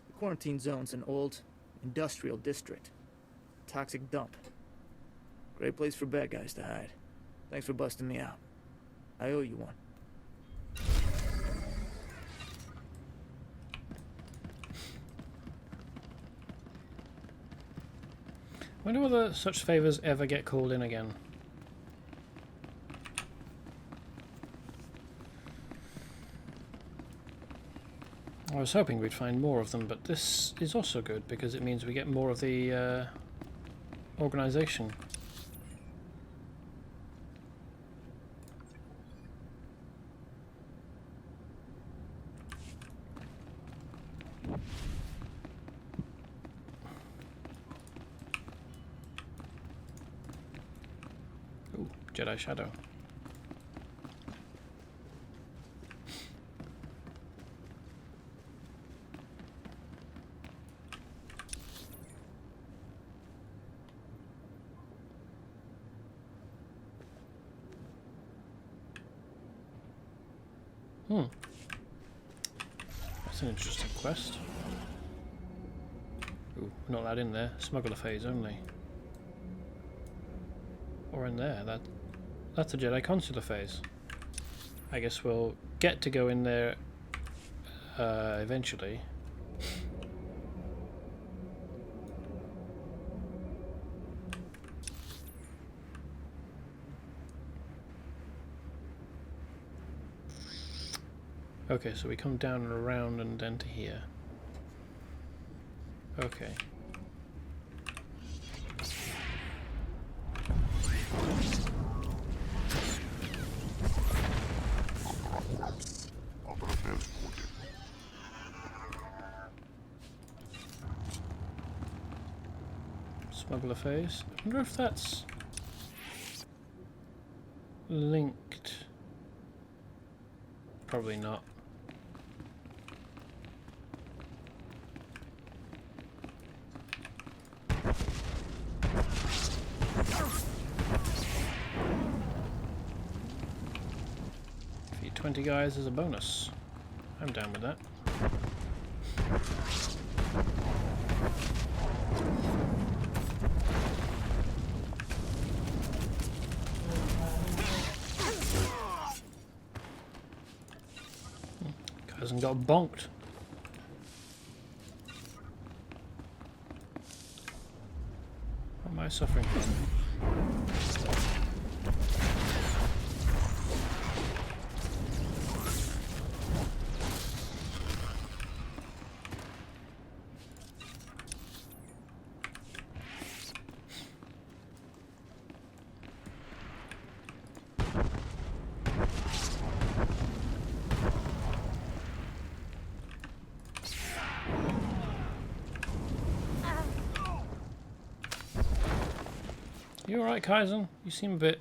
[SPEAKER 3] The quarantine zone's an old industrial district. Toxic dump. Great place for bad guys to hide. Thanks for busting me out. I owe you one.
[SPEAKER 1] I wonder whether such favours ever get called in again. I was hoping we'd find more of them, but this is also good because it means we get more of the organisation. Jedi Shadow. That's an interesting quest. Ooh, not that in there. Smuggler phase only. Or in there. That's a Jedi Consular phase. I guess we'll get to go in there eventually. Okay, so we come down and around and then to here. Okay. Smuggler phase. I wonder if that's linked. Probably not. Feed 20 guys as a bonus. I'm down with that. Cousin got bonked. What am I suffering from? You alright, Kaizen? You seem a bit...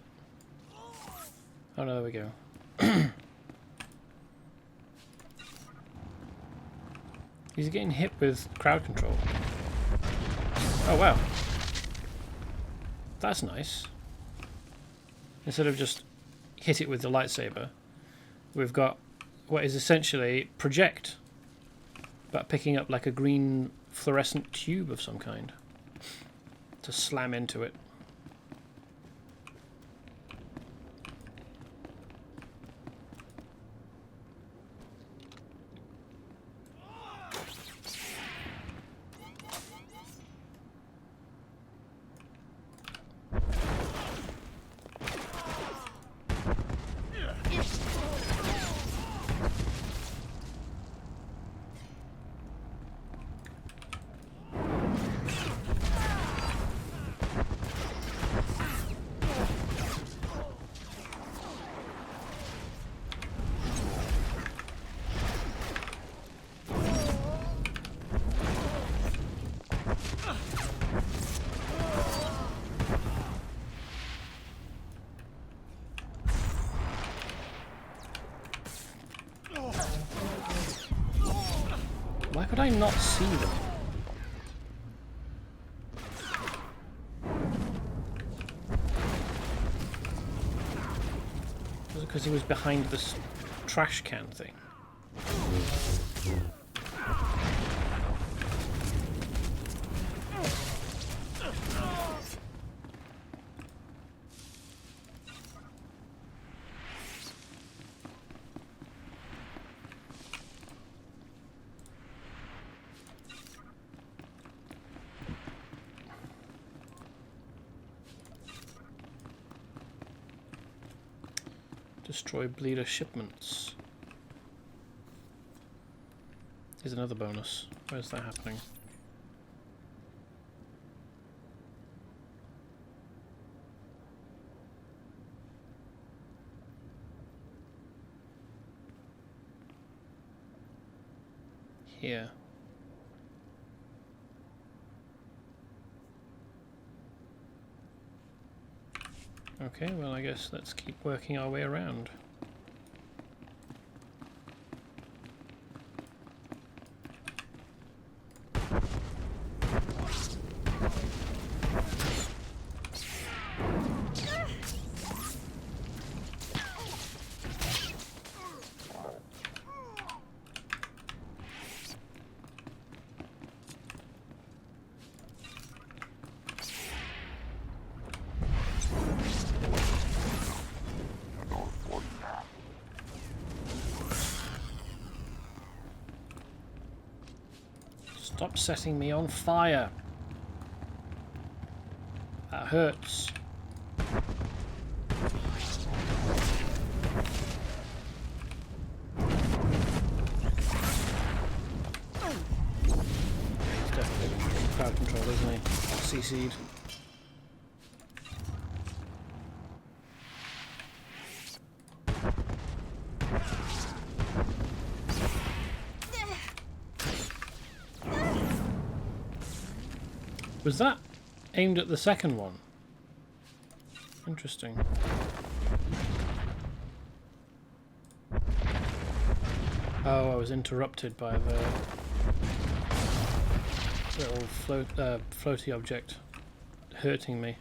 [SPEAKER 1] Oh no, there we go. He's getting hit with crowd control. Oh wow. That's nice. Instead of just hit it with the lightsaber, we've got what is essentially project, but picking up like a green fluorescent tube of some kind to slam into it. Why could I not see them? Was it because he was behind this trash can thing? Destroy bleeder shipments. Here's another bonus. Where's that happening? Here. Okay, well I guess let's keep working our way around. Stop setting me on fire. That hurts. He's definitely crowd control, isn't he? CC'd. Was that aimed at the second one? Interesting. Oh, I was interrupted by the little floaty object hurting me.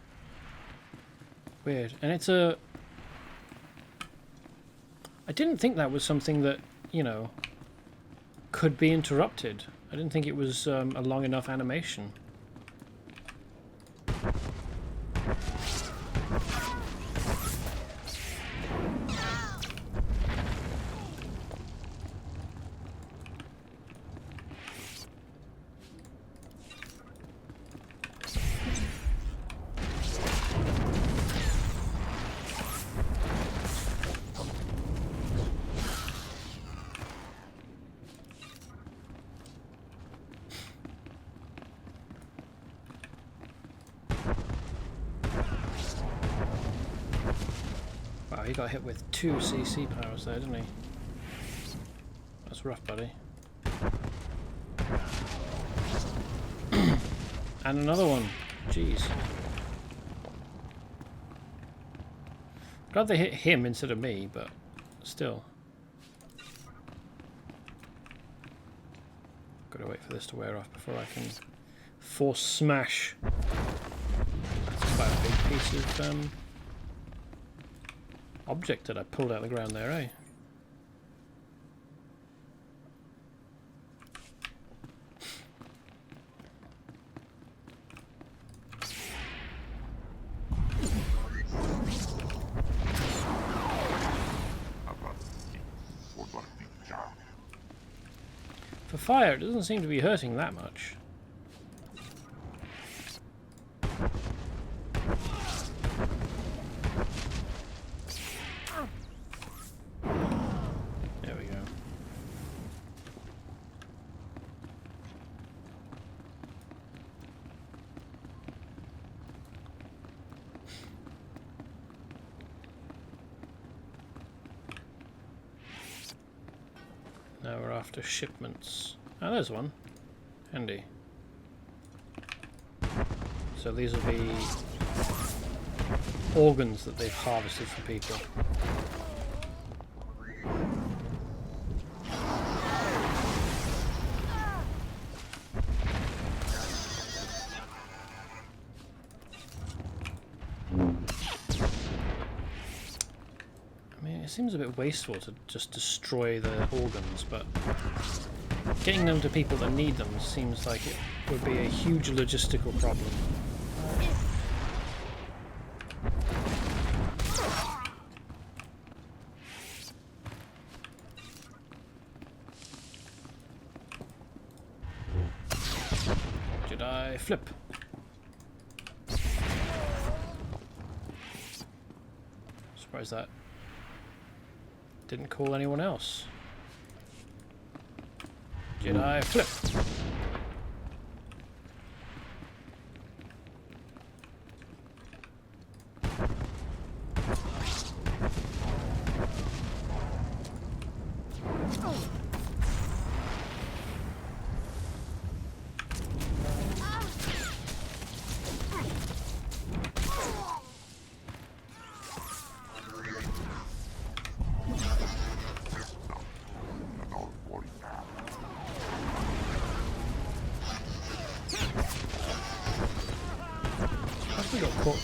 [SPEAKER 1] Weird. And it's a... I didn't think that was something that, you know, could be interrupted. I didn't think it was a long enough animation. He got hit with 2 CC powers there, didn't he? That's rough, buddy. And another one. Jeez. Glad they hit him instead of me, but still. Gotta wait for this to wear off before I can force smash. That's quite a big piece of object that I pulled out of the ground there, eh? For fire, it doesn't seem to be hurting that much. Now we're after shipments. Oh, there's one. Handy. So these will be organs that they've harvested from people. It seems a bit wasteful to just destroy the organs, but getting them to people that need them seems like it would be a huge logistical problem. Did I flip? Surprised that didn't call anyone else. Did I flip?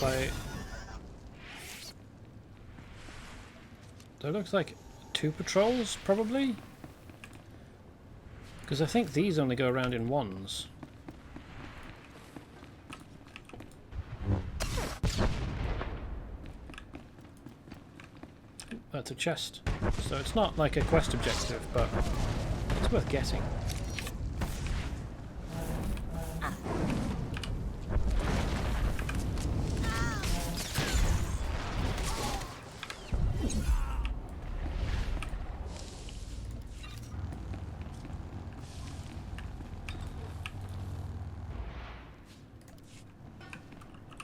[SPEAKER 1] by... That looks like 2 patrols, probably? Because I think these only go around in ones. That's a chest. So it's not like a quest objective, but it's worth getting.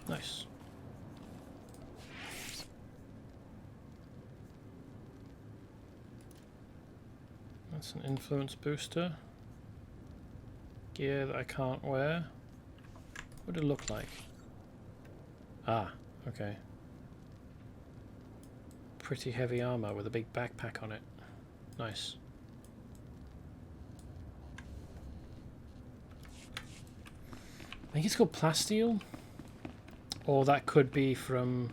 [SPEAKER 1] Nice. That's an influence booster. Gear that I can't wear. What would it look like? Ah, okay. Pretty heavy armor with a big backpack on it. Nice. I think it's called plasteel. Or that could be from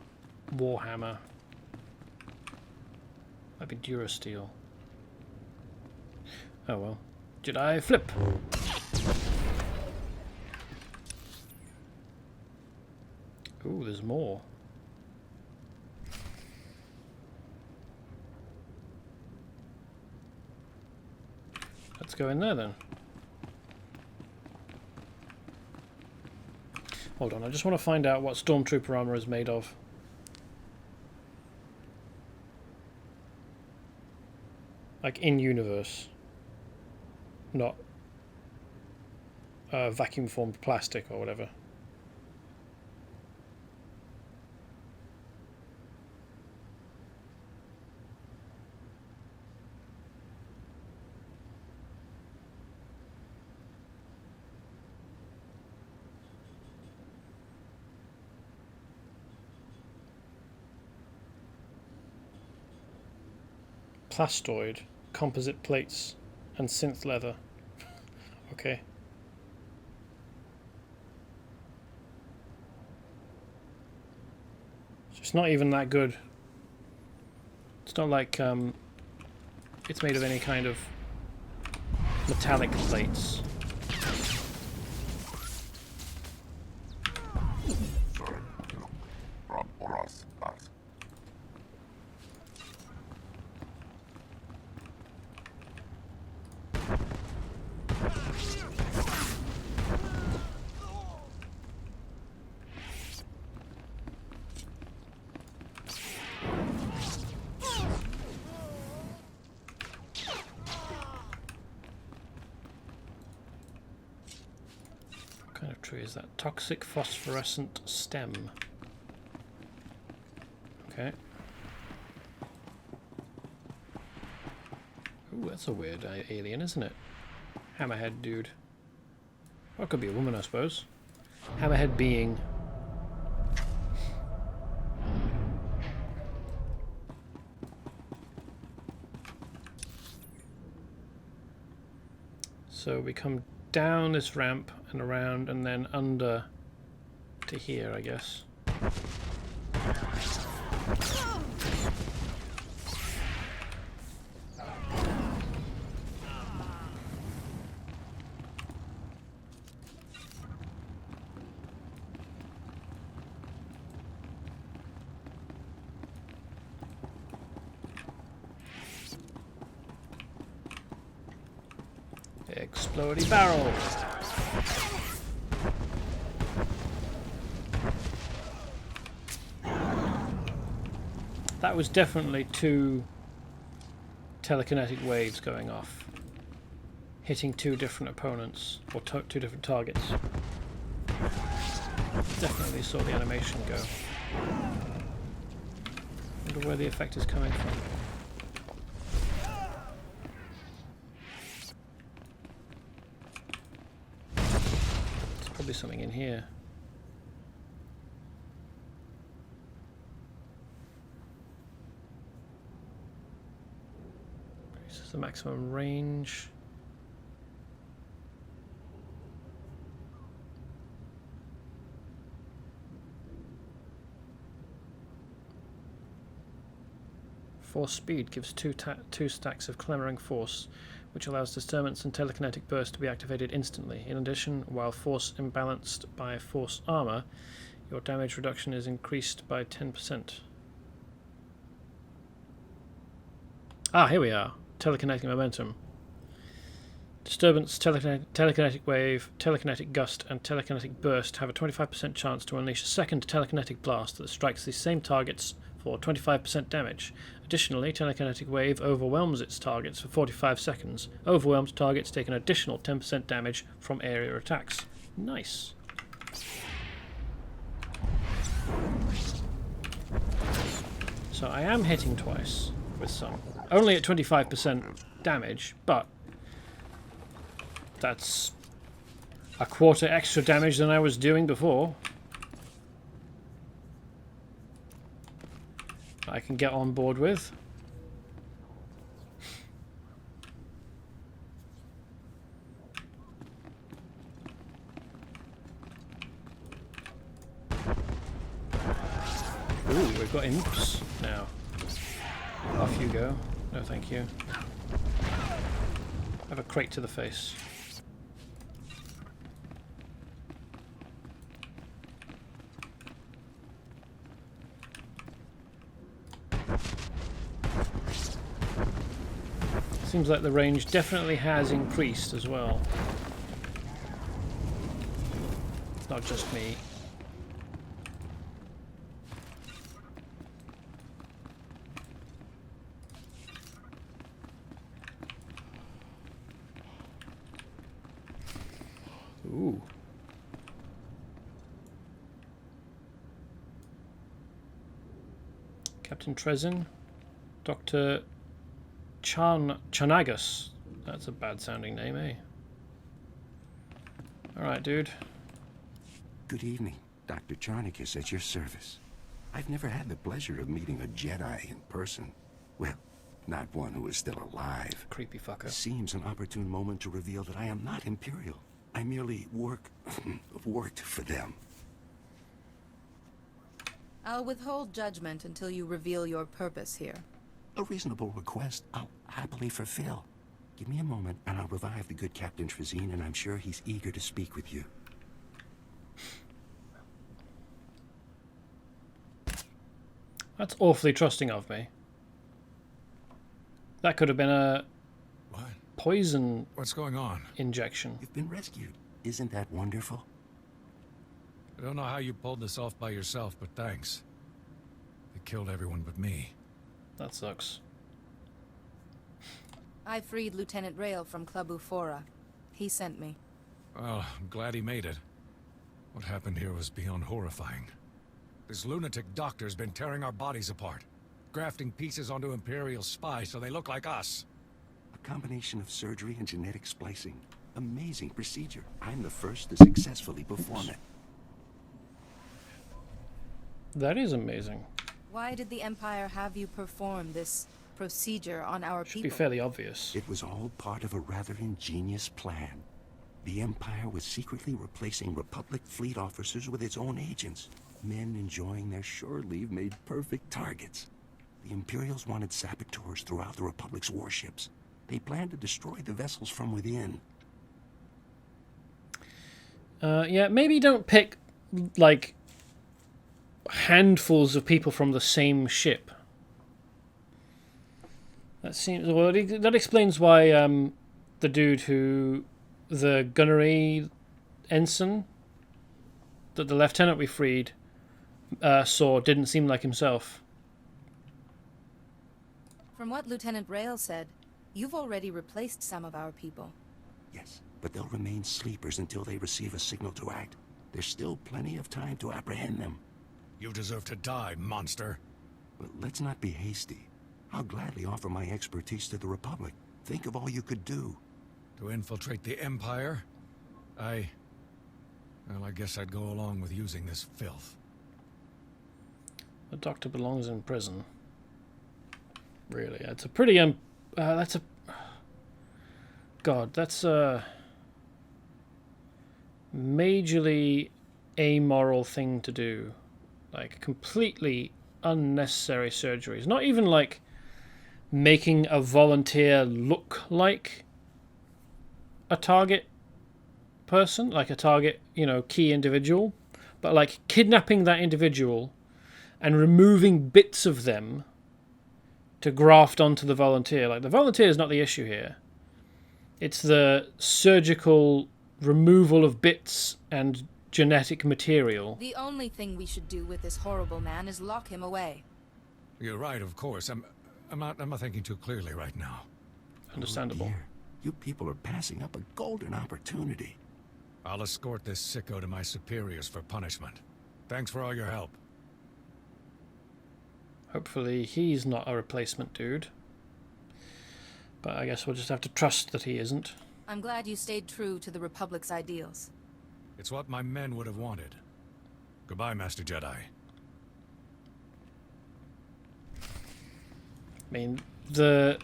[SPEAKER 1] Warhammer. Might be Durasteel. Oh well. Jedi flip! Ooh, there's more. Let's go in there then. Hold on, I just want to find out what Stormtrooper armor is made of. Like in universe. Not vacuum formed plastic or whatever. Plastoid, composite plates, and synth leather. Okay. So it's not even that good. It's not like it's made of any kind of metallic plates. Is that toxic phosphorescent stem? Okay. Ooh, that's a weird alien, isn't it? Hammerhead dude. Or it could be a woman, I suppose. Hammerhead being. So we come down this ramp and around and then under to here, I guess. Explodey barrel. That was definitely 2 telekinetic waves going off, hitting 2 different opponents, or 2 different targets. Definitely saw the animation go. Wonder where the effect is coming from. There's probably something in here. The maximum range. Force speed gives two stacks of clamoring force, which allows disturbance and telekinetic burst to be activated instantly. In addition, while force imbalanced by force armor, your damage reduction is increased by 10%. Ah, here we are. Telekinetic momentum. Disturbance, telekinetic wave, telekinetic gust, and telekinetic burst have a 25% chance to unleash a second telekinetic blast that strikes the same targets for 25% damage. Additionally, telekinetic wave overwhelms its targets for 45 seconds. Overwhelmed targets take an additional 10% damage from area attacks. Nice. So I am hitting twice with some. Only at 25% damage, but that's a quarter extra damage than I was doing before. I can get on board with. Ooh, we've got imps now. Off you go. No, thank you. Have a crate to the face. Seems like the range definitely has increased as well. It's not just me. Ooh. Captain Trezin, Dr. Chanagus. That's a bad sounding name, eh? Alright, dude.
[SPEAKER 4] Good evening. Dr. Charnicus at your service. I've never had the pleasure of meeting a Jedi in person. Well, not one who is still alive.
[SPEAKER 1] Creepy fucker.
[SPEAKER 4] Seems an opportune moment to reveal that I am not Imperial. I merely worked for them.
[SPEAKER 6] I'll withhold judgment until you reveal your purpose here.
[SPEAKER 4] A reasonable request I'll happily fulfill. Give me a moment and I'll revive the good Captain Trezin, and I'm sure he's eager to speak with you.
[SPEAKER 1] That's awfully trusting of me. That could have been a poison.
[SPEAKER 5] What's going on?
[SPEAKER 1] Injection.
[SPEAKER 4] You've been rescued. Isn't that wonderful?
[SPEAKER 5] I don't know how you pulled this off by yourself, but thanks. They killed everyone but me.
[SPEAKER 1] That sucks.
[SPEAKER 6] I freed Lieutenant Rail from Club Ufora. He sent me.
[SPEAKER 5] Well, I'm glad he made it. What happened here was beyond horrifying. This lunatic doctor's been tearing our bodies apart, grafting pieces onto Imperial spies so they look like us.
[SPEAKER 4] A combination of surgery and genetic splicing. Amazing procedure. I'm the first to successfully perform it.
[SPEAKER 1] That is amazing.
[SPEAKER 6] Why did the Empire have you perform this procedure on our people?
[SPEAKER 1] Should be fairly obvious.
[SPEAKER 4] It was all part of a rather ingenious plan. The Empire was secretly replacing Republic fleet officers with its own agents. Men enjoying their shore leave made perfect targets. The Imperials wanted saboteurs throughout the Republic's warships. They planned to destroy the vessels from within.
[SPEAKER 1] Yeah, maybe don't pick, like, handfuls of people from the same ship. That seems... Well, that explains why the dude who... The gunnery ensign that the lieutenant we freed saw didn't seem like himself.
[SPEAKER 6] From what Lieutenant Rail said, you've already replaced some of our people.
[SPEAKER 4] Yes, but they'll remain sleepers until they receive a signal to act. There's still plenty of time to apprehend them.
[SPEAKER 5] You deserve to die, monster.
[SPEAKER 4] But let's not be hasty. I'll gladly offer my expertise to the Republic. Think of all you could do.
[SPEAKER 5] To infiltrate the Empire? Well, I guess I'd go along with using this filth.
[SPEAKER 1] The doctor belongs in prison. Really, that's a pretty that's a... God, that's a majorly amoral thing to do. Like, completely unnecessary surgeries. Not even like making a volunteer look like a target person, like a target, key individual, but like kidnapping that individual and removing bits of them to graft onto the volunteer. Like, the volunteer is not the issue here. It's the surgical removal of bits and genetic material.
[SPEAKER 6] The only thing we should do with this horrible man is lock him away.
[SPEAKER 5] You're right, of course. I'm not thinking too clearly right now.
[SPEAKER 1] Understandable.
[SPEAKER 4] Oh dear. You people are passing up a golden opportunity.
[SPEAKER 5] I'll escort this sicko to my superiors for punishment. Thanks for all your help.
[SPEAKER 1] Hopefully he's not a replacement dude. But I guess we'll just have to trust that he isn't.
[SPEAKER 6] I'm glad you stayed true to the Republic's ideals.
[SPEAKER 5] It's what my men would have wanted. Goodbye, Master Jedi.
[SPEAKER 1] I mean, the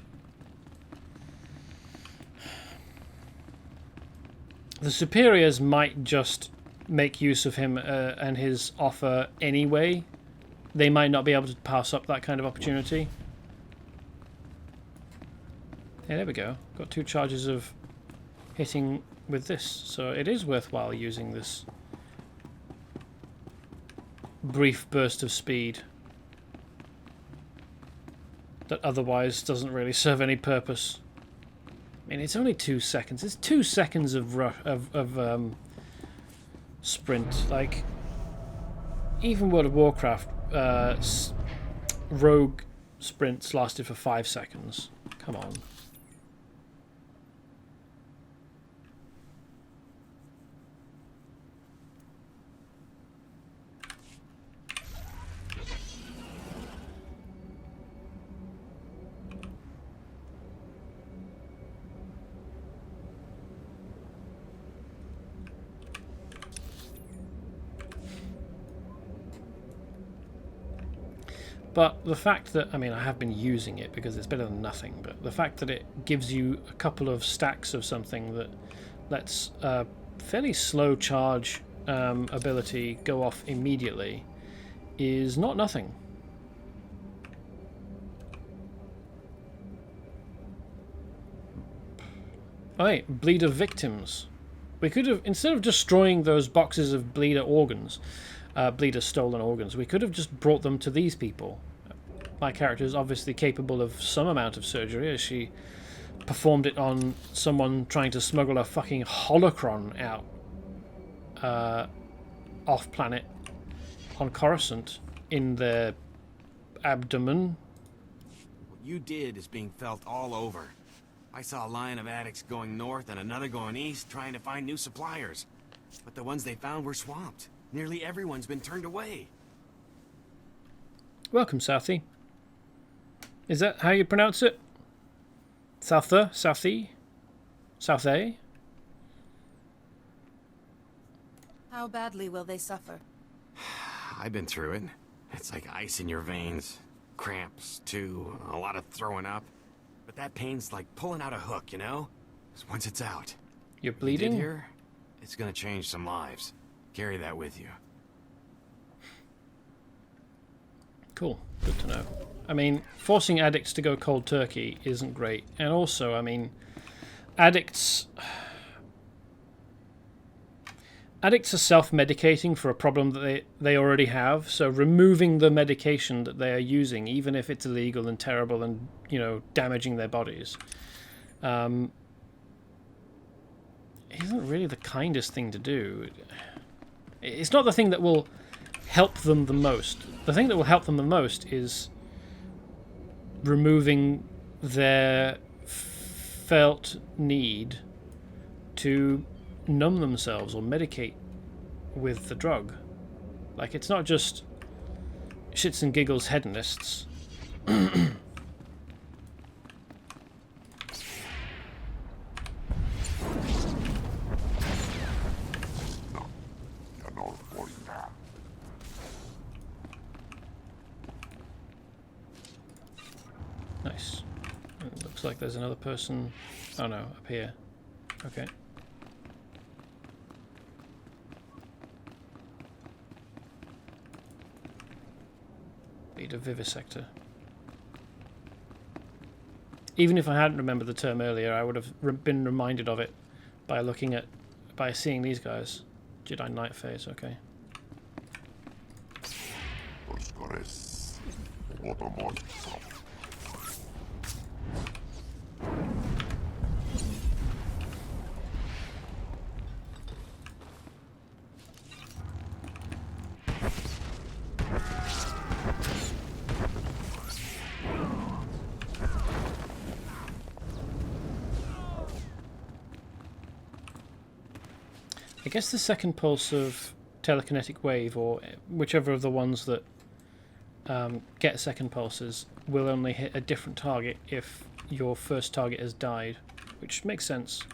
[SPEAKER 1] superiors might just make use of him and his offer anyway. They might not be able to pass up that kind of opportunity. Yeah, there we go. Got 2 charges of hitting with this, so it is worthwhile using this brief burst of speed that otherwise doesn't really serve any purpose. I mean, it's only 2 seconds. It's 2 seconds of sprint. Like, even World of Warcraft rogue sprints lasted for 5 seconds. Come on. But the fact that, I mean, I have been using it because it's better than nothing, but the fact that it gives you a couple of stacks of something that lets a fairly slow charge ability go off immediately is not nothing. Oh, hey, bleeder victims. We could have, instead of destroying those boxes of bleeder organs, bleeder stolen organs, we could have just brought them to these people. My character is obviously capable of some amount of surgery, as she performed it on someone trying to smuggle a fucking holocron out off planet on Coruscant in their abdomen.
[SPEAKER 22] What you did is being felt all over. I saw a line of addicts going north and another going east trying to find new suppliers. But the ones they found were swamped. Nearly everyone's been turned away.
[SPEAKER 1] Welcome, Southie. Is that how you pronounce it? Souther? Southie? Southie?
[SPEAKER 6] How badly will they suffer?
[SPEAKER 22] I've been through it. It's like ice in your veins. Cramps, too. A lot of throwing up. But that pain's like pulling out a hook, you know? 'Cause once it's out...
[SPEAKER 1] You're bleeding?
[SPEAKER 22] Here, it's gonna change some lives. Carry that with you.
[SPEAKER 1] Cool. Good to know. I mean, forcing addicts to go cold turkey isn't great. And also, I mean, addicts are self-medicating for a problem that they already have. So removing the medication that they are using, even if it's illegal and terrible and, damaging their bodies, isn't really the kindest thing to do. It's not the thing that will help them the most. The thing that will help them the most is removing their felt need to numb themselves or medicate with the drug. Like, it's not just shits and giggles hedonists. Nice. It looks like there's another person. Oh no, up here. Okay. Need a vivisector. even if I hadn't remembered the term earlier, I would have been reminded of it by seeing these guys. Jedi Knight phase, okay. I guess the second pulse of telekinetic wave, or whichever of the ones that get second pulses, will only hit a different target if your first target has died, which makes sense.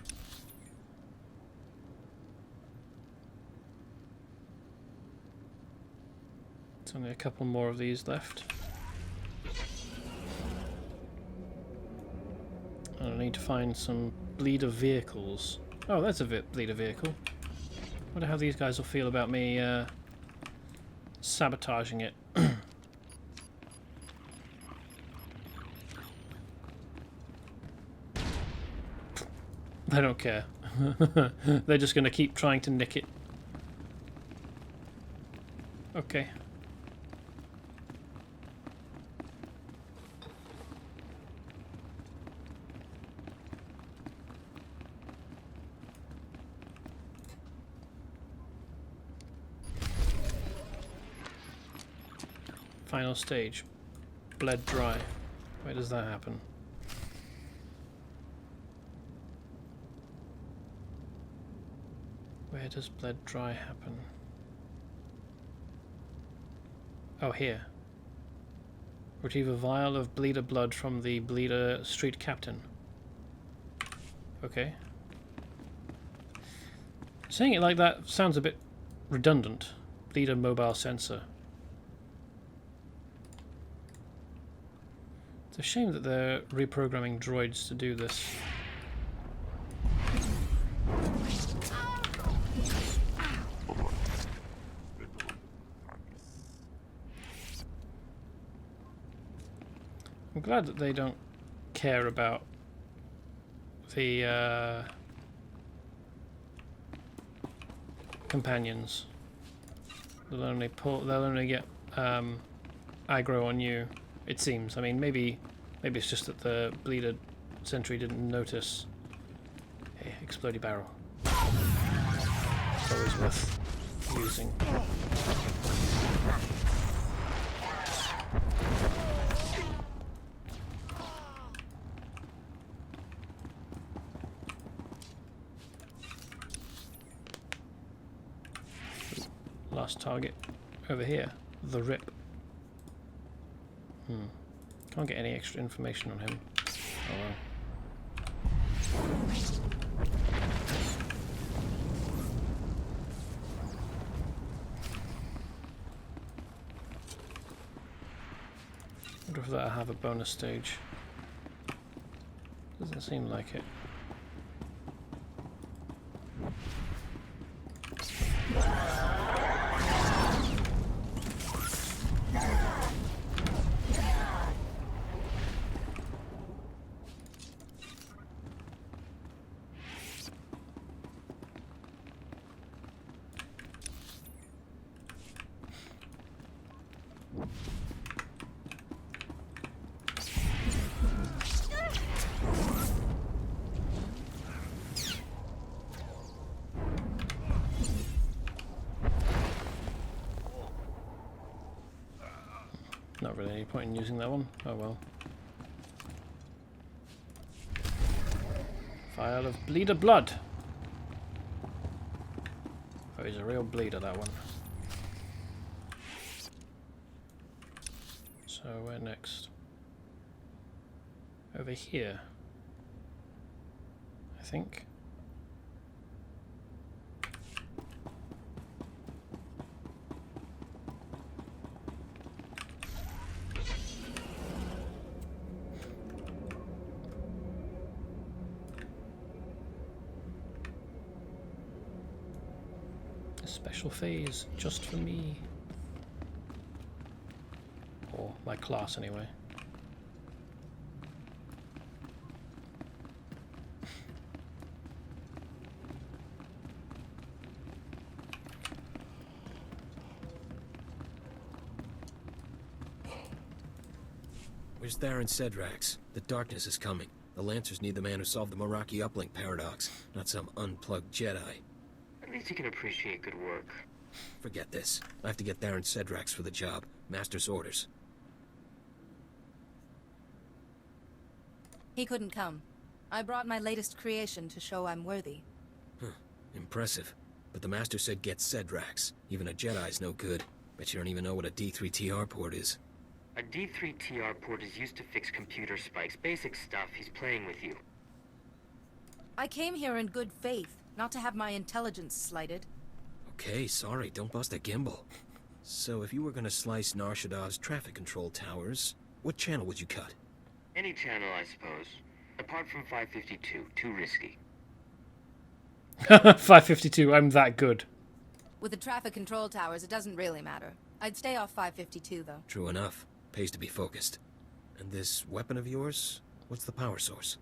[SPEAKER 1] There's only a couple more of these left. I need to find some bleeder vehicles. Oh, that's a bleeder vehicle. Wonder how these guys will feel about me sabotaging it. They don't care. They're just going to keep trying to nick it. Okay. Final stage. Bled dry. Where does that happen? Where does bled dry happen? Oh, here. Retrieve a vial of bleeder blood from the bleeder street captain. Okay. Saying it like that sounds a bit redundant. Bleeder mobile sensor. It's a shame that they're reprogramming droids to do this. I'm glad that they don't care about the companions. They'll only get aggro on you. It seems. I mean, maybe it's just that the bleeder sentry didn't notice. Hey, explodey barrel. It's always worth using. Last target over here. The Rip. Can't get any extra information on him. Oh well. Wonder if that'll have a bonus stage. Doesn't seem like it. Not really any point in using that one. Oh well. Vial of bleeder blood. Oh, he's a real bleeder, that one. So where next? Over here, I think. A special phase just for me. Or my class, anyway.
[SPEAKER 9] Where's Theron Cedrax? The darkness is coming. The Lancers need the man who solved the Meraki uplink paradox, not some unplugged Jedi.
[SPEAKER 2] At least you can appreciate good work.
[SPEAKER 9] Forget this. I have to get Theron Cedrax for the job. Master's orders.
[SPEAKER 6] He couldn't come. I brought my latest creation to show I'm worthy.
[SPEAKER 9] Huh. Impressive. But the Master said get Cedrax. Even a Jedi's no good. Bet you don't even know what a D3TR port is.
[SPEAKER 2] A D3TR port is used to fix computer spikes. Basic stuff. He's playing with you.
[SPEAKER 6] I came here in good faith, not to have my intelligence slighted.
[SPEAKER 9] Okay, sorry, don't bust a gimbal. So if you were gonna slice Nar Shaddaa's traffic control towers, what channel would you cut?
[SPEAKER 2] Any channel, I suppose. Apart from 552. Too risky.
[SPEAKER 1] 552, I'm that good.
[SPEAKER 6] With the traffic control towers, it doesn't really matter. I'd stay off 552, though.
[SPEAKER 9] True enough. Pays to be focused. And this weapon of yours? What's the power source?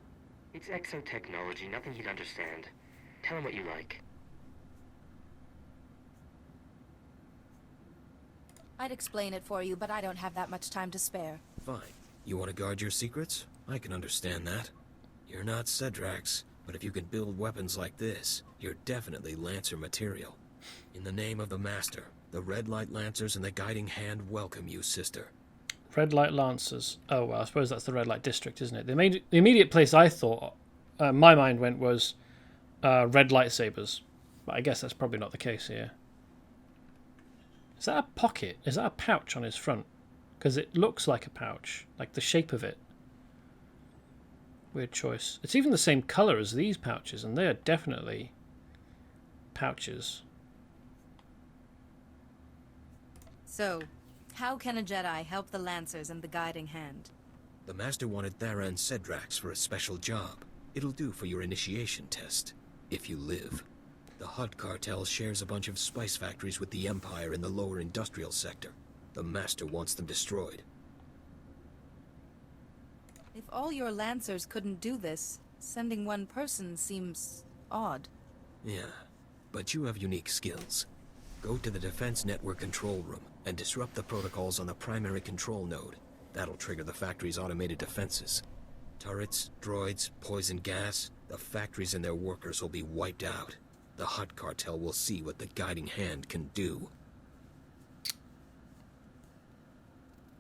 [SPEAKER 2] It's exotechnology, nothing you'd understand. Tell him what you like.
[SPEAKER 6] I'd explain it for you, but I don't have that much time to spare.
[SPEAKER 9] Fine. You want to guard your secrets? I can understand that. You're not Cedrax, but if you can build weapons like this, you're definitely Lancer material. In the name of the Master, the Red Light Lancers and the Guiding Hand welcome you, sister.
[SPEAKER 1] Red Light Lancers. Oh, well, I suppose that's the Red Light District, isn't it? The immediate place I thought, my mind went was red lightsabers. But I guess that's probably not the case here. Is that a pocket? Is that a pouch on his front? Because it looks like a pouch. Like the shape of it. Weird choice. It's even the same colour as these pouches, and they are definitely pouches.
[SPEAKER 6] So, how can a Jedi help the Lancers and the Guiding Hand?
[SPEAKER 9] The Master wanted Theron Cedrax for a special job. It'll do for your initiation test, if you live. The Hutt cartel shares a bunch of spice factories with the Empire in the lower industrial sector. The Master wants them destroyed.
[SPEAKER 6] If all your Lancers couldn't do this, sending one person seems odd.
[SPEAKER 9] Yeah, but you have unique skills. Go to the Defense Network control room and disrupt the protocols on the primary control node. That'll trigger the factory's automated defenses. Turrets, droids, poison gas, the factories and their workers will be wiped out. The Hutt cartel will see what the Guiding Hand can do.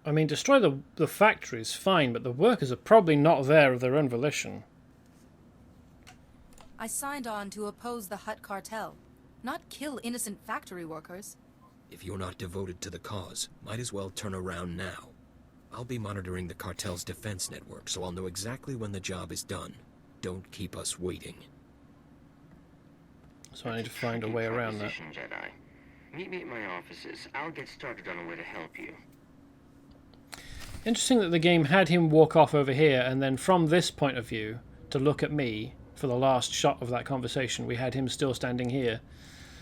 [SPEAKER 1] I mean, destroy the factories, fine, but the workers are probably not there of their own volition.
[SPEAKER 6] I signed on to oppose the Hutt cartel, not kill innocent factory workers.
[SPEAKER 9] If you're not devoted to the cause, might as well turn around now. I'll be monitoring the cartel's defense network, so I'll know exactly when the job is done. Don't keep us waiting.
[SPEAKER 1] So I need to find a way around that.
[SPEAKER 2] Jedi. Meet me at my offices. I'll get started on a way to help you.
[SPEAKER 1] Interesting that the game had him walk off over here, and then from this point of view, to look at me for the last shot of that conversation, we had him still standing here.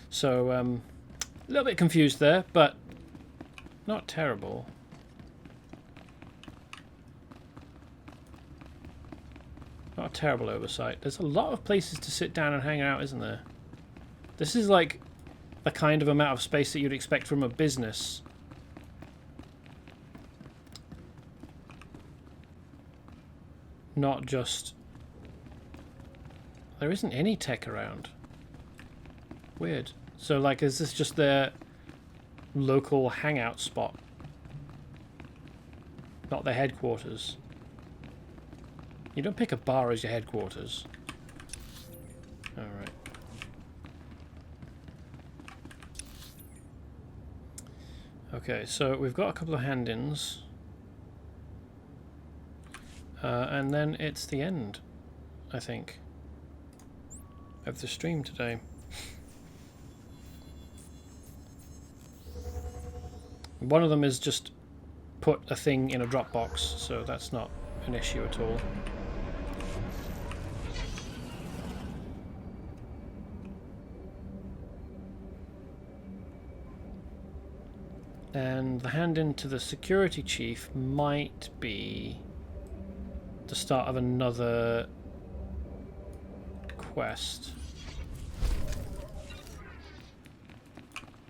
[SPEAKER 1] So, a little bit confused there, but not terrible. Not a terrible oversight. There's a lot of places to sit down and hang out, isn't there? This is like the kind of amount of space that you'd expect from a business. Not just... There isn't any tech around. Weird. So, like, is this just their local hangout spot? Not their headquarters? You don't pick a bar as your headquarters. Alright. Okay, so we've got a couple of hand-ins. And then it's the end, I think, of the stream today. One of them is just put a thing in a Dropbox, so that's not an issue at all. And the hand-in to the security chief might be the start of another quest.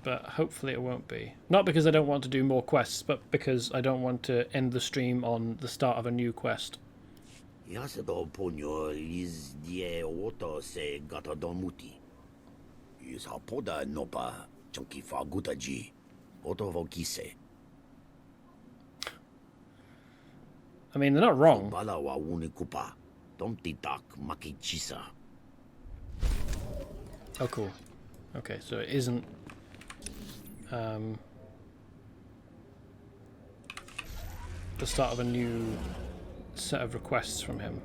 [SPEAKER 1] but hopefully it won't be. Not because I don't want to do more quests, but because I don't want to end the stream on the start of a new quest.
[SPEAKER 11] Yasedo ponyo is die oto se gata domuti. Is hapoda nopa chunki fagutaji. Oto vokise.
[SPEAKER 1] I mean, they're not wrong.
[SPEAKER 11] Bala wa unikupa. Domtitak makichisa.
[SPEAKER 1] Oh, cool. Okay, so it isn't... the start of a new set of requests from him.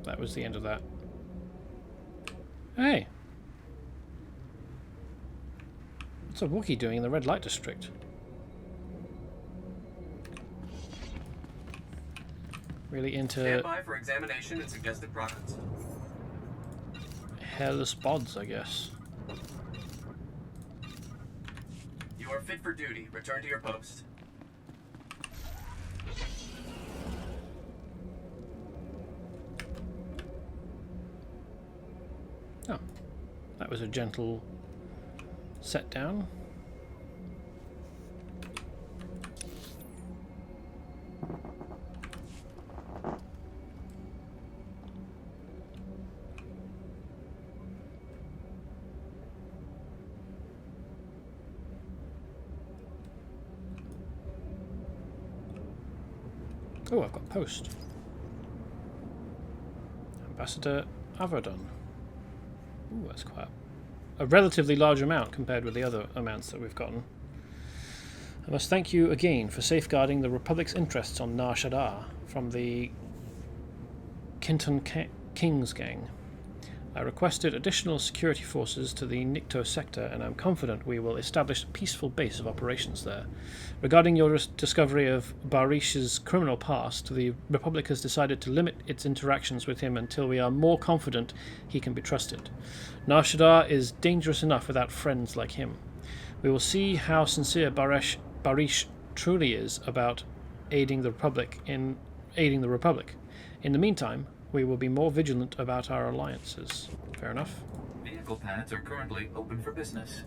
[SPEAKER 1] That was the end of that. Hey! What's a Wookiee doing in the red light district? Really into...
[SPEAKER 19] Stand by for examination and suggested products.
[SPEAKER 1] hairless bods, I guess.
[SPEAKER 19] You are fit for duty. Return to your post.
[SPEAKER 1] Oh, that was a gentle set down. Oh, I've got post. Ambassador Averdon. Ooh, that's quite a relatively large amount compared with the other amounts that we've gotten. I must thank you again for safeguarding the Republic's interests on Nar Shaddaa from the Kinton King's gang. I requested additional security forces to the Nikto sector, and I'm confident we will establish a peaceful base of operations there. Regarding your discovery of Barish's criminal past, the Republic has decided to limit its interactions with him until we are more confident he can be trusted. Nar Shaddaa is dangerous enough without friends like him. We will see how sincere Barish truly is about aiding the Republic. In the meantime, we will be more vigilant about our alliances. Fair enough.
[SPEAKER 8] Vehicle pads are currently open for business.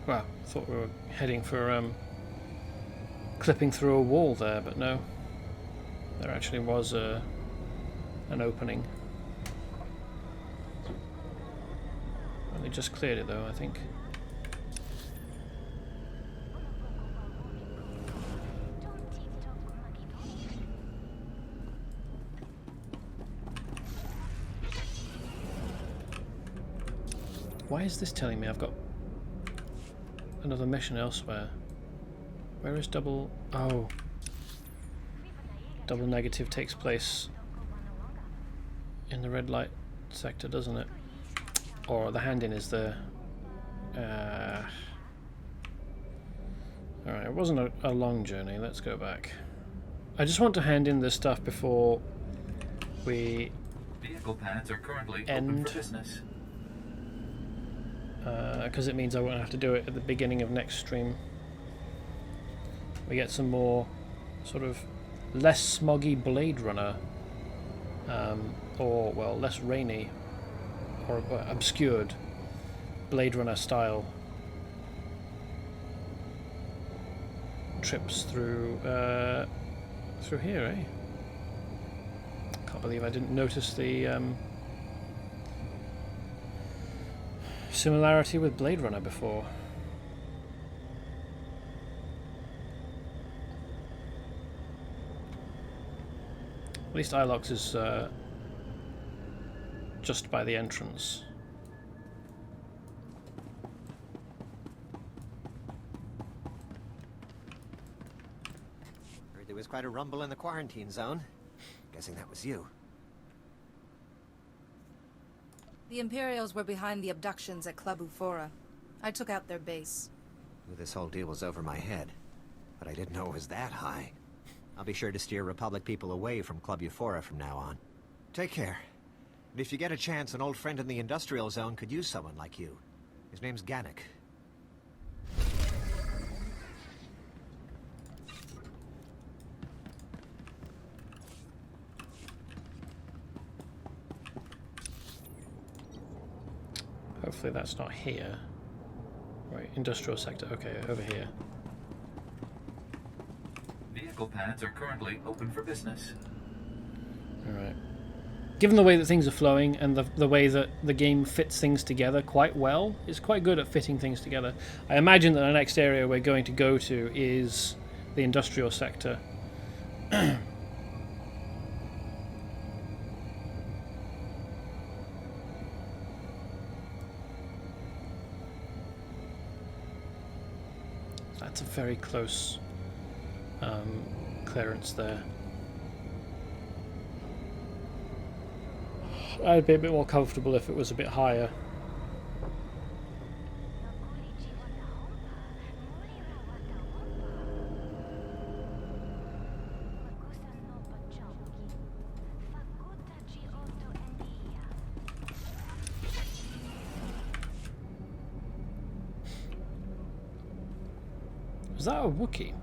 [SPEAKER 1] Well, I thought we were heading for clipping through a wall there, but no. There actually was an opening. Only just cleared it though, I think. Why is this telling me I've got another mission elsewhere? Where is double... Oh. Double negative takes place in the red light sector, doesn't it? Or the hand-in is there. Alright, it wasn't a long journey. Let's go back. I just want to hand in this stuff before we
[SPEAKER 8] Vehicle pads are currently
[SPEAKER 1] end.
[SPEAKER 8] open for business.
[SPEAKER 1] Because it means I won't have to do it at the beginning of next stream. We get some more sort of less smoggy Blade Runner, or well, less rainy or obscured Blade Runner style trips through here, eh? Can't believe I didn't notice the similarity with Blade Runner before. At least Ilox is just by the entrance.
[SPEAKER 20] Heard there was quite a rumble in the quarantine zone. Guessing that was you.
[SPEAKER 6] The Imperials were behind the abductions at Club Ufora. I took out their base.
[SPEAKER 20] Knew this whole deal was over my head, but I didn't know it was that high. I'll be sure to steer Republic people away from Club Euphora from now on. Take care. And if you get a chance, an old friend in the industrial zone could use someone like you. His name's Gannick.
[SPEAKER 1] Hopefully that's not here. Right, industrial sector. Okay, over here.
[SPEAKER 8] Vehicle pads are currently open for business.
[SPEAKER 1] Alright. Given the way that things are flowing and the way that the game fits things together quite well, it's quite good at fitting things together. I imagine that the next area we're going to go to is the industrial sector. That's a very close clearance there. I'd be a bit more comfortable if it was a bit higher. Was that a Wookiee?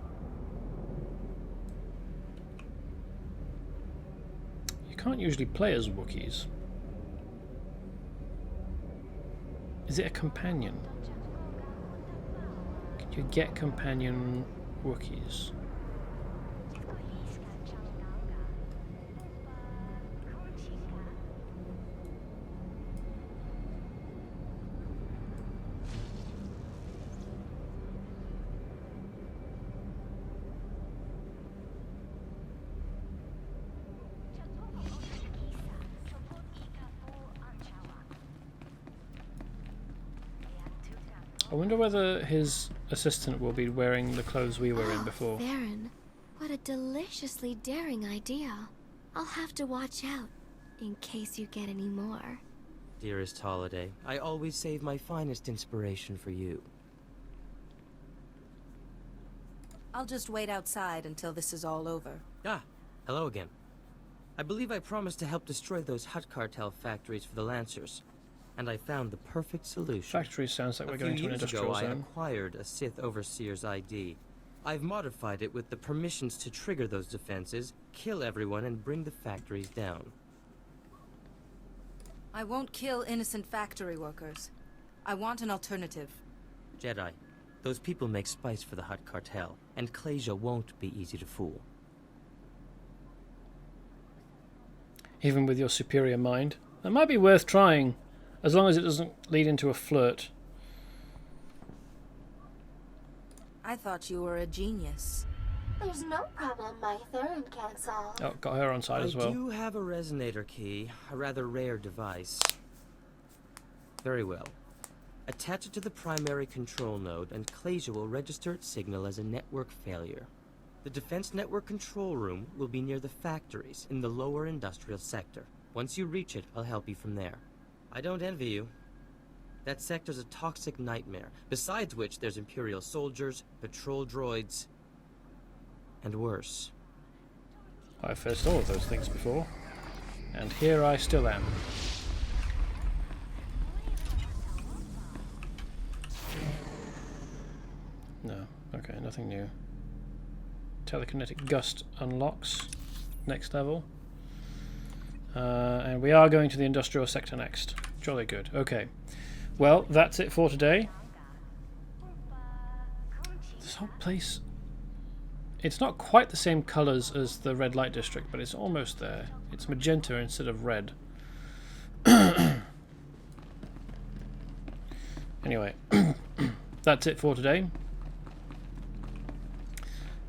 [SPEAKER 1] You can't usually play as Wookiees. Is it a companion? Can you get companion Wookiees? I wonder whether his assistant will be wearing the clothes we were in before.
[SPEAKER 12] Theron, what a deliciously daring idea. I'll have to watch out, in case you get any more.
[SPEAKER 18] Dearest Holiday, I always save my finest inspiration for you.
[SPEAKER 6] I'll just wait outside until this is all over.
[SPEAKER 18] Ah, hello again. I believe I promised to help destroy those Hutt cartel factories for the Lancers. And I found the perfect solution.
[SPEAKER 1] Factory sounds like we're going to an industrial zone.
[SPEAKER 18] I acquired a Sith Overseer's ID. I've modified it with the permissions to trigger those defenses, kill everyone, and bring the factories down.
[SPEAKER 6] I won't kill innocent factory workers. I want an alternative.
[SPEAKER 18] Jedi, those people make spice for the Hutt cartel, and Klasia won't be easy to fool.
[SPEAKER 1] Even with your superior mind, that might be worth trying. As long as it doesn't lead into a flirt.
[SPEAKER 6] I thought you were a genius.
[SPEAKER 12] There's no problem my Theron can't solve.
[SPEAKER 1] Oh, got her on side as well.
[SPEAKER 18] I do have a resonator key, a rather rare device. Very well. Attach it to the primary control node, and Klasia will register its signal as a network failure. The defense network control room will be near the factories in the lower industrial sector. Once you reach it, I'll help you from there. I don't envy you. That sector's a toxic nightmare, besides which there's Imperial soldiers, patrol droids, and worse.
[SPEAKER 1] I faced all of those things before, and here I still am. No, okay, nothing new. Telekinetic Gust unlocks, next level. And we are going to the industrial sector next. Jolly good. Okay. Well, that's it for today. This whole place... It's not quite the same colours as the red light district, but it's almost there. It's magenta instead of red. Anyway, that's it for today.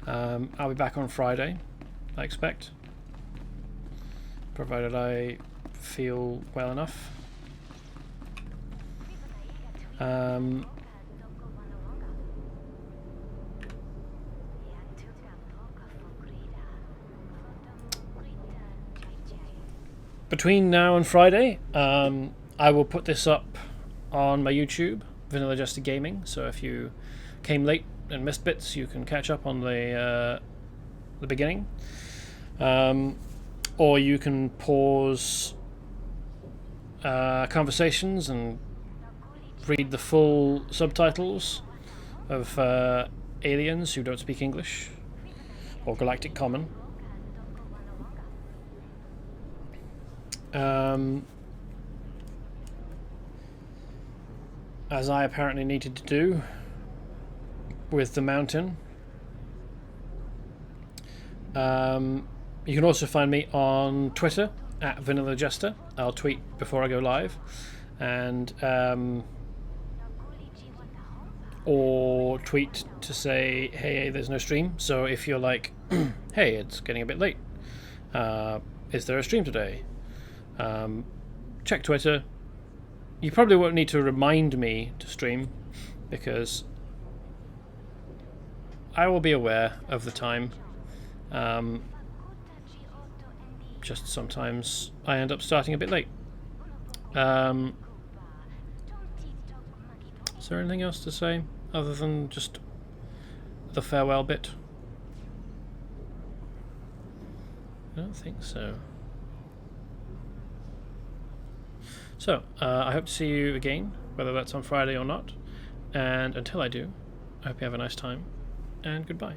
[SPEAKER 1] I'll be back on Friday, I expect. Provided I feel well enough. Between now and Friday, I will put this up on my YouTube, Vanilla Jester Gaming. So if you came late and missed bits, you can catch up on the the beginning. Or you can pause conversations and read the full subtitles of aliens who don't speak English or Galactic Common. As I apparently needed to do with the mountain. You can also find me on Twitter at Vanilla Jester. I'll tweet before I go live, and or tweet to say, hey, there's no stream. So if you're like, hey, it's getting a bit late, is there a stream today? Check Twitter. You probably won't need to remind me to stream, because I will be aware of the time. Just sometimes I end up starting a bit late. Is there anything else to say other than just the farewell bit? I don't think so. So, I hope to see you again, whether that's on Friday or not. And until I do, I hope you have a nice time, and goodbye.